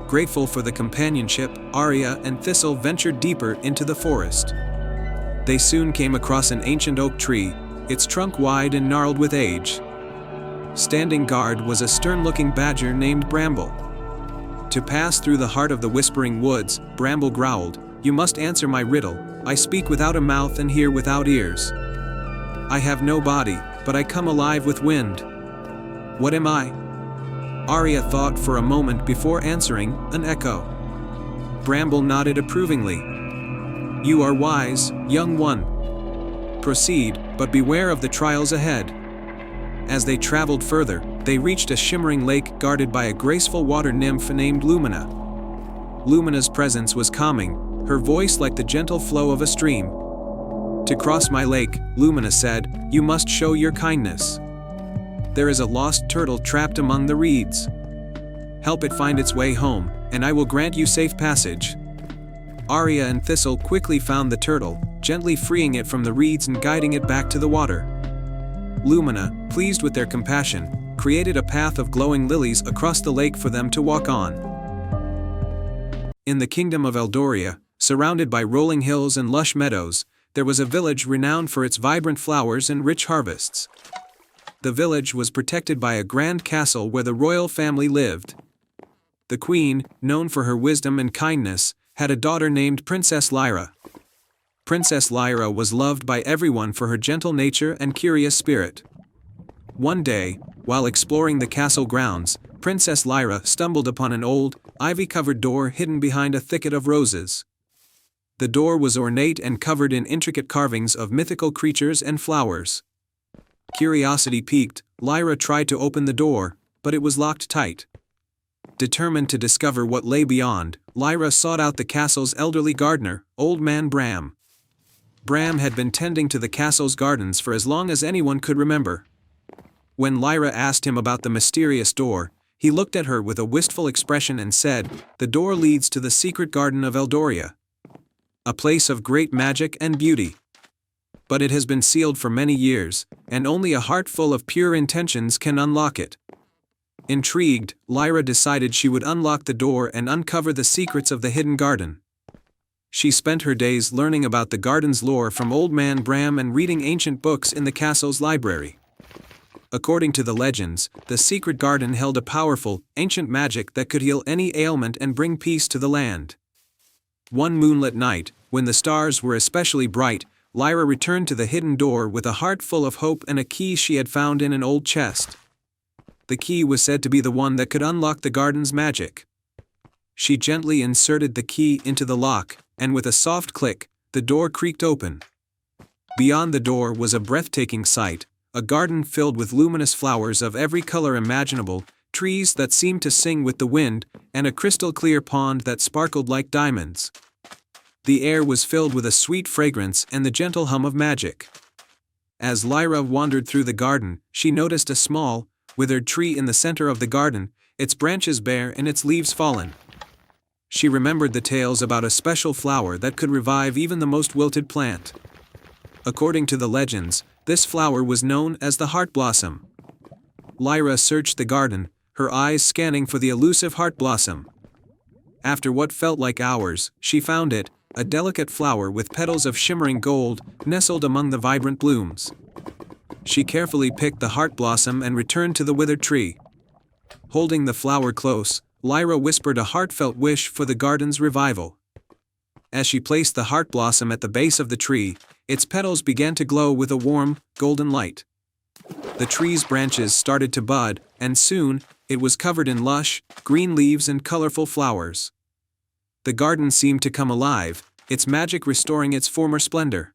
Grateful for the companionship, Arya and Thistle ventured deeper into the forest. They soon came across an ancient oak tree, its trunk wide and gnarled with age. Standing guard was a stern-looking badger named Bramble. To pass through the heart of the Whispering Woods, Bramble growled, "You must answer my riddle. I speak without a mouth and hear without ears. I have no body, but I come alive with wind. What am I?" Arya thought for a moment before answering, "An echo." Bramble nodded approvingly. "You are wise, young one. Proceed, but beware of the trials ahead." As they traveled further, they reached a shimmering lake guarded by a graceful water nymph named Lumina. Lumina's presence was calming, her voice like the gentle flow of a stream. "To cross my lake," Lumina said, "you must show your kindness. There is a lost turtle trapped among the reeds. Help it find its way home, and I will grant you safe passage." Arya and Thistle quickly found the turtle, gently freeing it from the reeds and guiding it back to the water. Lumina, pleased with their compassion, created a path of glowing lilies across the lake for them to walk on. In the kingdom of Eldoria, surrounded by rolling hills and lush meadows, there was a village renowned for its vibrant flowers and rich harvests. The village was protected by a grand castle where the royal family lived. The queen, known for her wisdom and kindness, had a daughter named Princess Lyra. Princess Lyra was loved by everyone for her gentle nature and curious spirit. One day, while exploring the castle grounds, Princess Lyra stumbled upon an old, ivy-covered door hidden behind a thicket of roses. The door was ornate and covered in intricate carvings of mythical creatures and flowers. Curiosity piqued, Lyra tried to open the door, but it was locked tight. Determined to discover what lay beyond, Lyra sought out the castle's elderly gardener, Old Man Bram. Bram had been tending to the castle's gardens for as long as anyone could remember. When Lyra asked him about the mysterious door, he looked at her with a wistful expression and said, "The door leads to the secret garden of Eldoria. A place of great magic and beauty. But it has been sealed for many years, and only a heart full of pure intentions can unlock it." Intrigued, Lyra decided she would unlock the door and uncover the secrets of the hidden garden. She spent her days learning about the garden's lore from Old Man Bram and reading ancient books in the castle's library. According to the legends, the secret garden held a powerful, ancient magic that could heal any ailment and bring peace to the land. One moonlit night, when the stars were especially bright, Lyra returned to the hidden door with a heart full of hope and a key she had found in an old chest. The key was said to be the one that could unlock the garden's magic. She gently inserted the key into the lock, and with a soft click, the door creaked open. Beyond the door was a breathtaking sight, a garden filled with luminous flowers of every color imaginable, trees that seemed to sing with the wind, and a crystal-clear pond that sparkled like diamonds. The air was filled with a sweet fragrance and the gentle hum of magic. As Lyra wandered through the garden, she noticed a small, withered tree in the center of the garden, its branches bare and its leaves fallen. She remembered the tales about a special flower that could revive even the most wilted plant. According to the legends, this flower was known as the heart blossom. Lyra searched the garden, her eyes scanning for the elusive heart blossom. After what felt like hours, she found it, a delicate flower with petals of shimmering gold, nestled among the vibrant blooms. She carefully picked the heart blossom and returned to the withered tree. Holding the flower close, Lyra whispered a heartfelt wish for the garden's revival. As she placed the heart blossom at the base of the tree, its petals began to glow with a warm, golden light. The tree's branches started to bud, and soon, it was covered in lush, green leaves and colorful flowers. The garden seemed to come alive, its magic restoring its former splendor.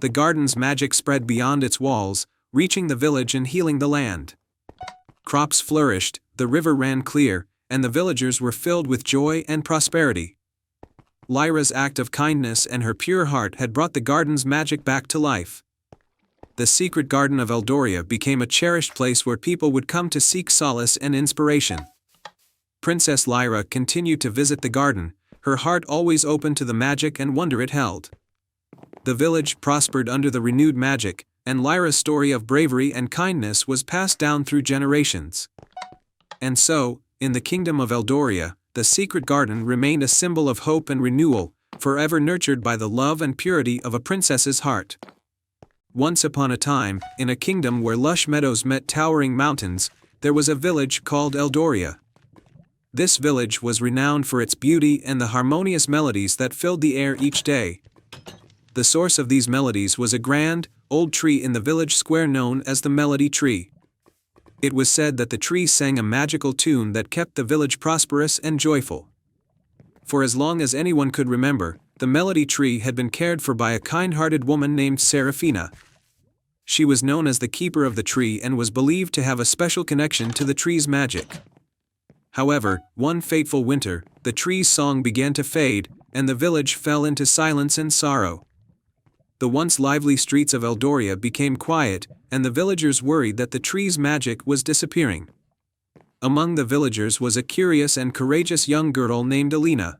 The garden's magic spread beyond its walls, reaching the village and healing the land. Crops flourished, the river ran clear, and the villagers were filled with joy and prosperity. Lyra's act of kindness and her pure heart had brought the garden's magic back to life. The secret garden of Eldoria became a cherished place where people would come to seek solace and inspiration. Princess Lyra continued to visit the garden, her heart always open to the magic and wonder it held. The village prospered under the renewed magic, and Lyra's story of bravery and kindness was passed down through generations. And so, in the kingdom of Eldoria, the secret garden remained a symbol of hope and renewal, forever nurtured by the love and purity of a princess's heart. Once upon a time, in a kingdom where lush meadows met towering mountains, there was a village called Eldoria. This village was renowned for its beauty and the harmonious melodies that filled the air each day. The source of these melodies was a grand, old tree in the village square known as the Melody Tree. It was said that the tree sang a magical tune that kept the village prosperous and joyful. For as long as anyone could remember, the Melody Tree had been cared for by a kind-hearted woman named Serafina. She was known as the keeper of the tree and was believed to have a special connection to the tree's magic. However, one fateful winter, the tree's song began to fade, and the village fell into silence and sorrow. The once lively streets of Eldoria became quiet, and the villagers worried that the tree's magic was disappearing. Among the villagers was a curious and courageous young girl named Alina.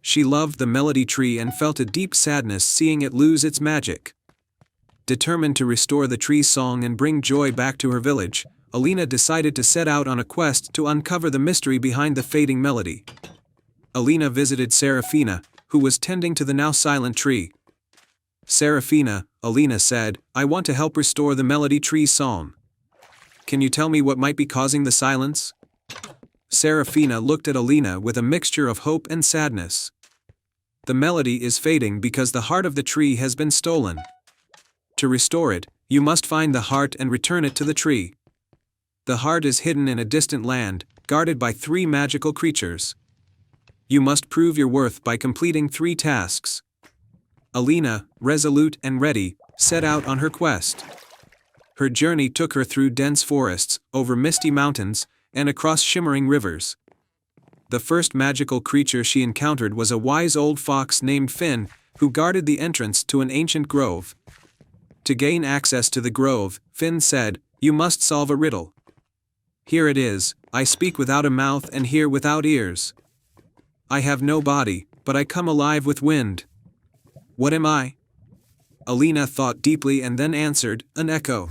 She loved the Melody Tree and felt a deep sadness seeing it lose its magic. Determined to restore the tree's song and bring joy back to her village, Alina decided to set out on a quest to uncover the mystery behind the fading melody. Alina visited Serafina, who was tending to the now silent tree. "Serafina," Alina said, "I want to help restore the Melody Tree's song. Can you tell me what might be causing the silence?" Serafina looked at Alina with a mixture of hope and sadness. The melody is fading because the heart of the tree has been stolen. To restore it, you must find the heart and return it to the tree. The heart is hidden in a distant land, guarded by 3 magical creatures. You must prove your worth by completing 3 tasks. Alina, resolute and ready, set out on her quest. Her journey took her through dense forests, over misty mountains, and across shimmering rivers. The first magical creature she encountered was a wise old fox named Finn, who guarded the entrance to an ancient grove. To gain access to the grove, Finn said, "You must solve a riddle. Here it is: I speak without a mouth and hear without ears. I have no body, but I come alive with wind. What am I?" Alina thought deeply and then answered, "An echo."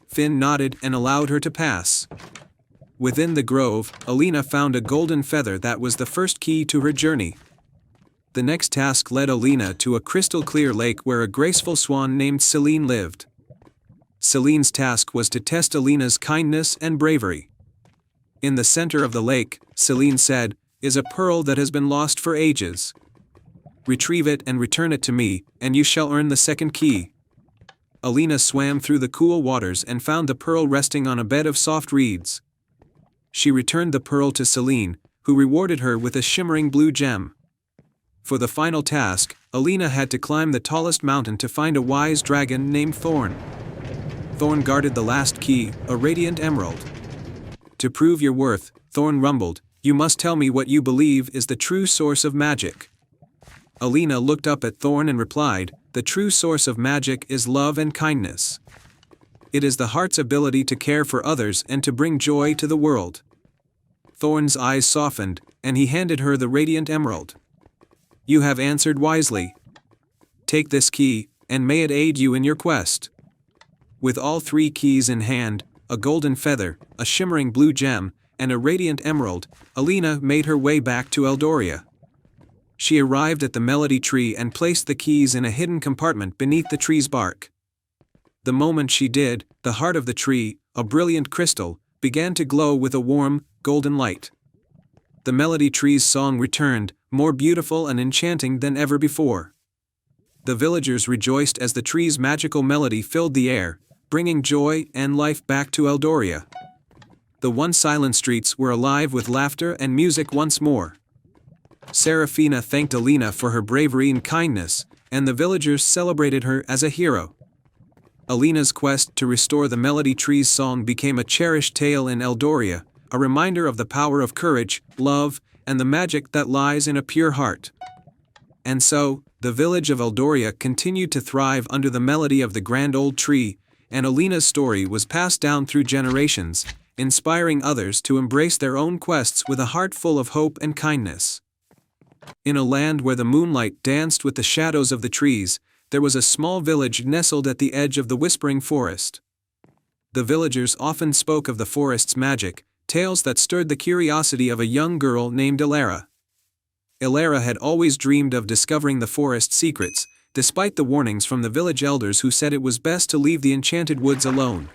Finn nodded and allowed her to pass. Within the grove, Alina found a golden feather that was the first key to her journey. The next task led Alina to a crystal-clear lake where a graceful swan named Celine lived. Celine's task was to test Alina's kindness and bravery. In the center of the lake, Celine said, "is a pearl that has been lost for ages. Retrieve it and return it to me, and you shall earn the second key." Alina swam through the cool waters and found the pearl resting on a bed of soft reeds. She returned the pearl to Celine, who rewarded her with a shimmering blue gem. For the final task, Alina had to climb the tallest mountain to find a wise dragon named Thorn. Thorn guarded the last key, a radiant emerald. "To prove your worth," Thorn rumbled, "you must tell me what you believe is the true source of magic." Alina looked up at Thorn and replied, "The true source of magic is love and kindness. It is the heart's ability to care for others and to bring joy to the world." Thorn's eyes softened, and he handed her the radiant emerald. "You have answered wisely. Take this key, and may it aid you in your quest." With all 3 keys in hand, a golden feather, a shimmering blue gem, and a radiant emerald, Alina made her way back to Eldoria. She arrived at the melody tree and placed the keys in a hidden compartment beneath the tree's bark. The moment she did, the heart of the tree, a brilliant crystal, began to glow with a warm, golden light. The melody tree's song returned, more beautiful and enchanting than ever before. The villagers rejoiced as the tree's magical melody filled the air, bringing joy and life back to Eldoria. The once silent streets were alive with laughter and music once more. Serafina thanked Alina for her bravery and kindness, and the villagers celebrated her as a hero. Alina's quest to restore the melody tree's song became a cherished tale in Eldoria, a reminder of the power of courage, love, and the magic that lies in a pure heart. And so, the village of Eldoria continued to thrive under the melody of the grand old tree, and Alina's story was passed down through generations, inspiring others to embrace their own quests with a heart full of hope and kindness. In a land where the moonlight danced with the shadows of the trees, there was a small village nestled at the edge of the whispering forest. The villagers often spoke of the forest's magic, tales that stirred the curiosity of a young girl named Ilara. Ilara had always dreamed of discovering the forest's secrets, despite the warnings from the village elders who said it was best to leave the enchanted woods alone.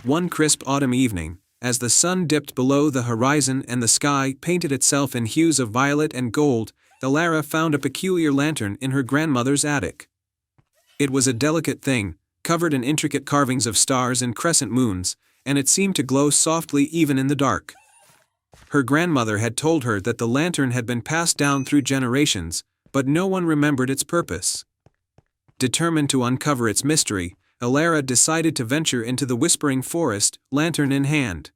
One crisp autumn evening, as the sun dipped below the horizon and the sky painted itself in hues of violet and gold, Ilara found a peculiar lantern in her grandmother's attic. It was a delicate thing, covered in intricate carvings of stars and crescent moons, and it seemed to glow softly even in the dark. Her grandmother had told her that the lantern had been passed down through generations, but no one remembered its purpose. Determined to uncover its mystery, Ilara decided to venture into the whispering forest, lantern in hand.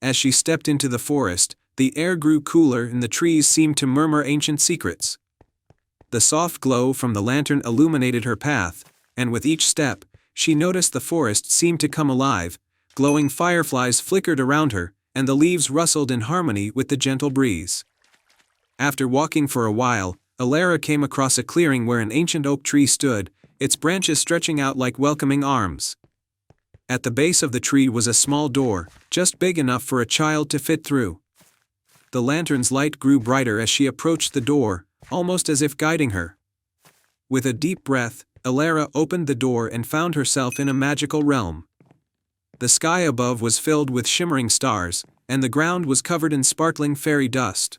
As she stepped into the forest, the air grew cooler and the trees seemed to murmur ancient secrets. The soft glow from the lantern illuminated her path, and with each step, she noticed the forest seemed to come alive. Glowing fireflies flickered around her, and the leaves rustled in harmony with the gentle breeze. After walking for a while, Ilara came across a clearing where an ancient oak tree stood, its branches stretching out like welcoming arms. At the base of the tree was a small door, just big enough for a child to fit through. The lantern's light grew brighter as she approached the door, almost as if guiding her. With a deep breath, Ilara opened the door and found herself in a magical realm. The sky above was filled with shimmering stars, and the ground was covered in sparkling fairy dust.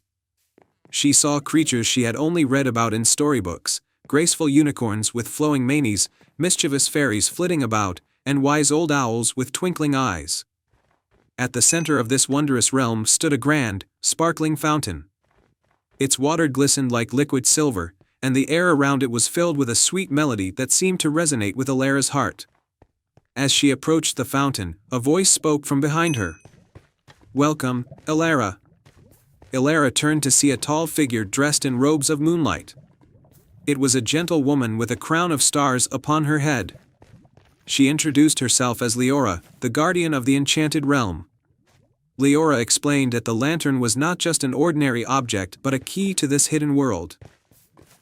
She saw creatures she had only read about in storybooks, graceful unicorns with flowing manes, mischievous fairies flitting about, and wise old owls with twinkling eyes. At the center of this wondrous realm stood a grand, sparkling fountain. Its water glistened like liquid silver, and the air around it was filled with a sweet melody that seemed to resonate with Alara's heart. As she approached the fountain, a voice spoke from behind her. "Welcome, Alara." Alara turned to see a tall figure dressed in robes of moonlight. It was a gentle woman with a crown of stars upon her head. She introduced herself as Leora, the guardian of the enchanted realm. Leora explained that the lantern was not just an ordinary object but a key to this hidden world.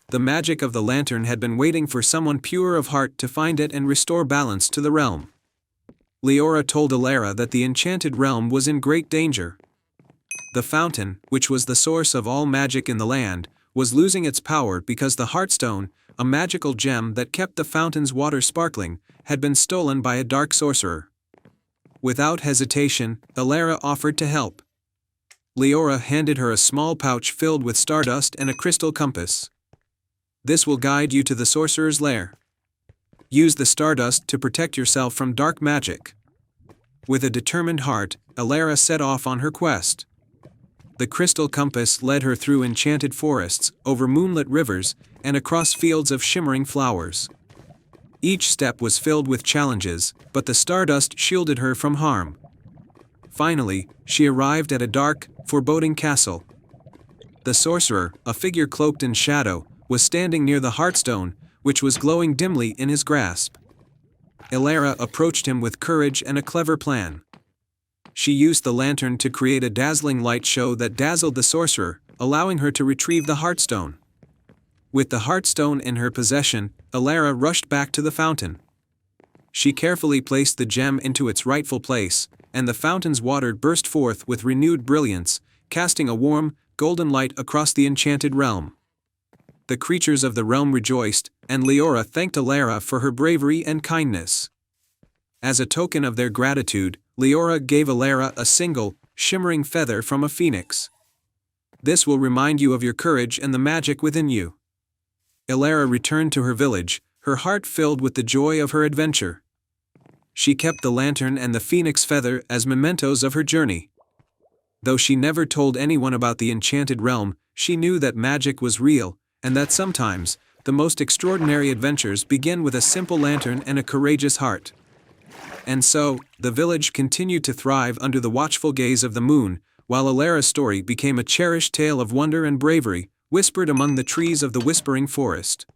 The magic of the lantern had been waiting for someone pure of heart to find it and restore balance to the realm. Leora told Alara that the enchanted realm was in great danger. The fountain, which was the source of all magic in the land, was losing its power because the Heartstone, a magical gem that kept the fountain's water sparkling, had been stolen by a dark sorcerer. Without hesitation, Alara offered to help. Leora handed her a small pouch filled with stardust and a crystal compass. "This will guide you to the sorcerer's lair. Use the stardust to protect yourself from dark magic." With a determined heart, Alara set off on her quest. The crystal compass led her through enchanted forests, over moonlit rivers, and across fields of shimmering flowers. Each step was filled with challenges, but the stardust shielded her from harm. Finally, she arrived at a dark, foreboding castle. The sorcerer, a figure cloaked in shadow, was standing near the Heartstone, which was glowing dimly in his grasp. Alara approached him with courage and a clever plan. She used the lantern to create a dazzling light show that dazzled the sorcerer, allowing her to retrieve the Heartstone. With the Heartstone in her possession, Alara rushed back to the fountain. She carefully placed the gem into its rightful place, and the fountain's water burst forth with renewed brilliance, casting a warm, golden light across the enchanted realm. The creatures of the realm rejoiced, and Leora thanked Alara for her bravery and kindness. As a token of their gratitude, Leora gave Alara a single, shimmering feather from a phoenix. "This will remind you of your courage and the magic within you." Alara returned to her village, her heart filled with the joy of her adventure. She kept the lantern and the phoenix feather as mementos of her journey. Though she never told anyone about the enchanted realm, she knew that magic was real, and that sometimes, the most extraordinary adventures begin with a simple lantern and a courageous heart. And so, the village continued to thrive under the watchful gaze of the moon, while Alara's story became a cherished tale of wonder and bravery, whispered among the trees of the whispering forest.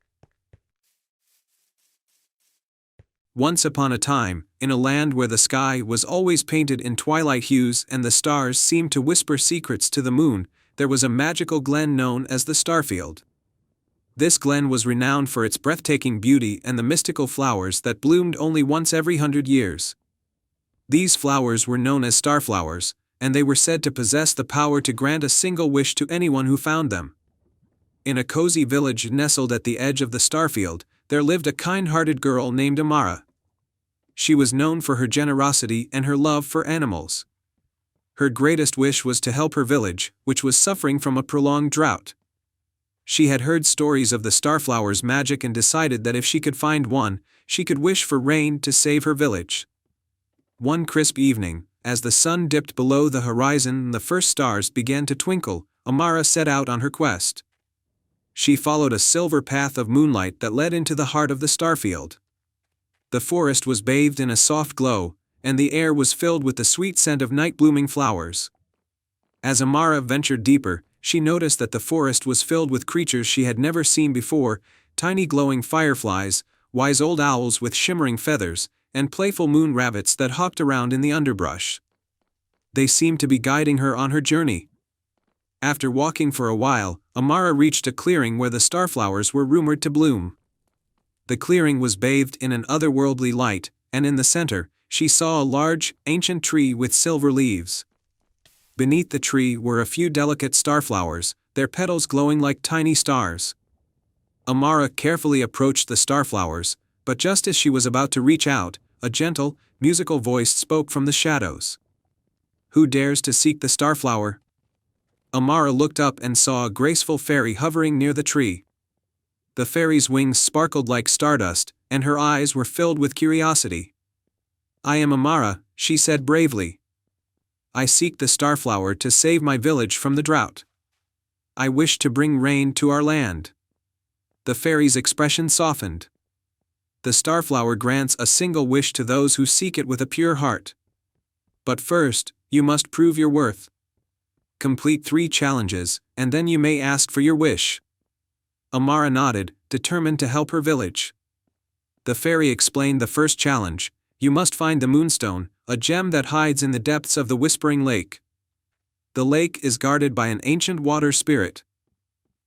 Once upon a time, in a land where the sky was always painted in twilight hues and the stars seemed to whisper secrets to the moon, there was a magical glen known as the Starfield. This glen was renowned for its breathtaking beauty and the mystical flowers that bloomed only once every 100 years. These flowers were known as starflowers, and they were said to possess the power to grant a single wish to anyone who found them. In a cozy village nestled at the edge of the Starfield, there lived a kind-hearted girl named Amara. She was known for her generosity and her love for animals. Her greatest wish was to help her village, which was suffering from a prolonged drought. She had heard stories of the starflower's magic and decided that if she could find one, she could wish for rain to save her village. One crisp evening, as the sun dipped below the horizon and the first stars began to twinkle, Amara set out on her quest. She followed a silver path of moonlight that led into the heart of the Starfield. The forest was bathed in a soft glow, and the air was filled with the sweet scent of night-blooming flowers. As Amara ventured deeper, she noticed that the forest was filled with creatures she had never seen before, tiny glowing fireflies, wise old owls with shimmering feathers, and playful moon rabbits that hopped around in the underbrush. They seemed to be guiding her on her journey. After walking for a while, Amara reached a clearing where the starflowers were rumored to bloom. The clearing was bathed in an otherworldly light, and in the center, she saw a large, ancient tree with silver leaves. Beneath the tree were a few delicate starflowers, their petals glowing like tiny stars. Amara carefully approached the starflowers, but just as she was about to reach out, a gentle, musical voice spoke from the shadows. Who dares to seek the starflower? Amara looked up and saw a graceful fairy hovering near the tree. The fairy's wings sparkled like stardust, and her eyes were filled with curiosity. I am Amara, she said bravely. I seek the starflower to save my village from the drought. I wish to bring rain to our land. The fairy's expression softened. The starflower grants a single wish to those who seek it with a pure heart. But first, you must prove your worth. Complete 3 challenges, and then you may ask for your wish. Amara nodded, determined to help her village. The fairy explained the first challenge: you must find the moonstone, a gem that hides in the depths of the Whispering Lake. The lake is guarded by an ancient water spirit.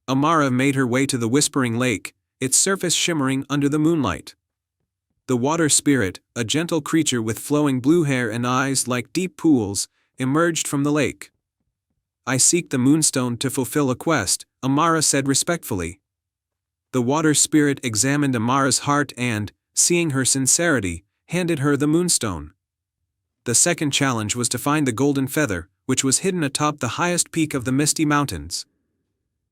Amara made her way to the Whispering Lake, its surface shimmering under the moonlight. The water spirit, a gentle creature with flowing blue hair and eyes like deep pools, emerged from the lake. I seek the moonstone to fulfill a quest, Amara said respectfully. The water spirit examined Amara's heart and, seeing her sincerity, handed her the moonstone. The second challenge was to find the golden feather, which was hidden atop the highest peak of the Misty Mountains.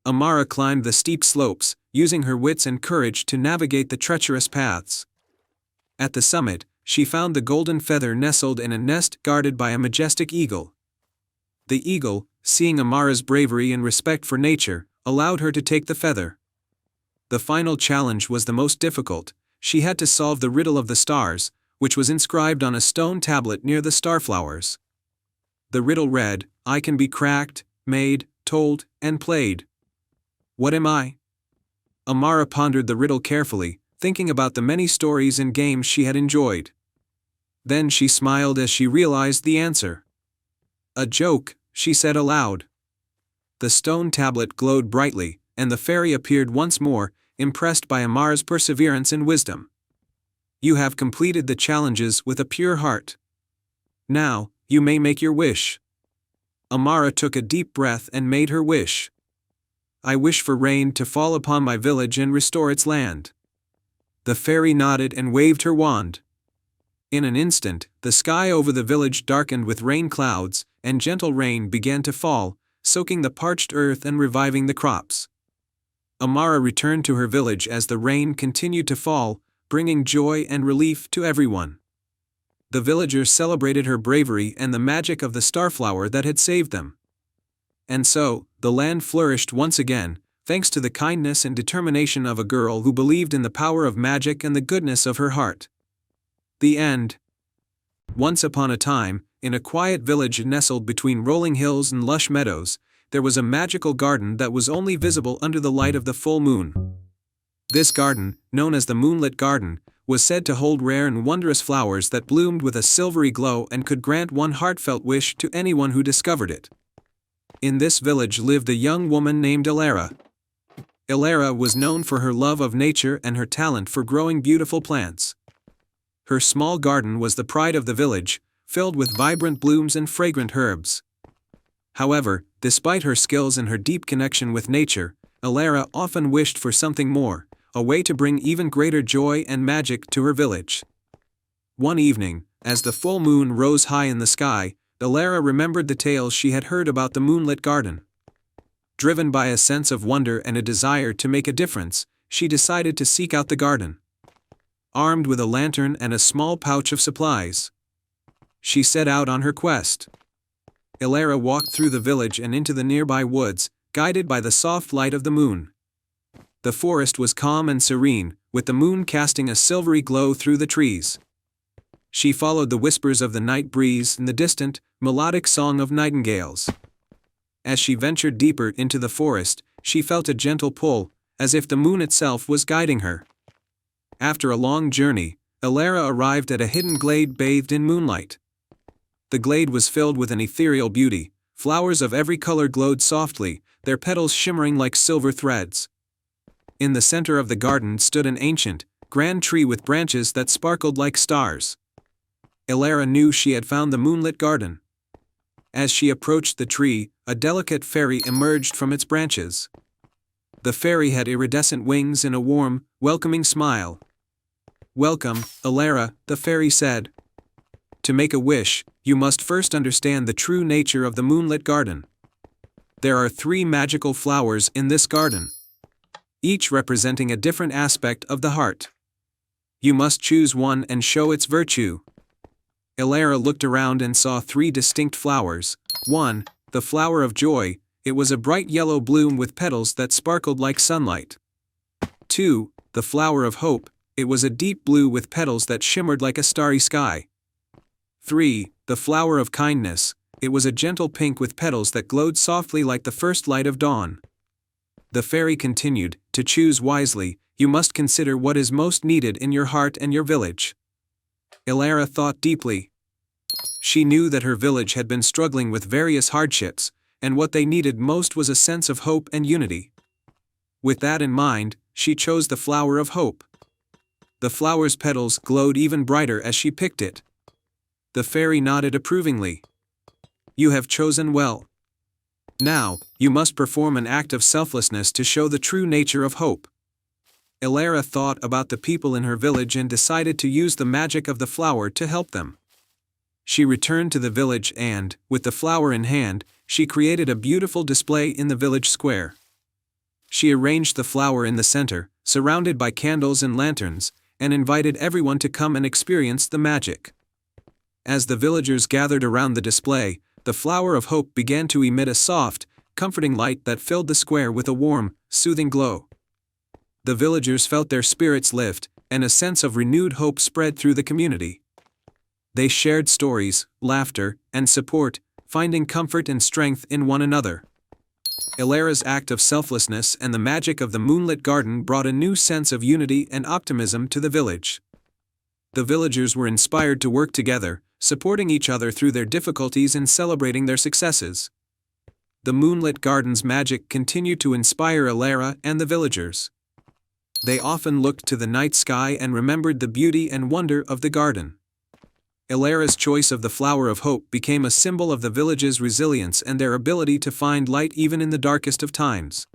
Amara climbed the steep slopes, using her wits and courage to navigate the treacherous paths. At the summit, she found the golden feather nestled in a nest guarded by a majestic eagle. The eagle, seeing Amara's bravery and respect for nature, allowed her to take the feather. The final challenge was the most difficult. She had to solve the riddle of the stars, which was inscribed on a stone tablet near the starflowers. The riddle read, I can be cracked, made, told, and played. What am I? Amara pondered the riddle carefully, thinking about the many stories and games she had enjoyed. Then she smiled as she realized the answer. A joke, she said aloud. The stone tablet glowed brightly, and the fairy appeared once more, impressed by Amara's perseverance and wisdom. You have completed the challenges with a pure heart. Now, you may make your wish. Amara took a deep breath and made her wish. I wish for rain to fall upon my village and restore its land. The fairy nodded and waved her wand. In an instant, the sky over the village darkened with rain clouds, and gentle rain began to fall, soaking the parched earth and reviving the crops. Amara returned to her village as the rain continued to fall, bringing joy and relief to everyone. The villagers celebrated her bravery and the magic of the starflower that had saved them. And so, the land flourished once again, thanks to the kindness and determination of a girl who believed in the power of magic and the goodness of her heart. The end. Once upon a time, in a quiet village nestled between rolling hills and lush meadows, there was a magical garden that was only visible under the light of the full moon. This garden, known as the Moonlit Garden, was said to hold rare and wondrous flowers that bloomed with a silvery glow and could grant one heartfelt wish to anyone who discovered it. In this village lived a young woman named Elara. Elara was known for her love of nature and her talent for growing beautiful plants. Her small garden was the pride of the village, filled with vibrant blooms and fragrant herbs. However, despite her skills and her deep connection with nature, Elara often wished for something more, a way to bring even greater joy and magic to her village. One evening, as the full moon rose high in the sky, Elara remembered the tales she had heard about the moonlit garden. Driven by a sense of wonder and a desire to make a difference, she decided to seek out the garden. Armed with a lantern and a small pouch of supplies, she set out on her quest. Elara walked through the village and into the nearby woods, guided by the soft light of the moon. The forest was calm and serene, with the moon casting a silvery glow through the trees. She followed the whispers of the night breeze and the distant, melodic song of nightingales. As she ventured deeper into the forest, she felt a gentle pull, as if the moon itself was guiding her. After a long journey, Elara arrived at a hidden glade bathed in moonlight. The glade was filled with an ethereal beauty. Flowers of every color glowed softly, their petals shimmering like silver threads. In the center of the garden stood an ancient, grand tree with branches that sparkled like stars. Elara knew she had found the moonlit garden. As she approached the tree, a delicate fairy emerged from its branches. The fairy had iridescent wings and a warm, welcoming smile. "Welcome, Elara," the fairy said. To make a wish, you must first understand the true nature of the moonlit garden. There are 3 magical flowers in this garden, each representing a different aspect of the heart. You must choose one and show its virtue. Elara looked around and saw 3 distinct flowers. 1, the flower of joy. It was a bright yellow bloom with petals that sparkled like sunlight. 2, the flower of hope. It was a deep blue with petals that shimmered like a starry sky. 3, the flower of kindness. It was a gentle pink with petals that glowed softly like the first light of dawn. The fairy continued, to choose wisely, you must consider what is most needed in your heart and your village. Elara thought deeply. She knew that her village had been struggling with various hardships, and what they needed most was a sense of hope and unity. With that in mind, she chose the flower of hope. The flower's petals glowed even brighter as she picked it. The fairy nodded approvingly. You have chosen well. Now, you must perform an act of selflessness to show the true nature of hope. Elara thought about the people in her village and decided to use the magic of the flower to help them. She returned to the village and, with the flower in hand, she created a beautiful display in the village square. She arranged the flower in the center, surrounded by candles and lanterns, and invited everyone to come and experience the magic. As the villagers gathered around the display, the flower of hope began to emit a soft, comforting light that filled the square with a warm, soothing glow. The villagers felt their spirits lift, and a sense of renewed hope spread through the community. They shared stories, laughter, and support, finding comfort and strength in one another. Elara's act of selflessness and the magic of the moonlit garden brought a new sense of unity and optimism to the village. The villagers were inspired to work together, supporting each other through their difficulties and celebrating their successes. The moonlit garden's magic continued to inspire Elara and the villagers. They often looked to the night sky and remembered the beauty and wonder of the garden. Elara's choice of the flower of hope became a symbol of the village's resilience and their ability to find light even in the darkest of times.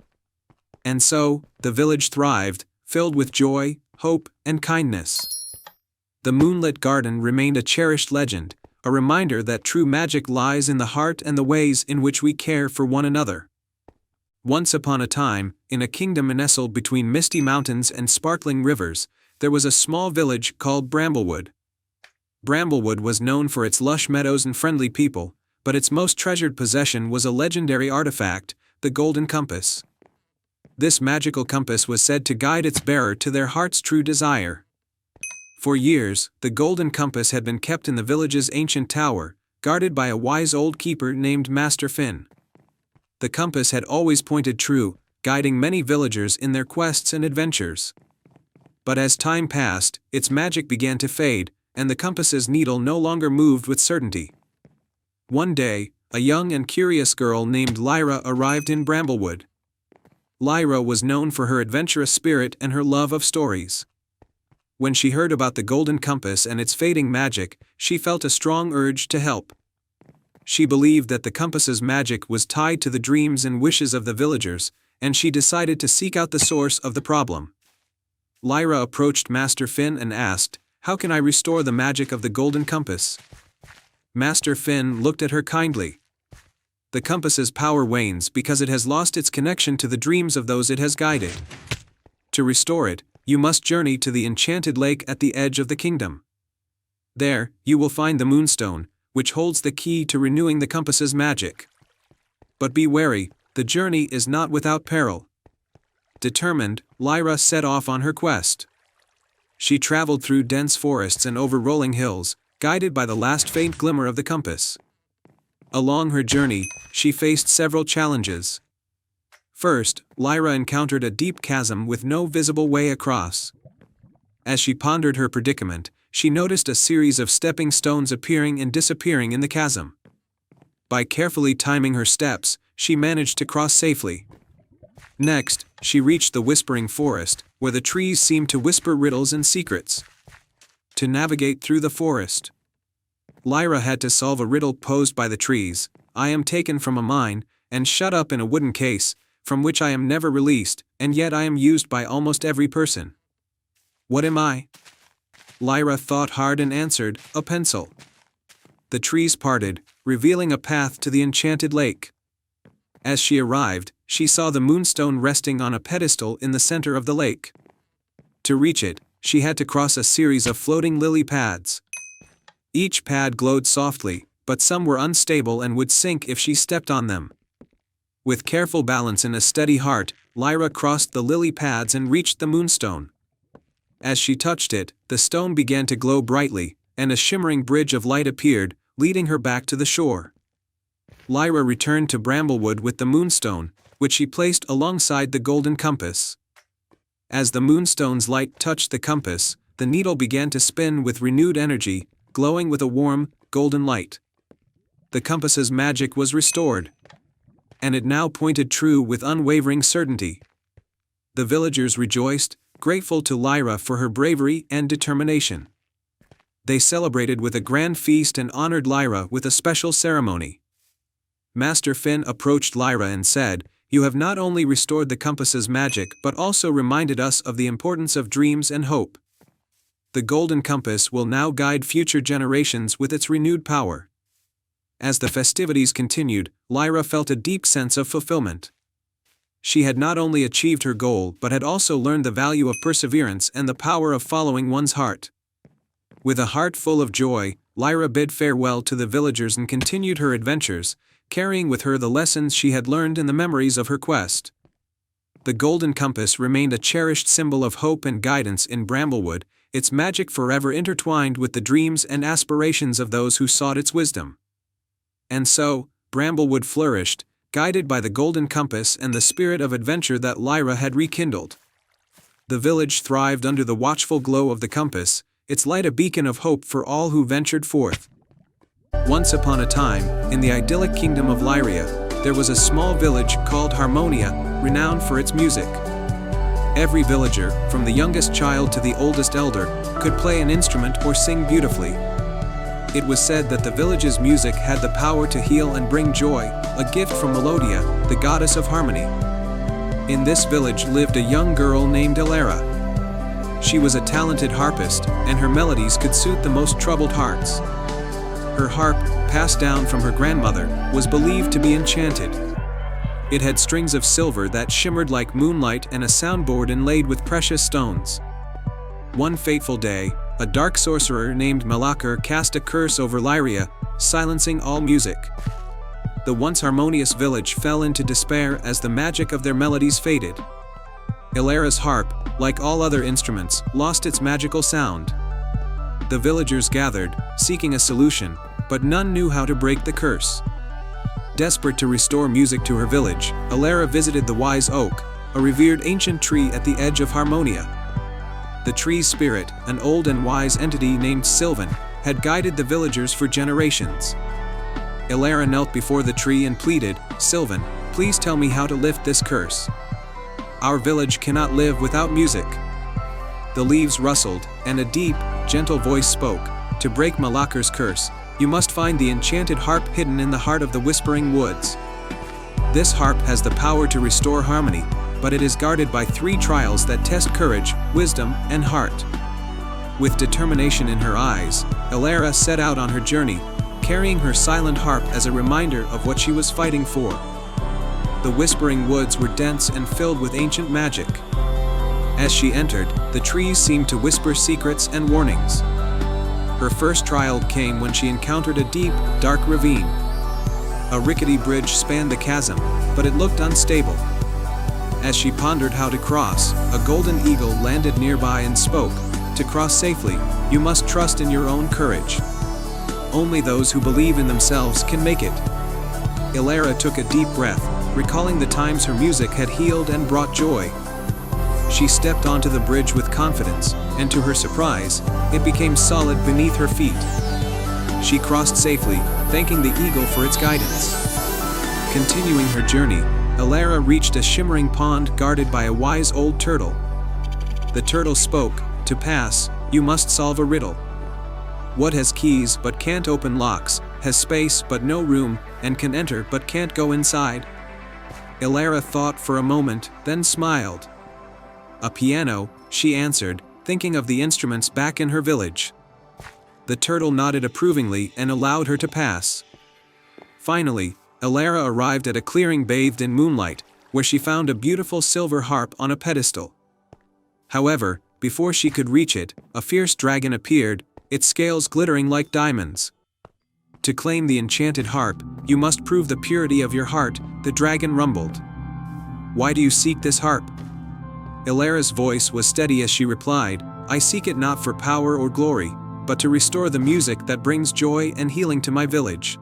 And so, the village thrived, filled with joy, hope, and kindness. The moonlit garden remained a cherished legend, a reminder that true magic lies in the heart and the ways in which we care for one another. Once upon a time, in a kingdom nestled between misty mountains and sparkling rivers, there was a small village called Bramblewood. Bramblewood was known for its lush meadows and friendly people, but its most treasured possession was a legendary artifact, the Golden Compass. This magical compass was said to guide its bearer to their heart's true desire. For years, the Golden Compass had been kept in the village's ancient tower, guarded by a wise old keeper named Master Finn. The compass had always pointed true, guiding many villagers in their quests and adventures. But as time passed, its magic began to fade, and the compass's needle no longer moved with certainty. One day, a young and curious girl named Lyra arrived in Bramblewood. Lyra was known for her adventurous spirit and her love of stories. When she heard about the Golden Compass and its fading magic, she felt a strong urge to help. She believed that the compass's magic was tied to the dreams and wishes of the villagers, and she decided to seek out the source of the problem. Lyra approached Master Finn and asked, "How can I restore the magic of the Golden Compass?" Master Finn looked at her kindly. "The compass's power wanes because it has lost its connection to the dreams of those it has guided. To restore it, you must journey to the enchanted lake at the edge of the kingdom. There, you will find the Moonstone, which holds the key to renewing the compass's magic. But be wary, the journey is not without peril." Determined, Lyra set off on her quest. She traveled through dense forests and over rolling hills, guided by the last faint glimmer of the compass. Along her journey, she faced several challenges. First, Lyra encountered a deep chasm with no visible way across. As she pondered her predicament, she noticed a series of stepping stones appearing and disappearing in the chasm. By carefully timing her steps, she managed to cross safely. Next, she reached the Whispering Forest, where the trees seemed to whisper riddles and secrets. To navigate through the forest, Lyra had to solve a riddle posed by the trees. "I am taken from a mine, and shut up in a wooden case, from which I am never released, and yet I am used by almost every person. What am I?" Lyra thought hard and answered, "A pencil." the trees parted, revealing a path to the enchanted lake. As she arrived, she saw the moonstone resting on a pedestal in the center of the lake. To reach it, she had to cross a series of floating lily pads. Each pad glowed softly, but some were unstable and would sink if she stepped on them. With careful balance and a steady heart, Lyra crossed the lily pads and reached the moonstone. As she touched it, the stone began to glow brightly, and a shimmering bridge of light appeared, leading her back to the shore. Lyra returned to Bramblewood with the moonstone, which she placed alongside the golden compass. As the moonstone's light touched the compass, the needle began to spin with renewed energy, glowing with a warm, golden light. The compass's magic was restored, and it now pointed true with unwavering certainty. The villagers rejoiced, grateful to Lyra for her bravery and determination. They celebrated with a grand feast and honored Lyra with a special ceremony. Master Finn approached Lyra and said, "You have not only restored the compass's magic but also reminded us of the importance of dreams and hope. The golden compass will now guide future generations with its renewed power." As the festivities continued, Lyra felt a deep sense of fulfillment. She had not only achieved her goal but had also learned the value of perseverance and the power of following one's heart. With a heart full of joy, Lyra bid farewell to the villagers and continued her adventures, carrying with her the lessons she had learned and the memories of her quest. The golden compass remained a cherished symbol of hope and guidance in Bramblewood, its magic forever intertwined with the dreams and aspirations of those who sought its wisdom. And so, Bramblewood flourished, guided by the golden compass and the spirit of adventure that Lyra had rekindled. The village thrived under the watchful glow of the compass, its light a beacon of hope for all who ventured forth. Once upon a time, in the idyllic kingdom of Lyria, there was a small village called Harmonia, renowned for its music. Every villager, from the youngest child to the oldest elder, could play an instrument or sing beautifully. It was said that the village's music had the power to heal and bring joy, a gift from Melodia, the goddess of harmony. In this village lived a young girl named Elara. She was a talented harpist, and her melodies could soothe the most troubled hearts. Her harp, passed down from her grandmother, was believed to be enchanted. It had strings of silver that shimmered like moonlight and a soundboard inlaid with precious stones. One fateful day, a dark sorcerer named Malakir cast a curse over Lyria, silencing all music. The once harmonious village fell into despair as the magic of their melodies faded. Elara's harp, like all other instruments, lost its magical sound. The villagers gathered, seeking a solution, but none knew how to break the curse. Desperate to restore music to her village, Elara visited the wise oak, a revered ancient tree at the edge of Harmonia. The tree's spirit, an old and wise entity named Sylvan, had guided the villagers for generations. Elara knelt before the tree and pleaded, "Sylvan, please tell me how to lift this curse. Our village cannot live without music." The leaves rustled, and a deep, gentle voice spoke, "To break Malakir's curse, you must find the enchanted harp hidden in the heart of the Whispering Woods. This harp has the power to restore harmony, but it is guarded by 3 trials that test courage, wisdom, and heart." With determination in her eyes, Elara set out on her journey, carrying her silent harp as a reminder of what she was fighting for. The Whispering Woods were dense and filled with ancient magic. As she entered, the trees seemed to whisper secrets and warnings. Her first trial came when she encountered a deep, dark ravine. A rickety bridge spanned the chasm, but it looked unstable. As she pondered how to cross, a golden eagle landed nearby and spoke, "To cross safely, you must trust in your own courage. Only those who believe in themselves can make it." Elara took a deep breath, recalling the times her music had healed and brought joy. She stepped onto the bridge with confidence, and to her surprise, it became solid beneath her feet. She crossed safely, thanking the eagle for its guidance. Continuing her journey, Elara reached a shimmering pond guarded by a wise old turtle. The turtle spoke, "To pass, you must solve a riddle. What has keys but can't open locks, has space but no room, and can enter but can't go inside?" Elara thought for a moment, then smiled. "A piano," she answered, thinking of the instruments back in her village. the turtle nodded approvingly and allowed her to pass. Finally, Elara arrived at a clearing bathed in moonlight, where she found a beautiful silver harp on a pedestal. However, before she could reach it, a fierce dragon appeared, its scales glittering like diamonds. To claim the enchanted harp, you must prove the purity of your heart, the dragon rumbled. Why do you seek this harp? Elara's voice was steady as she replied, I seek it not for power or glory, but to restore the music that brings joy and healing to my village.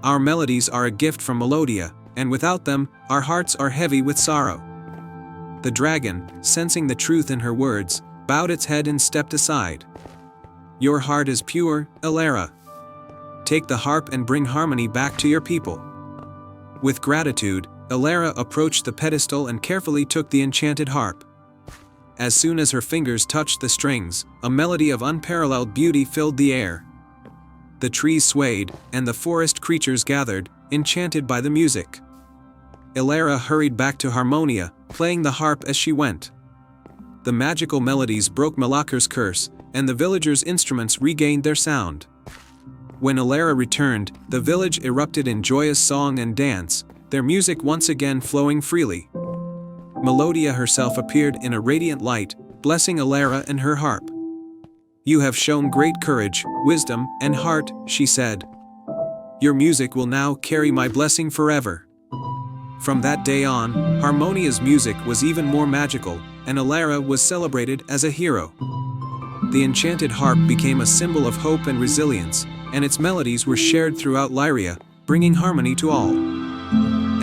Our melodies are a gift from Melodia, and without them, our hearts are heavy with sorrow. The dragon, sensing the truth in her words, bowed its head and stepped aside. Your heart is pure, Elara. Take the harp and bring harmony back to your people. With gratitude, Elara approached the pedestal and carefully took the enchanted harp. As soon as her fingers touched the strings, a melody of unparalleled beauty filled the air. The trees swayed, and the forest creatures gathered, enchanted by the music. Elara hurried back to Harmonia, playing the harp as she went. The magical melodies broke Malaker's curse, and the villagers' instruments regained their sound. When Elara returned, the village erupted in joyous song and dance, their music once again flowing freely. Melodia herself appeared in a radiant light, blessing Elara and her harp. You have shown great courage, wisdom, and heart, she said. Your music will now carry my blessing forever. From that day on, Harmonia's music was even more magical, and Elara was celebrated as a hero. The enchanted harp became a symbol of hope and resilience, and its melodies were shared throughout Lyria, bringing harmony to all.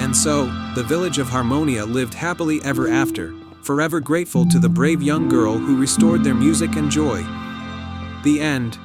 And so, the village of Harmonia lived happily ever after, forever grateful to the brave young girl who restored their music and joy. The end.